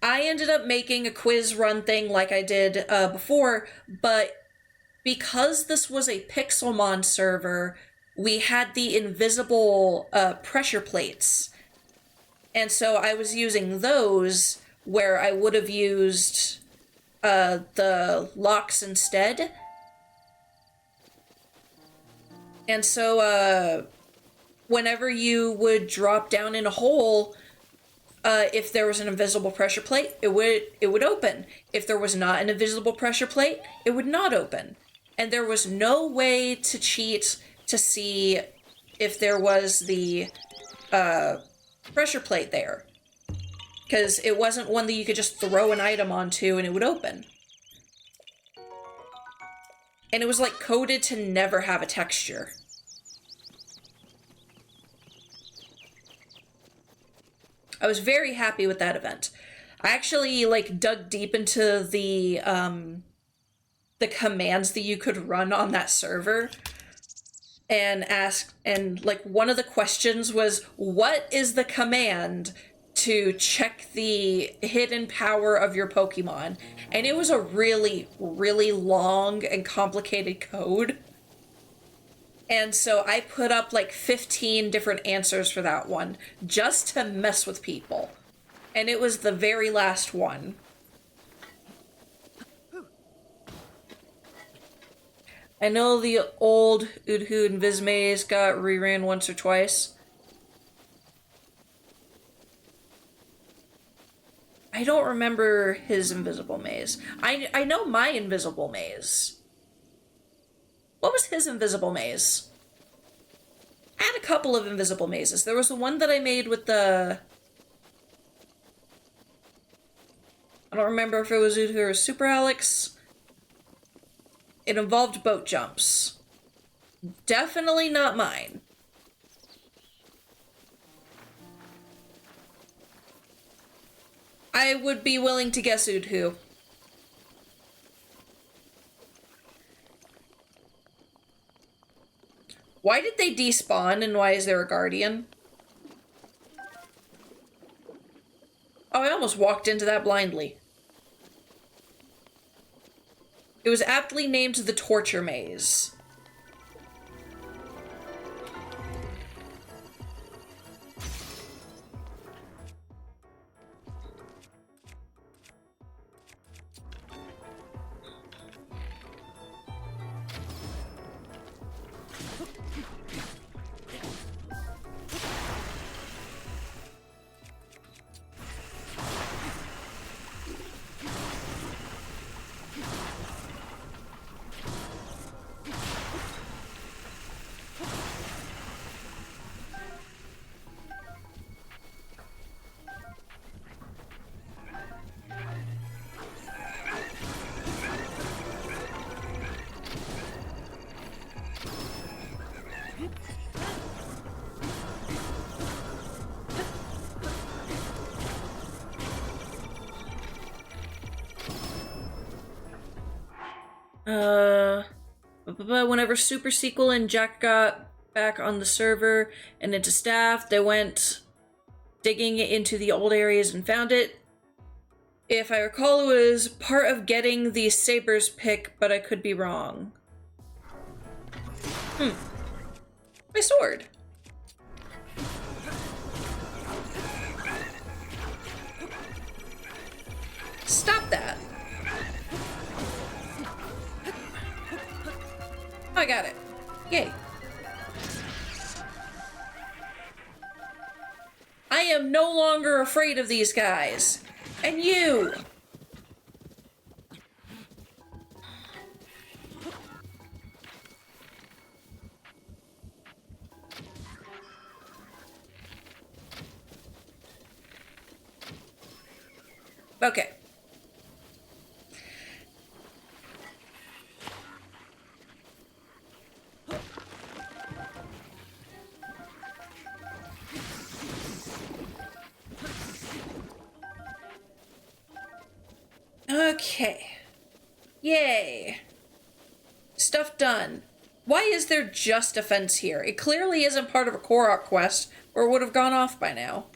I ended up making a quiz run thing like I did before, but because this was a Pixelmon server, we had the invisible pressure plates. And so I was using those where I would have used the locks instead. And so whenever you would drop down in a hole, if there was an invisible pressure plate, it would open. If there was not an invisible pressure plate, it would not open. And there was no way to cheat to see if there was the pressure plate there. Because it wasn't one that you could just throw an item onto and it would open. And it was like coded to never have a texture. I was very happy with that event. I actually like dug deep into the commands that you could run on that server. and asked, and like one of the questions was, what is the command to check the hidden power of your Pokemon? And it was a really, really long and complicated code. And so I put up like 15 different answers for that one just to mess with people. And it was the very last one. I know the old Udohu and Vismaze got reran once or twice. I don't remember his invisible maze. I know my invisible maze. What was his invisible maze? I had a couple of invisible mazes. There was the one that I made with the... I don't remember if it was Udohu or Super Alex. It involved boat jumps. Definitely not mine. I would be willing to guess Udohu. Why did they despawn and why is there a guardian? Oh, I almost walked into that blindly. It was aptly named the Torture Maze. But whenever Super Sequel and Jack got back on the server and into staff, they went digging into the old areas and found it. If I recall, it was part of getting the Sabers pick, but I could be wrong. My sword. Stop that. I got it. Yay. I am no longer afraid of these guys. And you! Okay. Okay. Yay. Stuff done. Why is there just a fence here? It clearly isn't part of a Korok quest, or it would have gone off by now.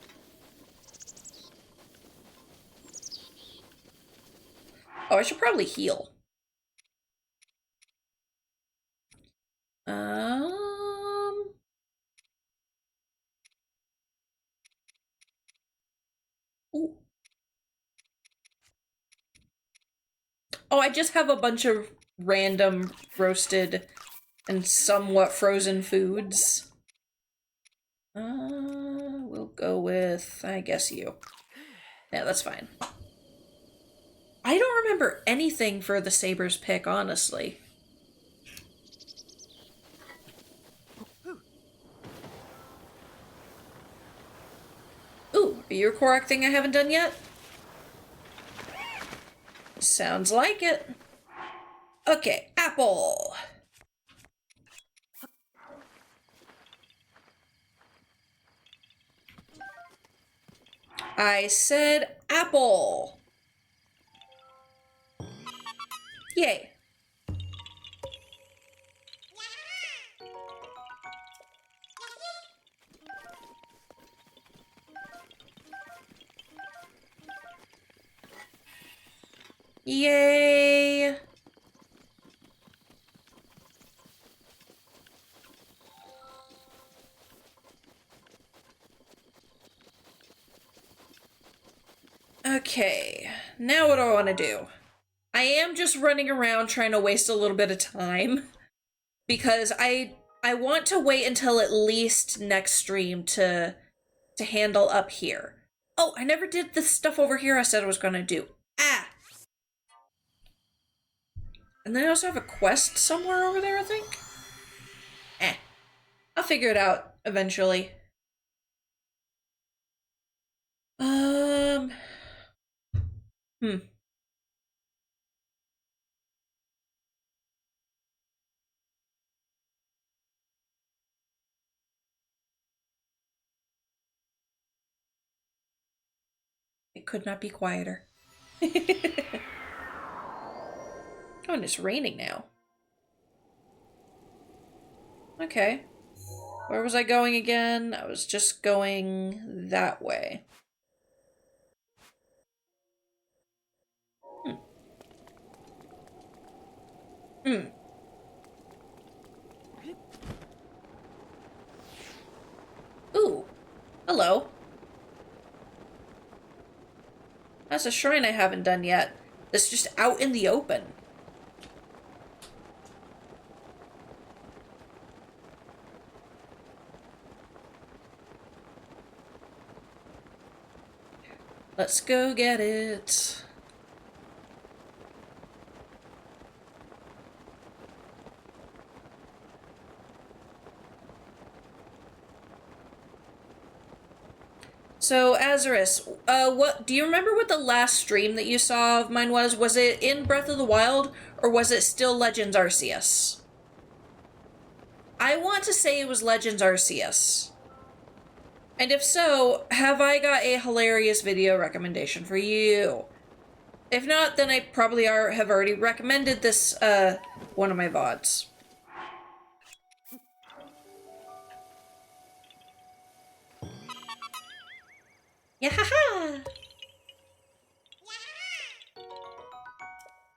Oh, I should probably heal. Ooh. Oh, I just have a bunch of random roasted and somewhat frozen foods. We'll go with, I guess, you. Yeah, that's fine. I don't remember anything for the Sabers pick, honestly. Ooh, are you a Korok thing I haven't done yet? Sounds like it. Okay, apple. I said apple. Yay. Yay! Okay, now what do I want to do? I am just running around trying to waste a little bit of time because I want to wait until at least next stream to handle up here. Oh, I never did the stuff over here I said I was gonna do. Ah! And then I also have a quest somewhere over there, I think? Eh. I'll figure it out eventually. Um... Hmm. It could not be quieter. Oh, and it's raining now. Okay. Where was I going again? I was just going that way. Hmm. Hmm. Ooh. Hello. That's a shrine I haven't done yet. That's just out in the open. Let's go get it. So, Azarus, what do you remember what the last stream that you saw of mine was? Was it in Breath of the Wild, or was it still Legends Arceus? I want to say it was Legends Arceus. And if so, have I got a hilarious video recommendation for you? If not, then I probably have already recommended this, one of my VODs. Yahaha!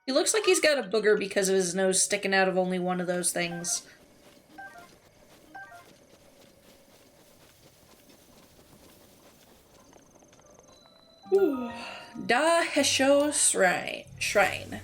He looks like he's got a booger because of his nose sticking out of only one of those things. Da Hesho Shrine.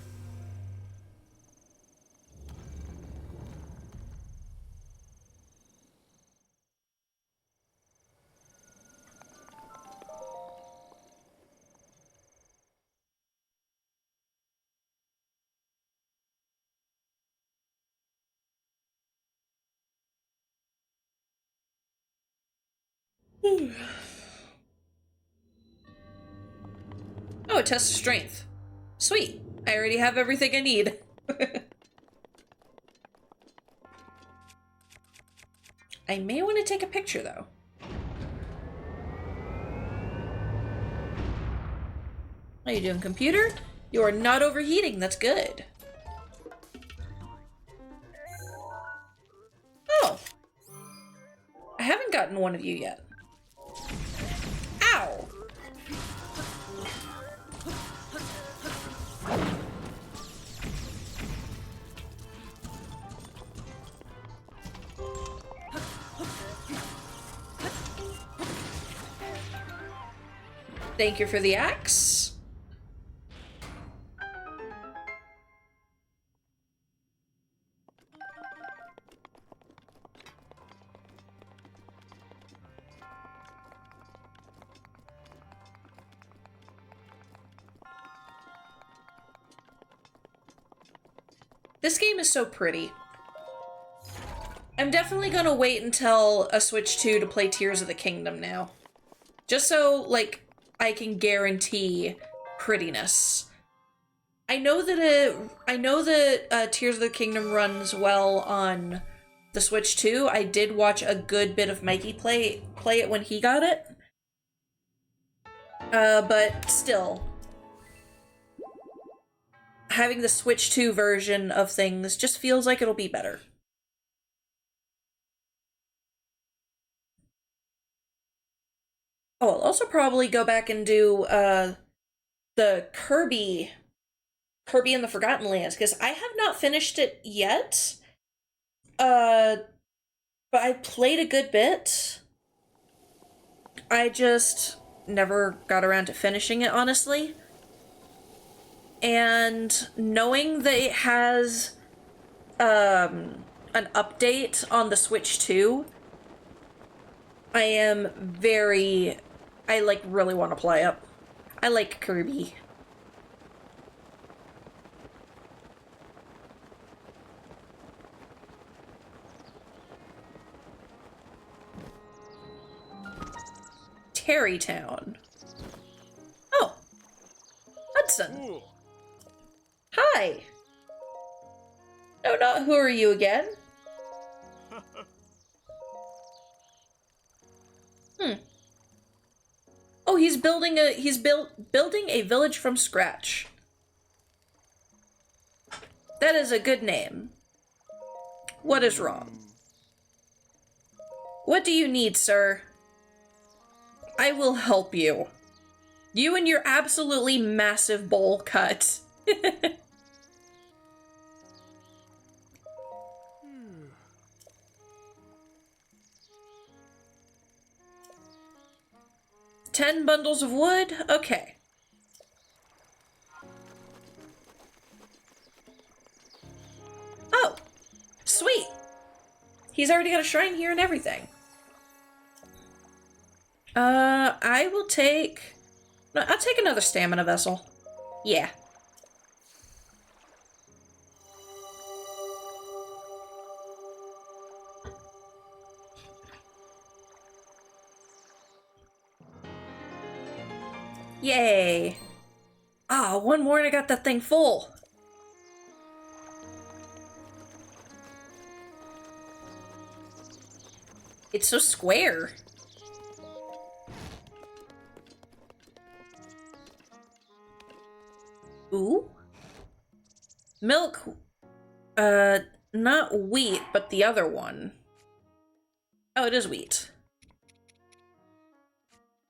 Oh, a test of strength. Sweet. I already have everything I need. I may want to take a picture, though. How you doing, computer? You are not overheating. That's good. Oh. I haven't gotten one of you yet. Ow! Thank you for the axe. This game is so pretty. I'm definitely gonna wait until a Switch 2 to play Tears of the Kingdom now. Just so, like, I can guarantee prettiness. I know that Tears of the Kingdom runs well on the Switch 2. I did watch a good bit of Mikey play it when he got it. But still, having the Switch 2 version of things just feels like it'll be better. Oh, I'll also probably go back and do, the Kirby Kirby and the Forgotten Lands, because I have not finished it yet. But I played a good bit. I just never got around to finishing it, honestly. And knowing that it has an update on the Switch 2, I really want to play it. I like Kirby. Terrytown. Oh, Hudson. Hi. No, not who are you again? Oh, he's building a village from scratch. That is a good name. What is wrong? What do you need, sir? I will help you. You and your absolutely massive bowl cut. 10 bundles of wood? Okay. Oh, sweet. He's already got a shrine here and everything. I will take... No, I'll take another stamina vessel. Yeah. Yay. Ah, one more and I got that thing full. It's so square. Ooh. Milk. Not wheat, but the other one. Oh, it is wheat.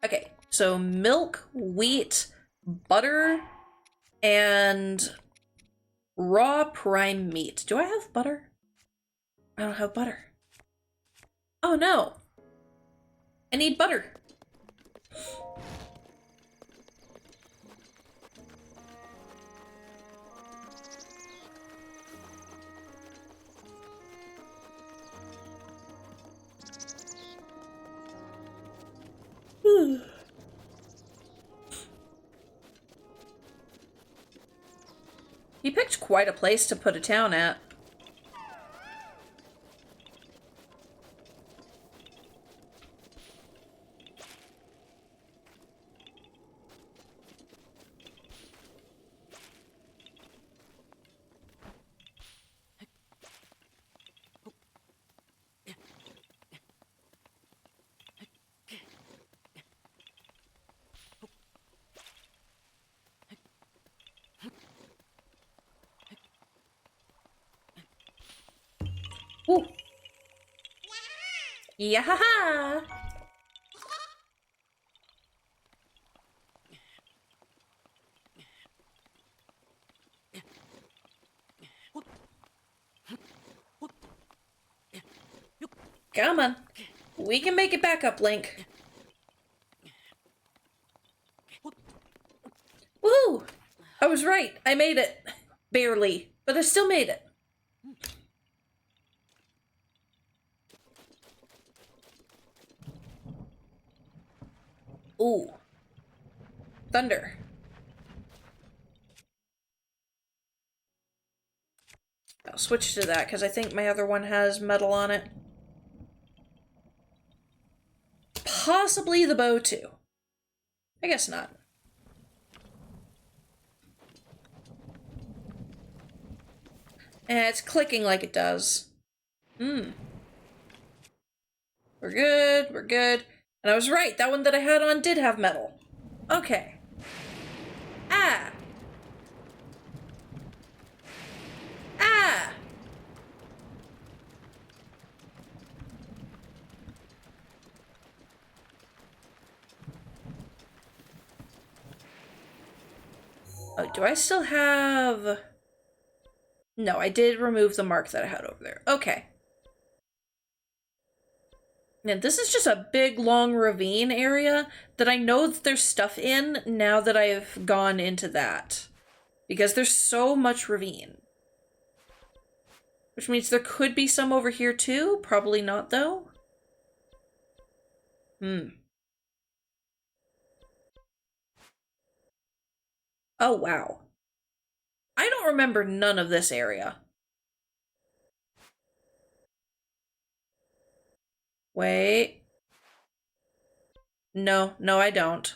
Okay, so milk, wheat, butter, and raw prime meat. Do I have butter? I don't have butter. Oh no. I need butter. He picked quite a place to put a town at. Ooh. Yeah. Come on. We can make it back up, Link. Woo! I was right. I made it. Barely. But I still made it. Ooh. Thunder. I'll switch to that, because I think my other one has metal on it. Possibly the bow, too. I guess not. It's clicking like it does. We're good, we're good. And I was right, that one that I had on did have metal. Okay. Ah! Ah! Oh, do I still have... No, I did remove the mark that I had over there. Okay. Now, this is just a big, long ravine area that I know that there's stuff in now that I've gone into that. Because there's so much ravine. Which means there could be some over here too. Probably not, though. Oh, wow. I don't remember none of this area. Wait. No, no, I don't.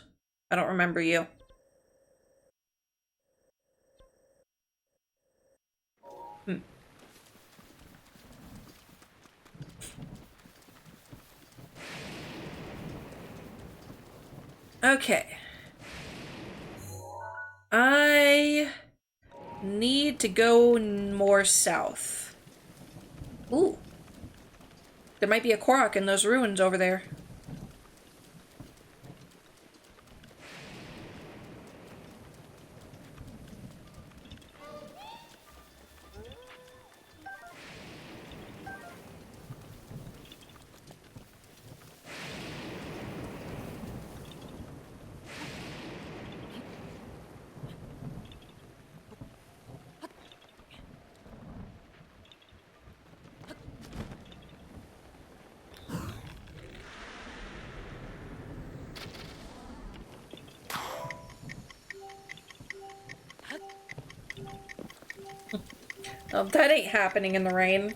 I don't remember you. Hmm. Okay. I need to go more south. Ooh. There might be a Korok in those ruins over there. Oh, that ain't happening in the rain.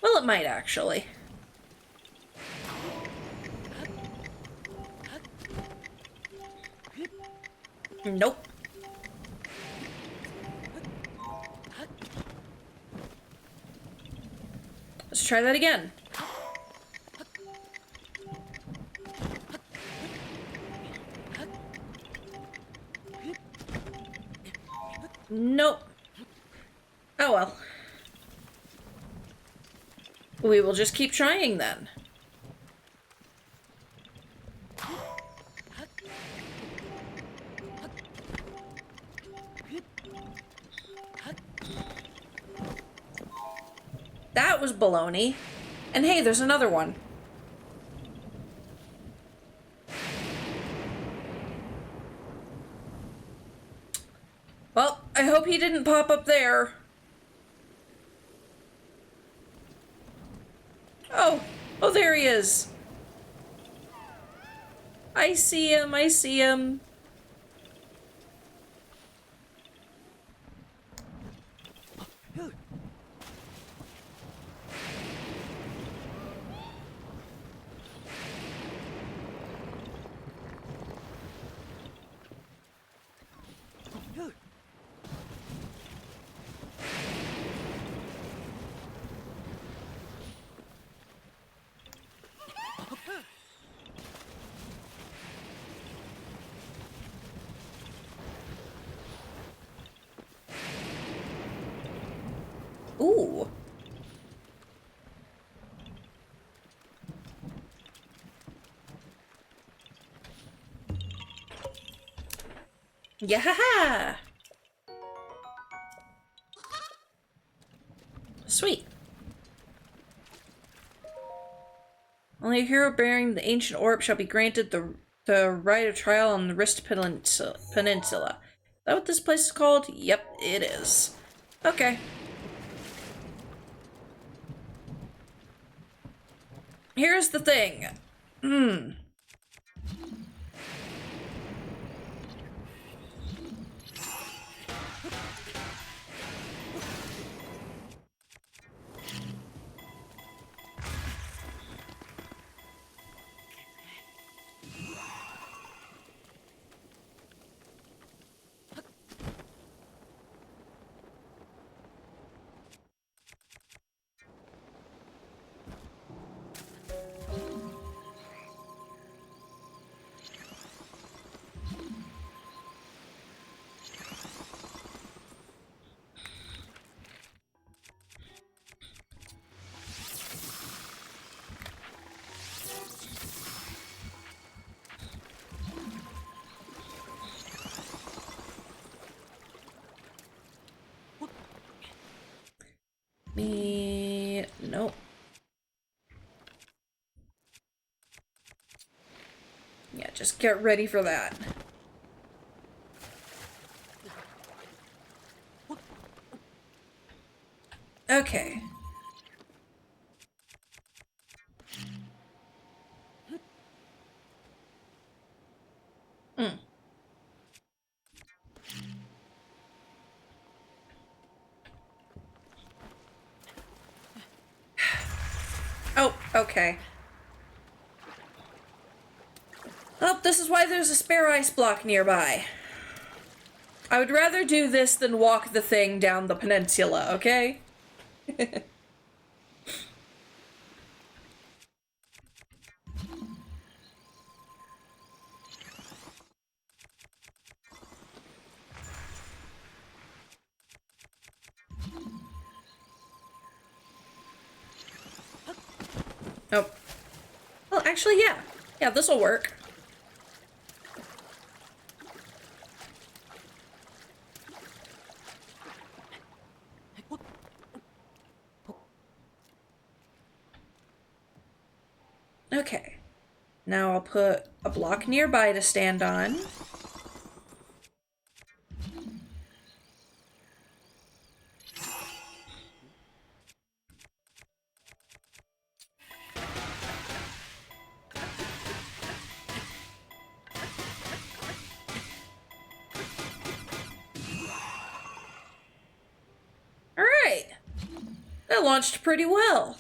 Well, it might actually. Nope. Let's try that again. Nope. Oh well. We will just keep trying then. That was baloney. And hey, there's another one. Well, I hope he didn't pop up there. Oh, oh, there he is. I see him, I see him. Ooh. Yeah. Sweet. Only a hero bearing the ancient orb shall be granted the right of trial on the Rist Peninsula. Is that what this place is called? Yep, it is. Okay. Here's the thing. Just get ready for that. Okay. Hmm. Oh, okay. Oh, this is why there's a spare ice block nearby. I would rather do this than walk the thing down the peninsula, okay? Oh. Well, actually, yeah. Yeah, this'll work. Okay. Now I'll put a block nearby to stand on. Alright. That launched pretty well.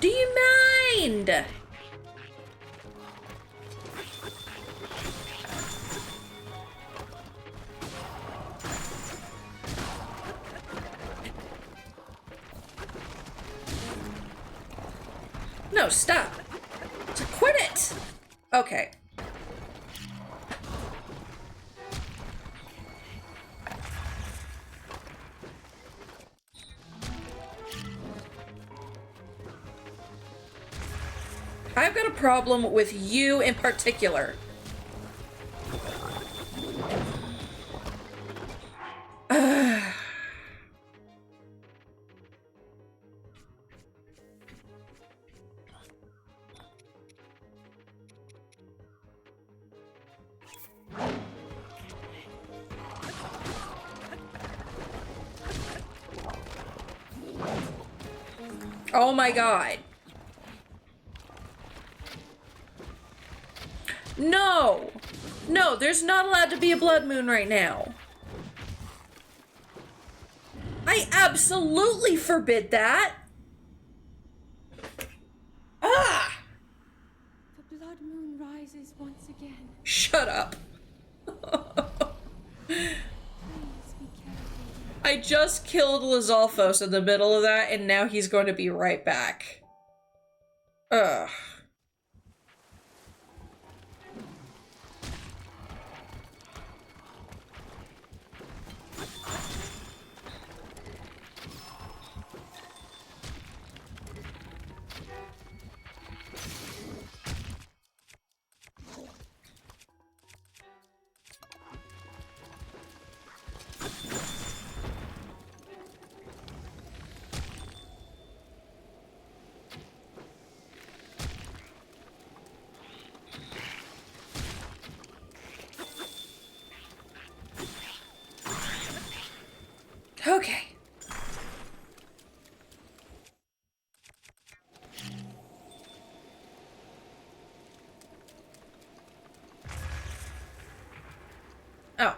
Do you mind? No, stop. Quit it! Okay. I've got a problem with you in particular. Oh my god. No! No, there's not allowed to be a blood moon right now. I absolutely forbid that! Ah! The blood moon rises once again. Shut up. Please be careful. I just killed Lizalfos in the middle of that, and now he's going to be right back. Ugh. Okay. Oh.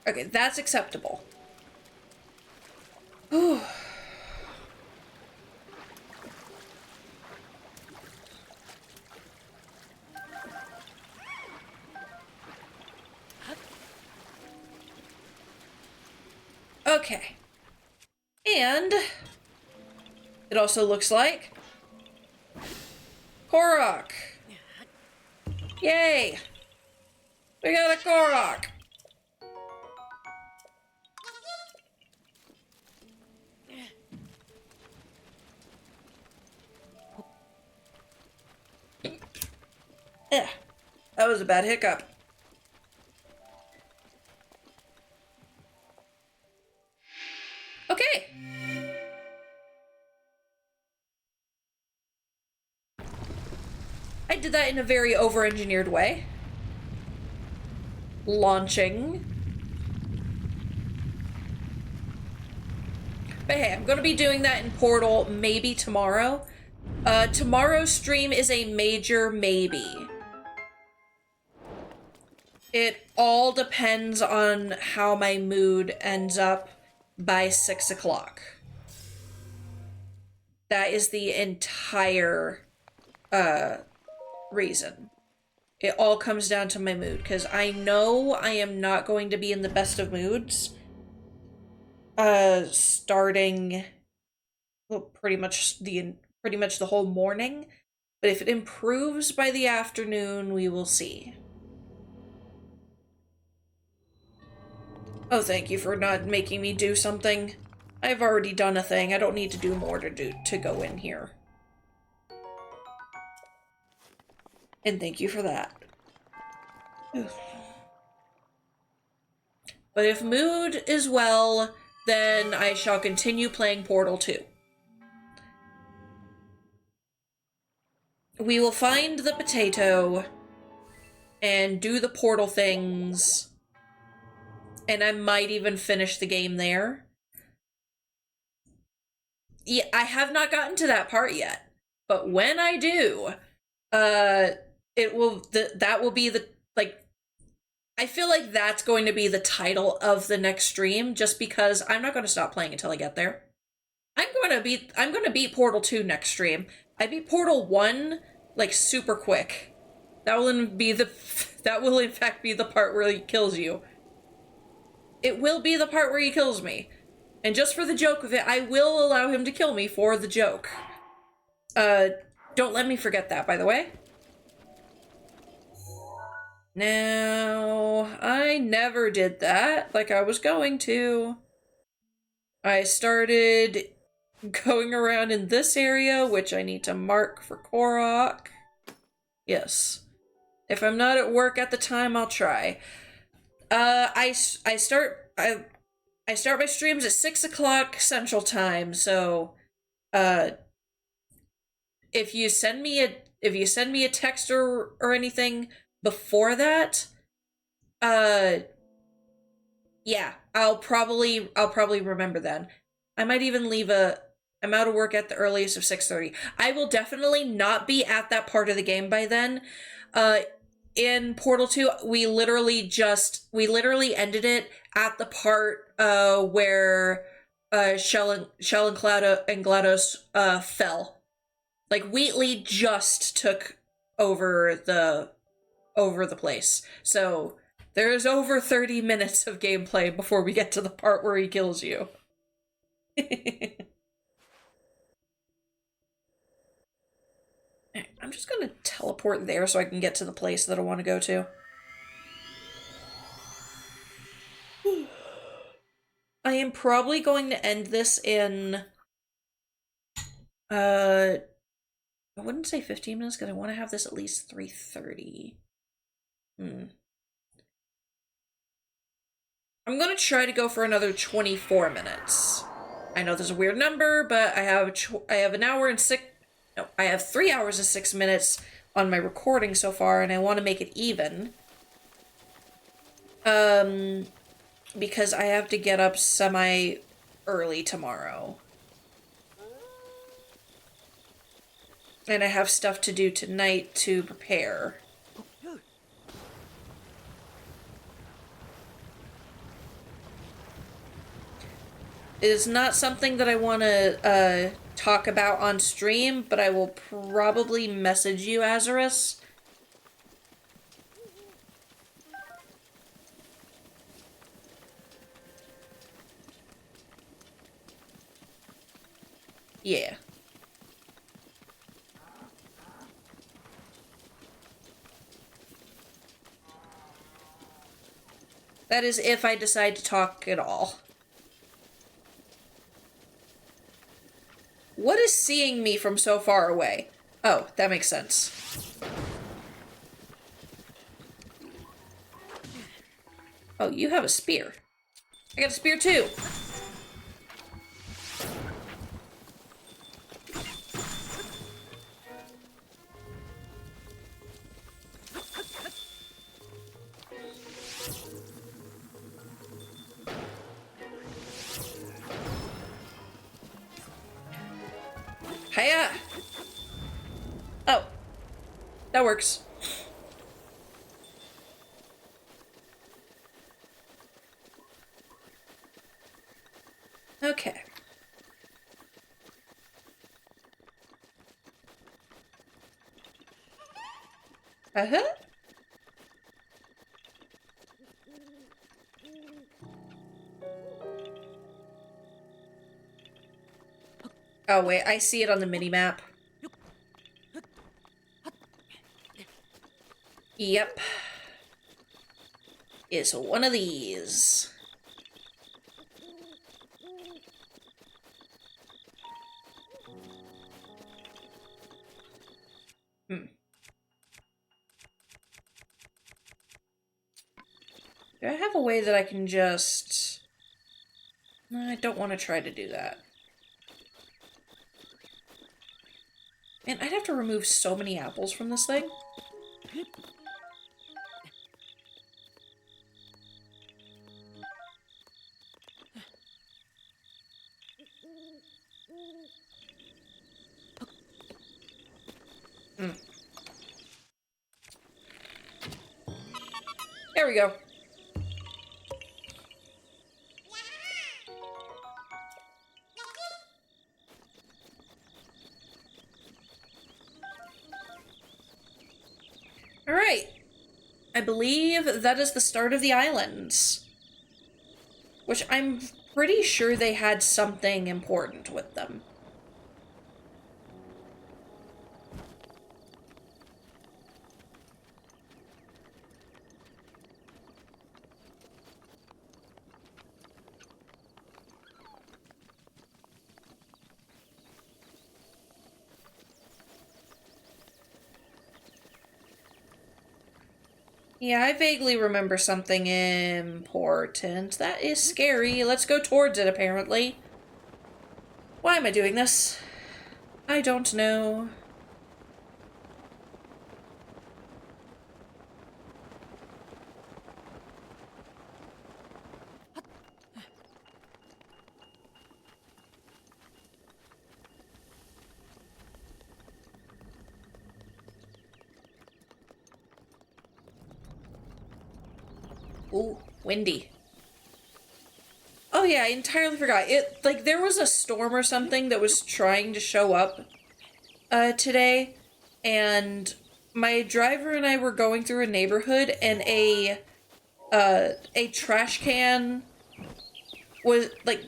Okay, that's acceptable. Whew. Okay. And it also looks like Korok. Yay! We got a Korok. Yeah, that was a bad hiccup. Okay. I did that in a very over-engineered way. Launching. But hey, I'm gonna be doing that in Portal maybe tomorrow. Tomorrow's stream is a major maybe. It all depends on how my mood ends up by 6 o'clock. That is the entire reason. It all comes down to my mood, because I know I am not going to be in the best of moods starting well, pretty much the whole morning. But if it improves by the afternoon, we will see. Oh, thank you for not making me do something. I've already done a thing. I don't need to do more to go in here. And thank you for that. But if mood is well, then I shall continue playing Portal 2. We will find the potato and do the portal things, and I might even finish the game there. Yeah, I have not gotten to that part yet, but when I do, it will that will be the like. I feel like that's going to be the title of the next stream, just because I'm not going to stop playing until I get there. I'm going to beat Portal 2 next stream. I beat Portal 1 like super quick. That will in fact be the part where he kills you. It will be the part where he kills me. And just for the joke of it, I will allow him to kill me for the joke. Don't let me forget that, by the way. Now, I never did that like I was going to. I started going around in this area, which I need to mark for Korok. Yes. If I'm not at work at the time, I'll try. I start my streams at 6 o'clock Central Time, so if you send me a text or anything before that, yeah, I'll probably remember then. I might even leave I'm out of work at the earliest of 6:30. I will definitely not be at that part of the game by then. In Portal 2, we literally ended it at the part where Shell and GLaDOS fell. Like, Wheatley just took over the place. So there's over 30 minutes of gameplay before we get to the part where he kills you. I'm just gonna teleport there so I can get to the place that I want to go to. I am probably going to end this in I wouldn't say 15 minutes because I want to have this at least 3:30. I'm gonna try to go for another 24 minutes. I know there's a weird number, but I have an hour and I have 3 hours and 6 minutes on my recording so far, and I want to make it even. Because I have to get up semi-early tomorrow. And I have stuff to do tonight to prepare. It is not something that I want to talk about on stream, but I will probably message you, Azarus. Yeah. That is if I decide to talk at all. What is seeing me from so far away? Oh, that makes sense. Oh, you have a spear. I got a spear too. Hiya! Oh. That works. Okay. Uh-huh. Oh, wait, I see it on the mini-map. Yep. It's one of these. Hmm. Do I have a way that I can just... No, I don't want to try to do that. Man, I'd have to remove so many apples from this thing. Hmm. There we go. Alright. I believe that is the start of the islands. Which I'm pretty sure they had something important with them. Yeah, I vaguely remember something important. That is scary. Let's go towards it, apparently. Why am I doing this? I don't know. Ooh, windy. Oh yeah, I entirely forgot. Like, there was a storm or something that was trying to show up, today, and my driver and I were going through a neighborhood, and a trash can was, like,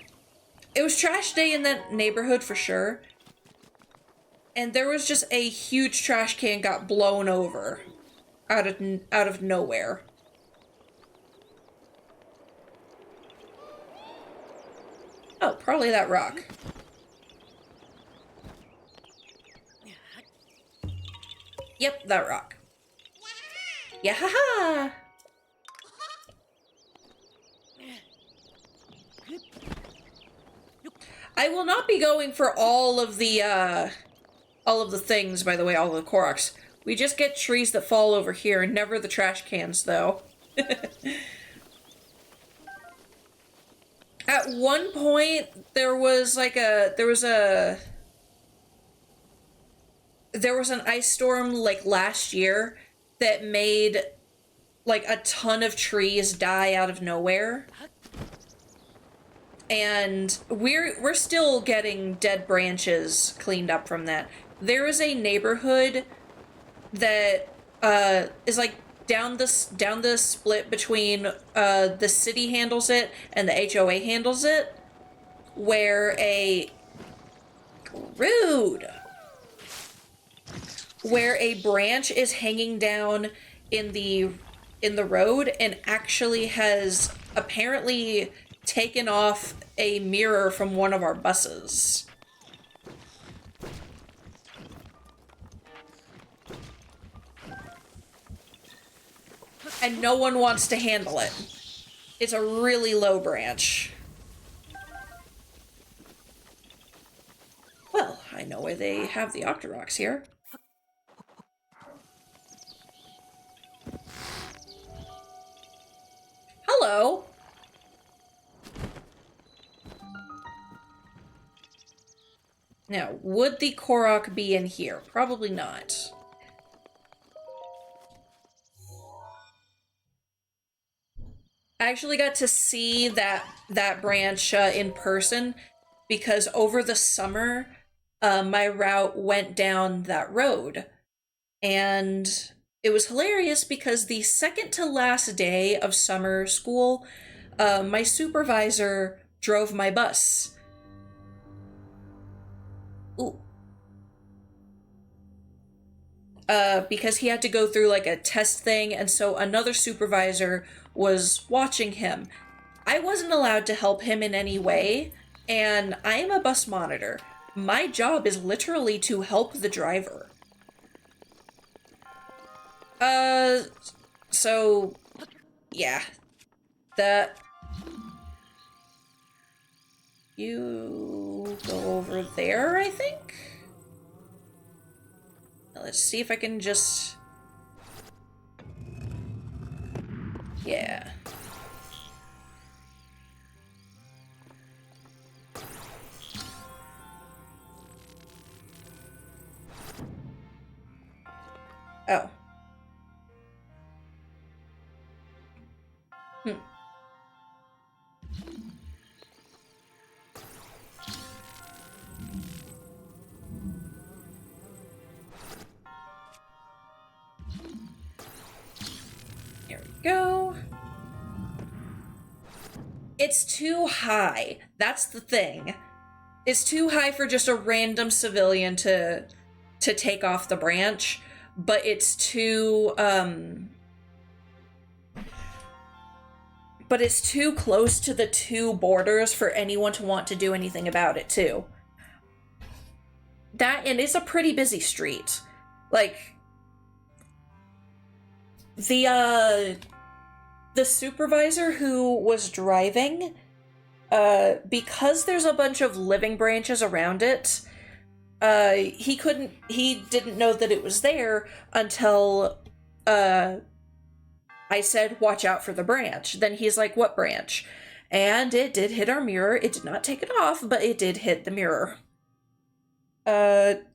it was trash day in that neighborhood for sure, and there was just a huge trash can got blown over out of nowhere. Oh, probably that rock. Yep, that rock. Yeah, haha! I will not be going for all of the things, by the way, all of the Koroks. We just get trees that fall over here, never the trash cans, though. At one point, there was there was an ice storm like last year that made like a ton of trees die out of nowhere. And we're still getting dead branches cleaned up from that. There is a neighborhood that is like down the split between the city handles it and the HOA handles it, where a branch is hanging down in the road and actually has apparently taken off a mirror from one of our buses. And no one wants to handle it. It's a really low branch. Well, I know where they have the Octoroks here. Hello. Now, would the Korok be in here? Probably not. I actually got to see that branch in person because over the summer, my route went down that road. And it was hilarious because the second to last day of summer school, my supervisor drove my bus. Ooh. Because he had to go through like a test thing, and so another supervisor was watching him. I wasn't allowed to help him in any way, and I am a bus monitor. My job is literally to help the driver. So, yeah. You go over there, I think? Let's see if I can just... Yeah. Oh. There we go. It's too high. That's the thing. It's too high for just a random civilian to take off the branch, but it's too close to the two borders for anyone to want to do anything about it too. That, and it's a pretty busy street. Like, the supervisor who was driving, because there's a bunch of living branches around it, he didn't know that it was there until, I said, watch out for the branch. Then he's like, what branch? And it did hit our mirror. It did not take it off, but it did hit the mirror.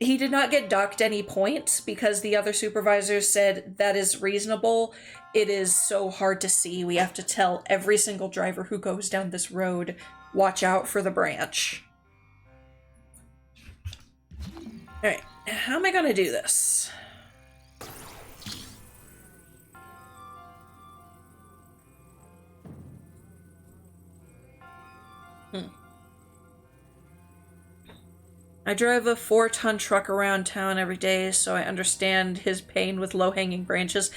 He did not get docked any points because the other supervisors said that is reasonable. It is so hard to see. We have to tell every single driver who goes down this road, watch out for the branch. Alright, how am I gonna do this? I drive a 4-ton truck around town every day, so I understand his pain with low-hanging branches.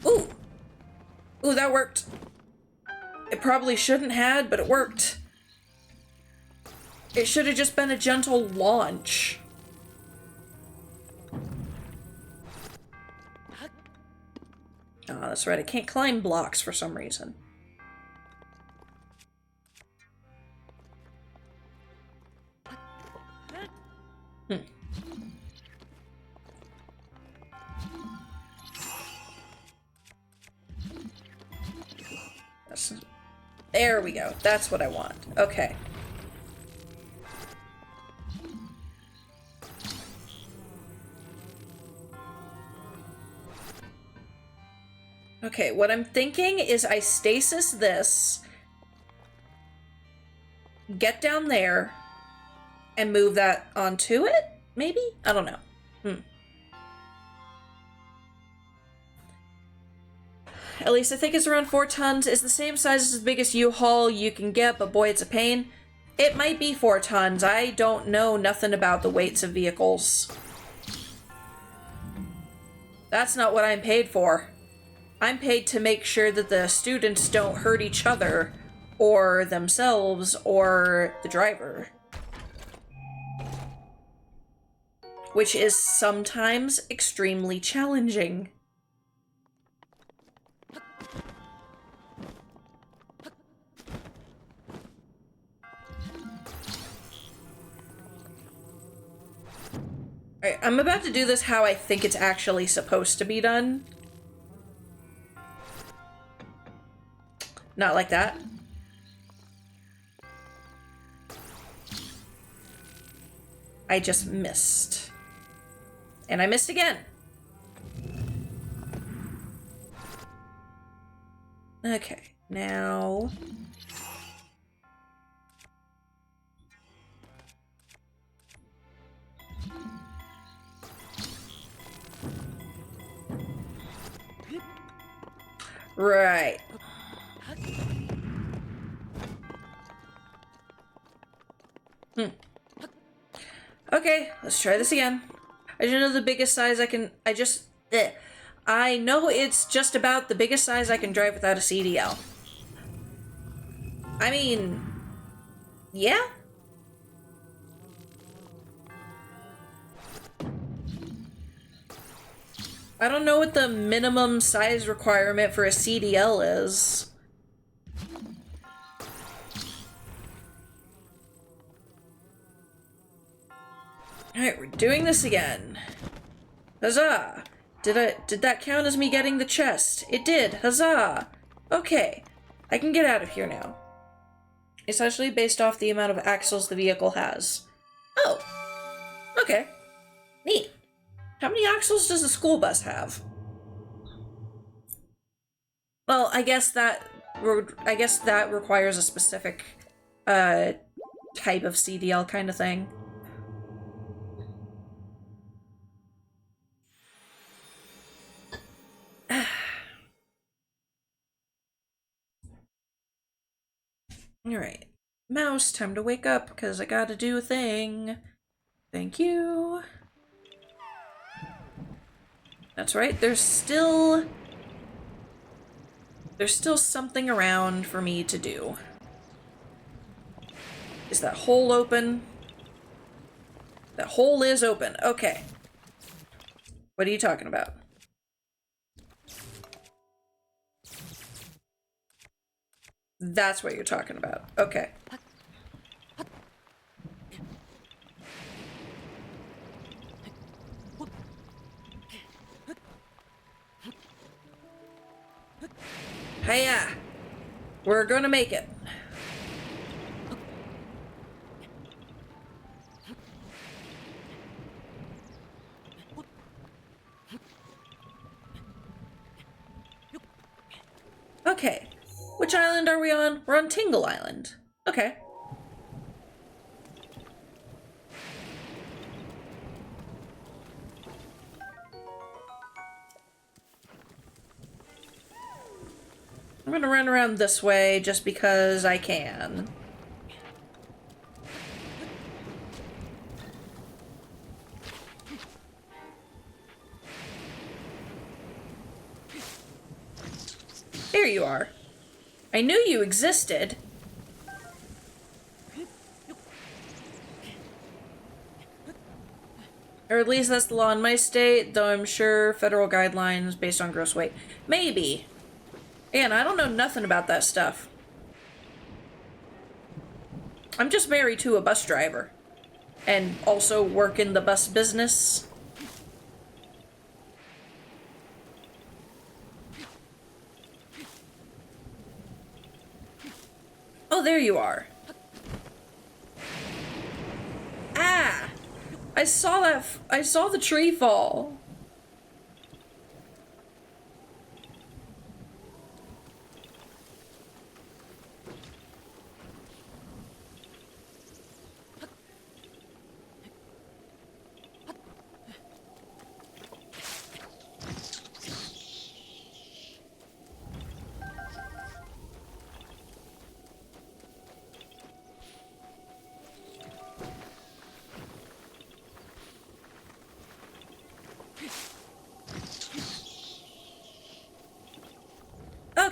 Ooh! Ooh, that worked. It probably shouldn't have, but it worked. It should have just been a gentle launch. Oh, that's right, I can't climb blocks for some reason. There we go. That's what I want. Okay. Okay, what I'm thinking is I stasis this, get down there, and move that onto it? Maybe? I don't know. At least I think it's around 4 tons. It's the same size as the biggest U-Haul you can get, but boy, it's a pain. It might be 4 tons. I don't know nothing about the weights of vehicles. That's not what I'm paid for. I'm paid to make sure that the students don't hurt each other, or themselves, or the driver. Which is sometimes extremely challenging. Alright, I'm about to do this how I think it's actually supposed to be done. Not like that. I just missed. And I missed again. Okay, now... Right. Okay, let's try this again. I just know the biggest size I can... I know it's just about the biggest size I can drive without a CDL. I mean... Yeah? I don't know what the minimum size requirement for a CDL is. Alright, we're doing this again. Huzzah! Did that count as me getting the chest? It did, huzzah! Okay, I can get out of here now. It's actually based off the amount of axles the vehicle has. Oh, okay. Neat. How many axles does a school bus have? Well, I guess that requires a specific type of CDL kind of thing. Alright. Mouse, time to wake up, because I gotta do a thing. Thank you. That's right, there's still something around for me to do. Is that hole open? That hole is open. Okay. What are you talking about? That's what you're talking about. Okay. Hiya! We're gonna make it. Okay. Which island are we on? We're on Tingle Island. Okay. I'm gonna run around this way just because I can. There you are. I knew you existed. Or at least that's the law in my state, though I'm sure federal guidelines based on gross weight. Maybe. Again, I don't know nothing about that stuff. I'm just married to a bus driver. And also work in the bus business. Oh, there you are. Ah! I saw that. I saw the tree fall.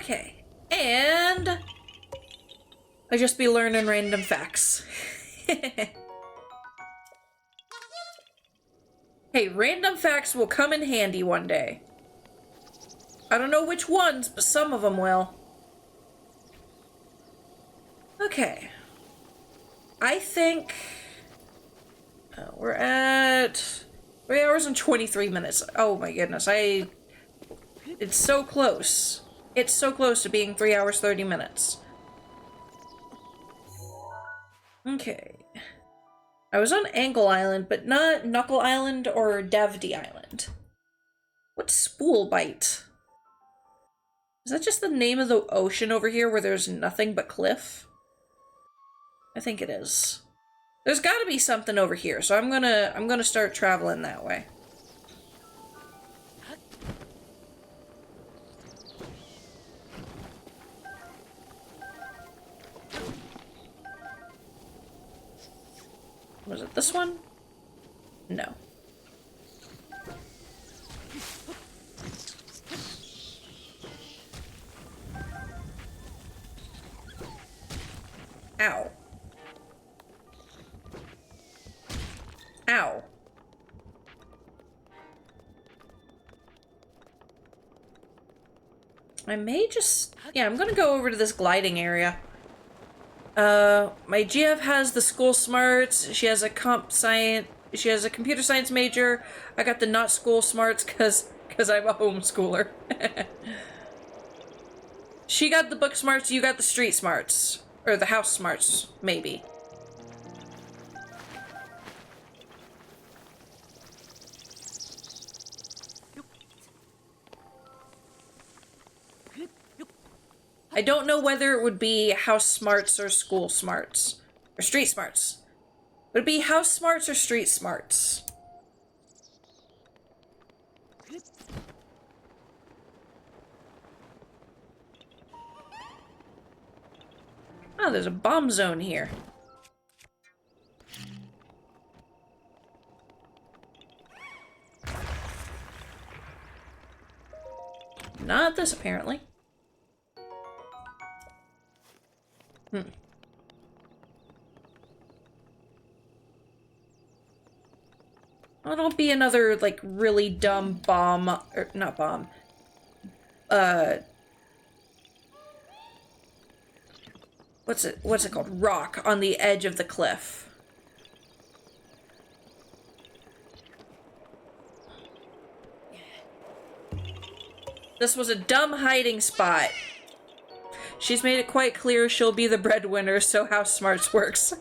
Okay. And I just be learning random facts. Hey, random facts will come in handy one day. I don't know which ones, but some of them will. Okay. I think we're at 3 hours and 23 minutes. Oh my goodness, it's so close. It's so close to being 3 hours, 30 minutes. Okay. I was on Ankle Island, but not Knuckle Island or Davdi Island. What's Spool Bite? Is that just the name of the ocean over here where there's nothing but cliff? I think it is. There's gotta be something over here, so I'm gonna start traveling that way. Was it this one? No. Ow. Ow. I may just... Yeah, I'm gonna go over to this gliding area. My GF has the school smarts. She has a she has a computer science major. I got the not school smarts cause I'm a homeschooler. She got the book smarts, you got the street smarts. Or the house smarts, maybe. I don't know whether it would be house smarts or school smarts. Or street smarts. Would it be house smarts or street smarts? Oh, there's a bomb zone here. Not this, apparently. Oh, don't be another, like, really dumb bomb, or not bomb. What's it called? Rock on the edge of the cliff. This was a dumb hiding spot. She's made it quite clear she'll be the breadwinner, so House Smarts works.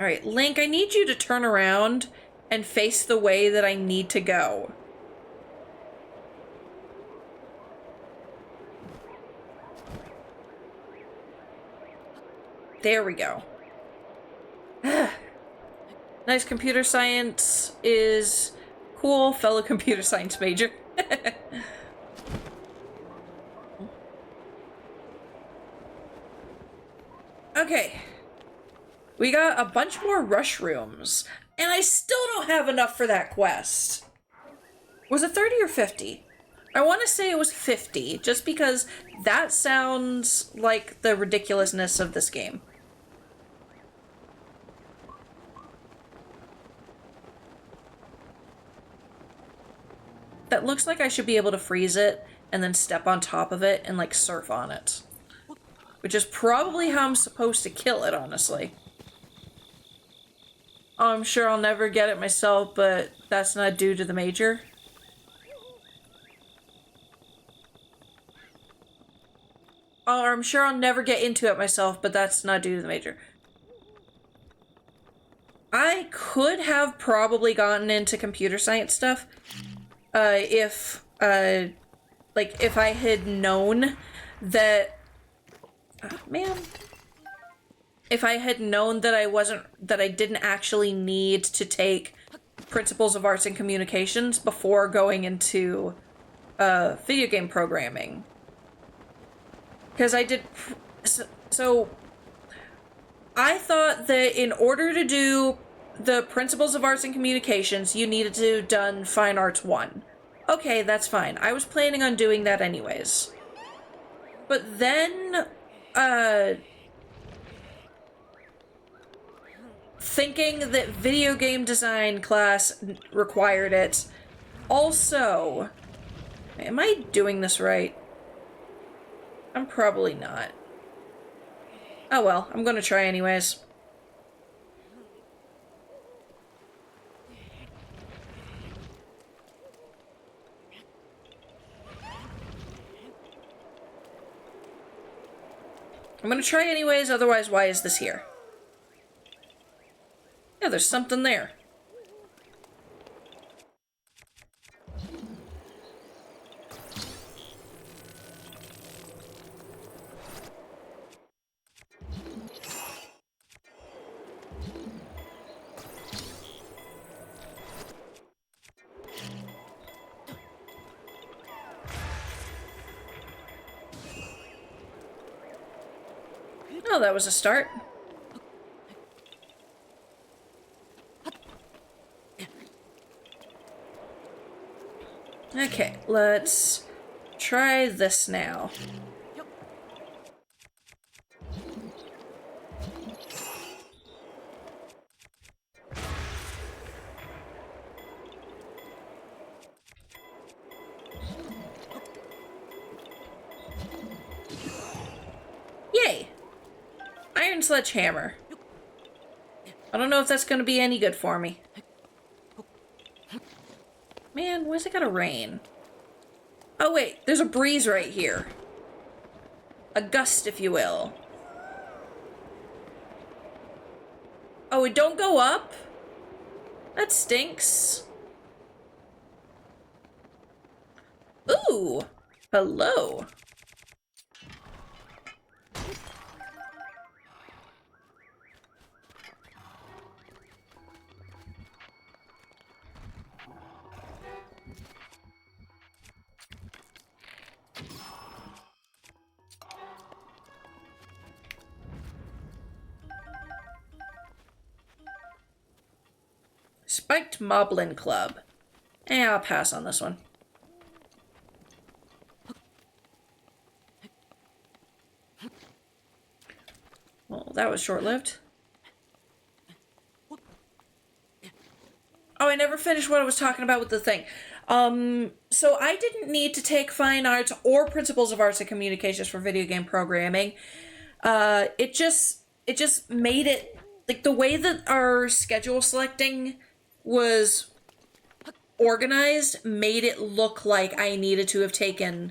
Alright, Link, I need you to turn around and face the way that I need to go. There we go. Nice computer science is cool, fellow computer science major. Okay. We got a bunch more rush rooms, and I still don't have enough for that quest. Was it 30 or 50? I want to say it was 50, just because that sounds like the ridiculousness of this game. That looks like I should be able to freeze it, and then step on top of it and, like, surf on it. Which is probably how I'm supposed to kill it, honestly. I'm sure I'll never get it myself, but that's not due to the major. Or I'm sure I'll never get into it myself, but that's not due to the major. I could have probably gotten into computer science stuff if I had known that... man. if I had known that I didn't actually need to take Principles of Arts and Communications before going into video game programming. Because I did, so I thought that in order to do the Principles of Arts and Communications, you needed to have done Fine Arts 1. Okay, that's fine. I was planning on doing that anyways. But then, thinking that video game design class required it. Also, am I doing this right? I'm probably not. Oh well, I'm gonna try anyways. I'm gonna try anyways, otherwise why is this here? Yeah, there's something there. Oh, that was a start. Okay, let's try this now. Yay! Iron Sledgehammer. I don't know if that's gonna be any good for me. Man, why's it gotta rain? Oh wait, there's a breeze right here. A gust, if you will. Oh, it don't go up? That stinks. Ooh! Hello. Spiked Moblin Club. I'll pass on this one. Well, that was short-lived. Oh, I never finished what I was talking about with the thing. So I didn't need to take Fine Arts or Principles of Arts and Communications for video game programming. It just made it, like, the way that our schedule selecting was organized made it look like I needed to have taken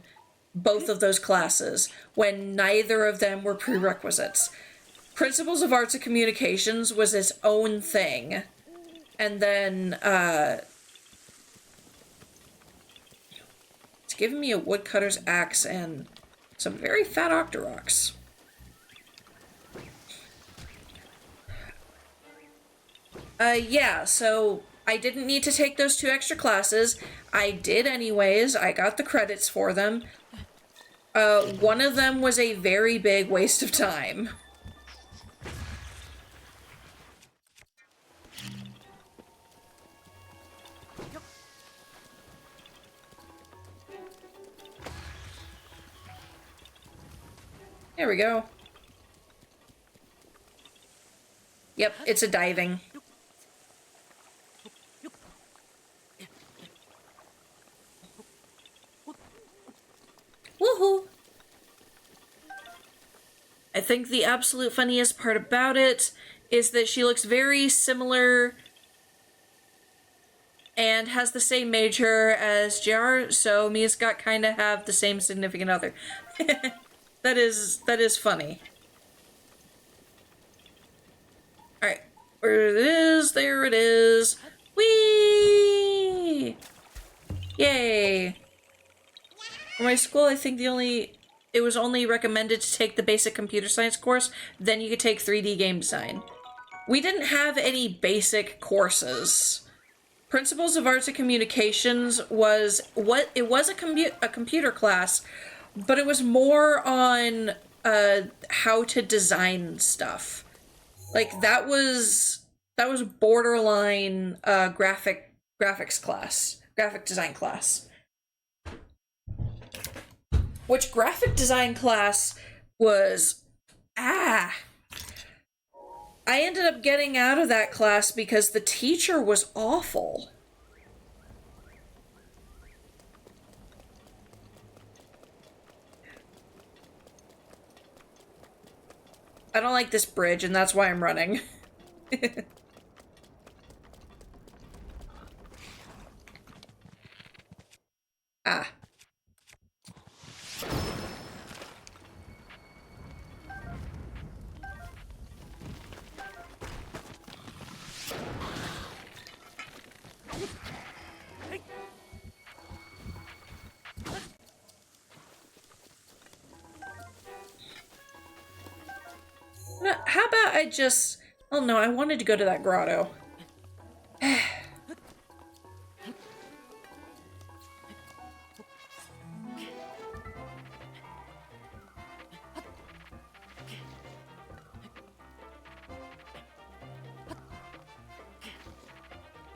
both of those classes when neither of them were prerequisites. Principles of Arts and Communications was its own thing. And then, it's giving me a woodcutter's axe and some very fat octoroks. Yeah, so I didn't need to take those 2 extra classes. I did anyways. I got the credits for them. One of them was a very big waste of time. There we go. Yep, it's a diving. Woohoo! I think the absolute funniest part about it is that she looks very similar and has the same major as JR, so me and Scott kind of have the same significant other. That is funny. Alright, where it is, there it is. Whee! Yay! For my school, I think the only it was only recommended to take the basic computer science course, then you could take 3D game design. We didn't have any basic courses. Principles of Arts and Communications was what it was a computer class, but it was more on how to design stuff. Like that was borderline graphic design class. Which graphic design class was I ended up getting out of that class because the teacher was awful. I don't like this bridge, and that's why I'm running. Ah. How about I just... Oh no, I wanted to go to that grotto.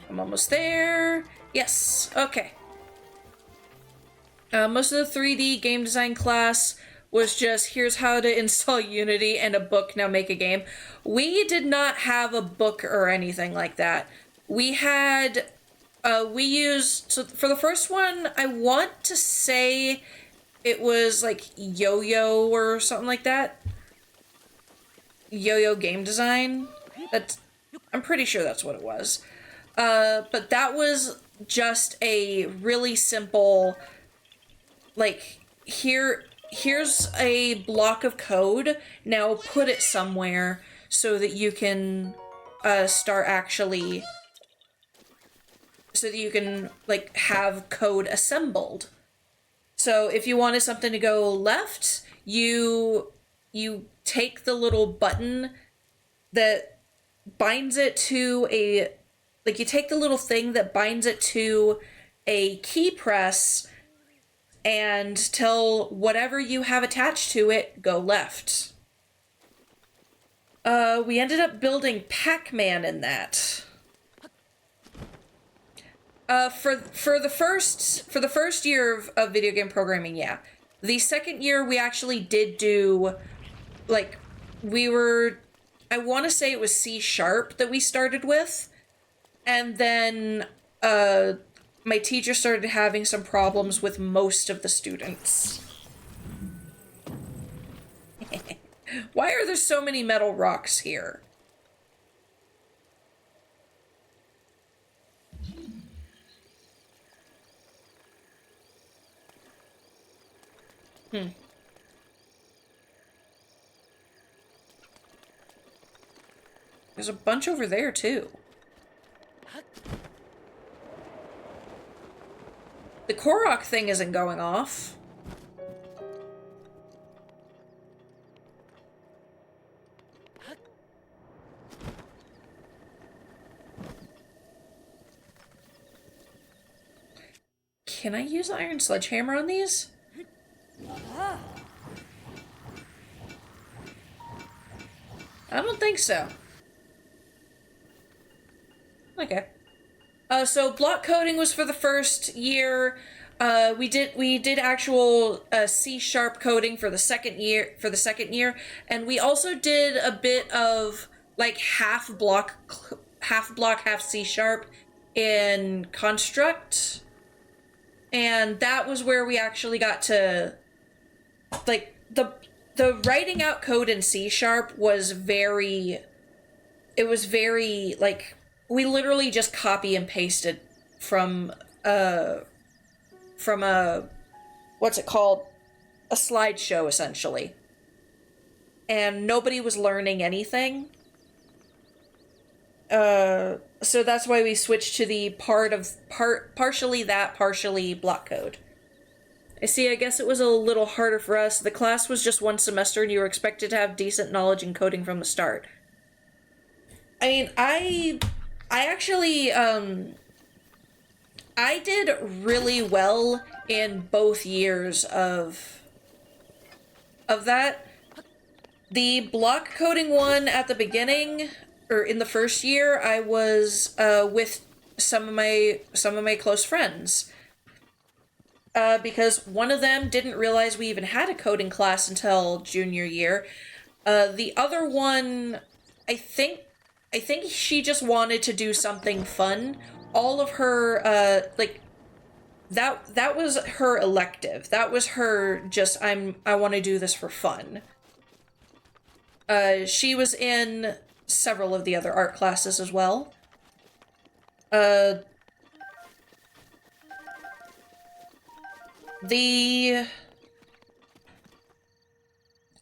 I'm almost there. Yes, okay. Most of the 3D game design class was just, here's how to install Unity and a book, now make a game. We did not have a book or anything like that. We had, we used, so for the first one, I want to say it was like Yo-Yo or something like that. Yo-Yo game design. I'm pretty sure that's what it was. But that was just a really simple, like, here's a block of code, now put it somewhere so that you can start actually, so that you can like have code assembled. So if you wanted something to go left, you take the little button that binds it to a, like you take the little thing that binds it to a key press and tell whatever you have attached to it, go left. We ended up building Pac-Man in that. For the first year of video game programming, yeah. The second year we actually did do, like, I want to say it was C# that we started with, and then, my teacher started having some problems with most of the students. Why are there so many metal rocks here? There's a bunch over there, too. The Korok thing isn't going off. Can I use the iron sledgehammer on these? I don't think so. Okay. So block coding was for the first year. We did actual C# coding for the second year, and we also did a bit of like half block, half C# in Construct, and that was where we actually got to, like, the writing out code in C# was very, it was very, like, we literally just copy and pasted from a, what's it called? A slideshow, essentially. And nobody was learning anything. So that's why we switched to the partially that, partially block code. I see, I guess it was a little harder for us. The class was just 1 semester and you were expected to have decent knowledge in coding from the start. I mean, I actually, I did really well in both years of that. The block coding one at the beginning, or in the first year, I was with some of my close friends. Because one of them didn't realize we even had a coding class until junior year. The other one, I think she just wanted to do something fun. All of her, that was her elective. That was her just, I want to do this for fun. She was in several of the other art classes as well. I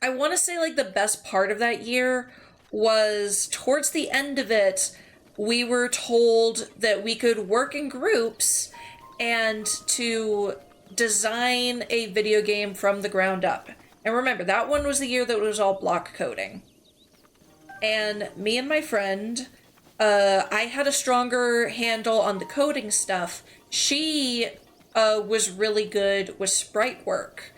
want to say, like, the best part of that year was towards the end of it, we were told that we could work in groups and to design a video game from the ground up. And remember, that one was the year that it was all block coding. And me and my friend, I had a stronger handle on the coding stuff. She was really good with sprite work.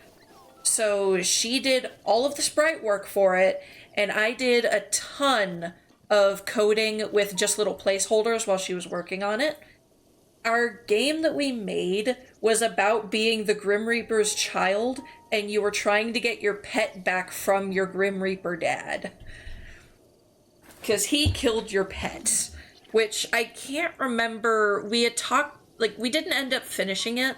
So she did all of the sprite work for it, and I did a ton of coding with just little placeholders while she was working on it. Our game that we made was about being the Grim Reaper's child, and you were trying to get your pet back from your Grim Reaper dad. Because he killed your pet. Which I can't remember. We had talked, like, we didn't end up finishing it.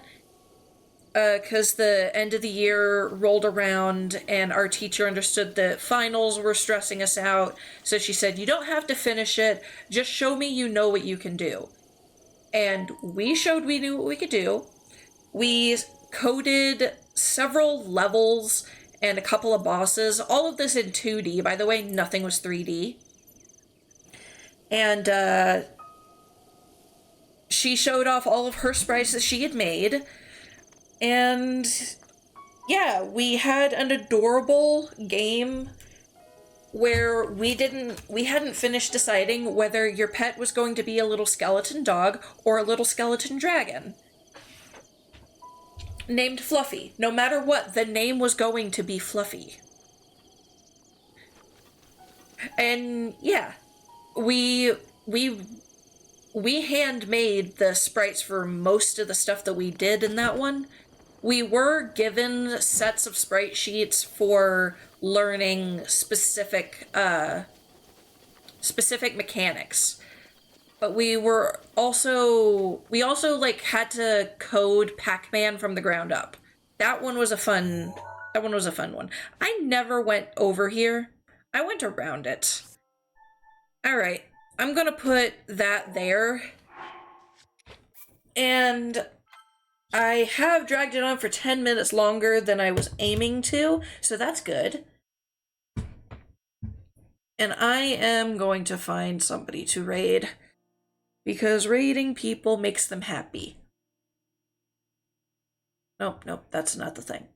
Because the end of the year rolled around and our teacher understood that finals were stressing us out. So she said, you don't have to finish it. Just show me you know what you can do. And we showed we knew what we could do. We coded several levels and a couple of bosses. All of this in 2D, by the way. Nothing was 3D. And she showed off all of her sprites that she had made. And yeah, we had an adorable game where we hadn't finished deciding whether your pet was going to be a little skeleton dog or a little skeleton dragon. Named Fluffy. No matter what, the name was going to be Fluffy. And yeah, we handmade the sprites for most of the stuff that we did in that one. We were given sets of sprite sheets for learning specific mechanics. But we also like had to code Pac-Man from the ground up. That one was a fun one. I never went over here. I went around it. All right. I'm going to put that there. And I have dragged it on for 10 minutes longer than I was aiming to, so that's good. And I am going to find somebody to raid, because raiding people makes them happy. Nope, that's not the thing.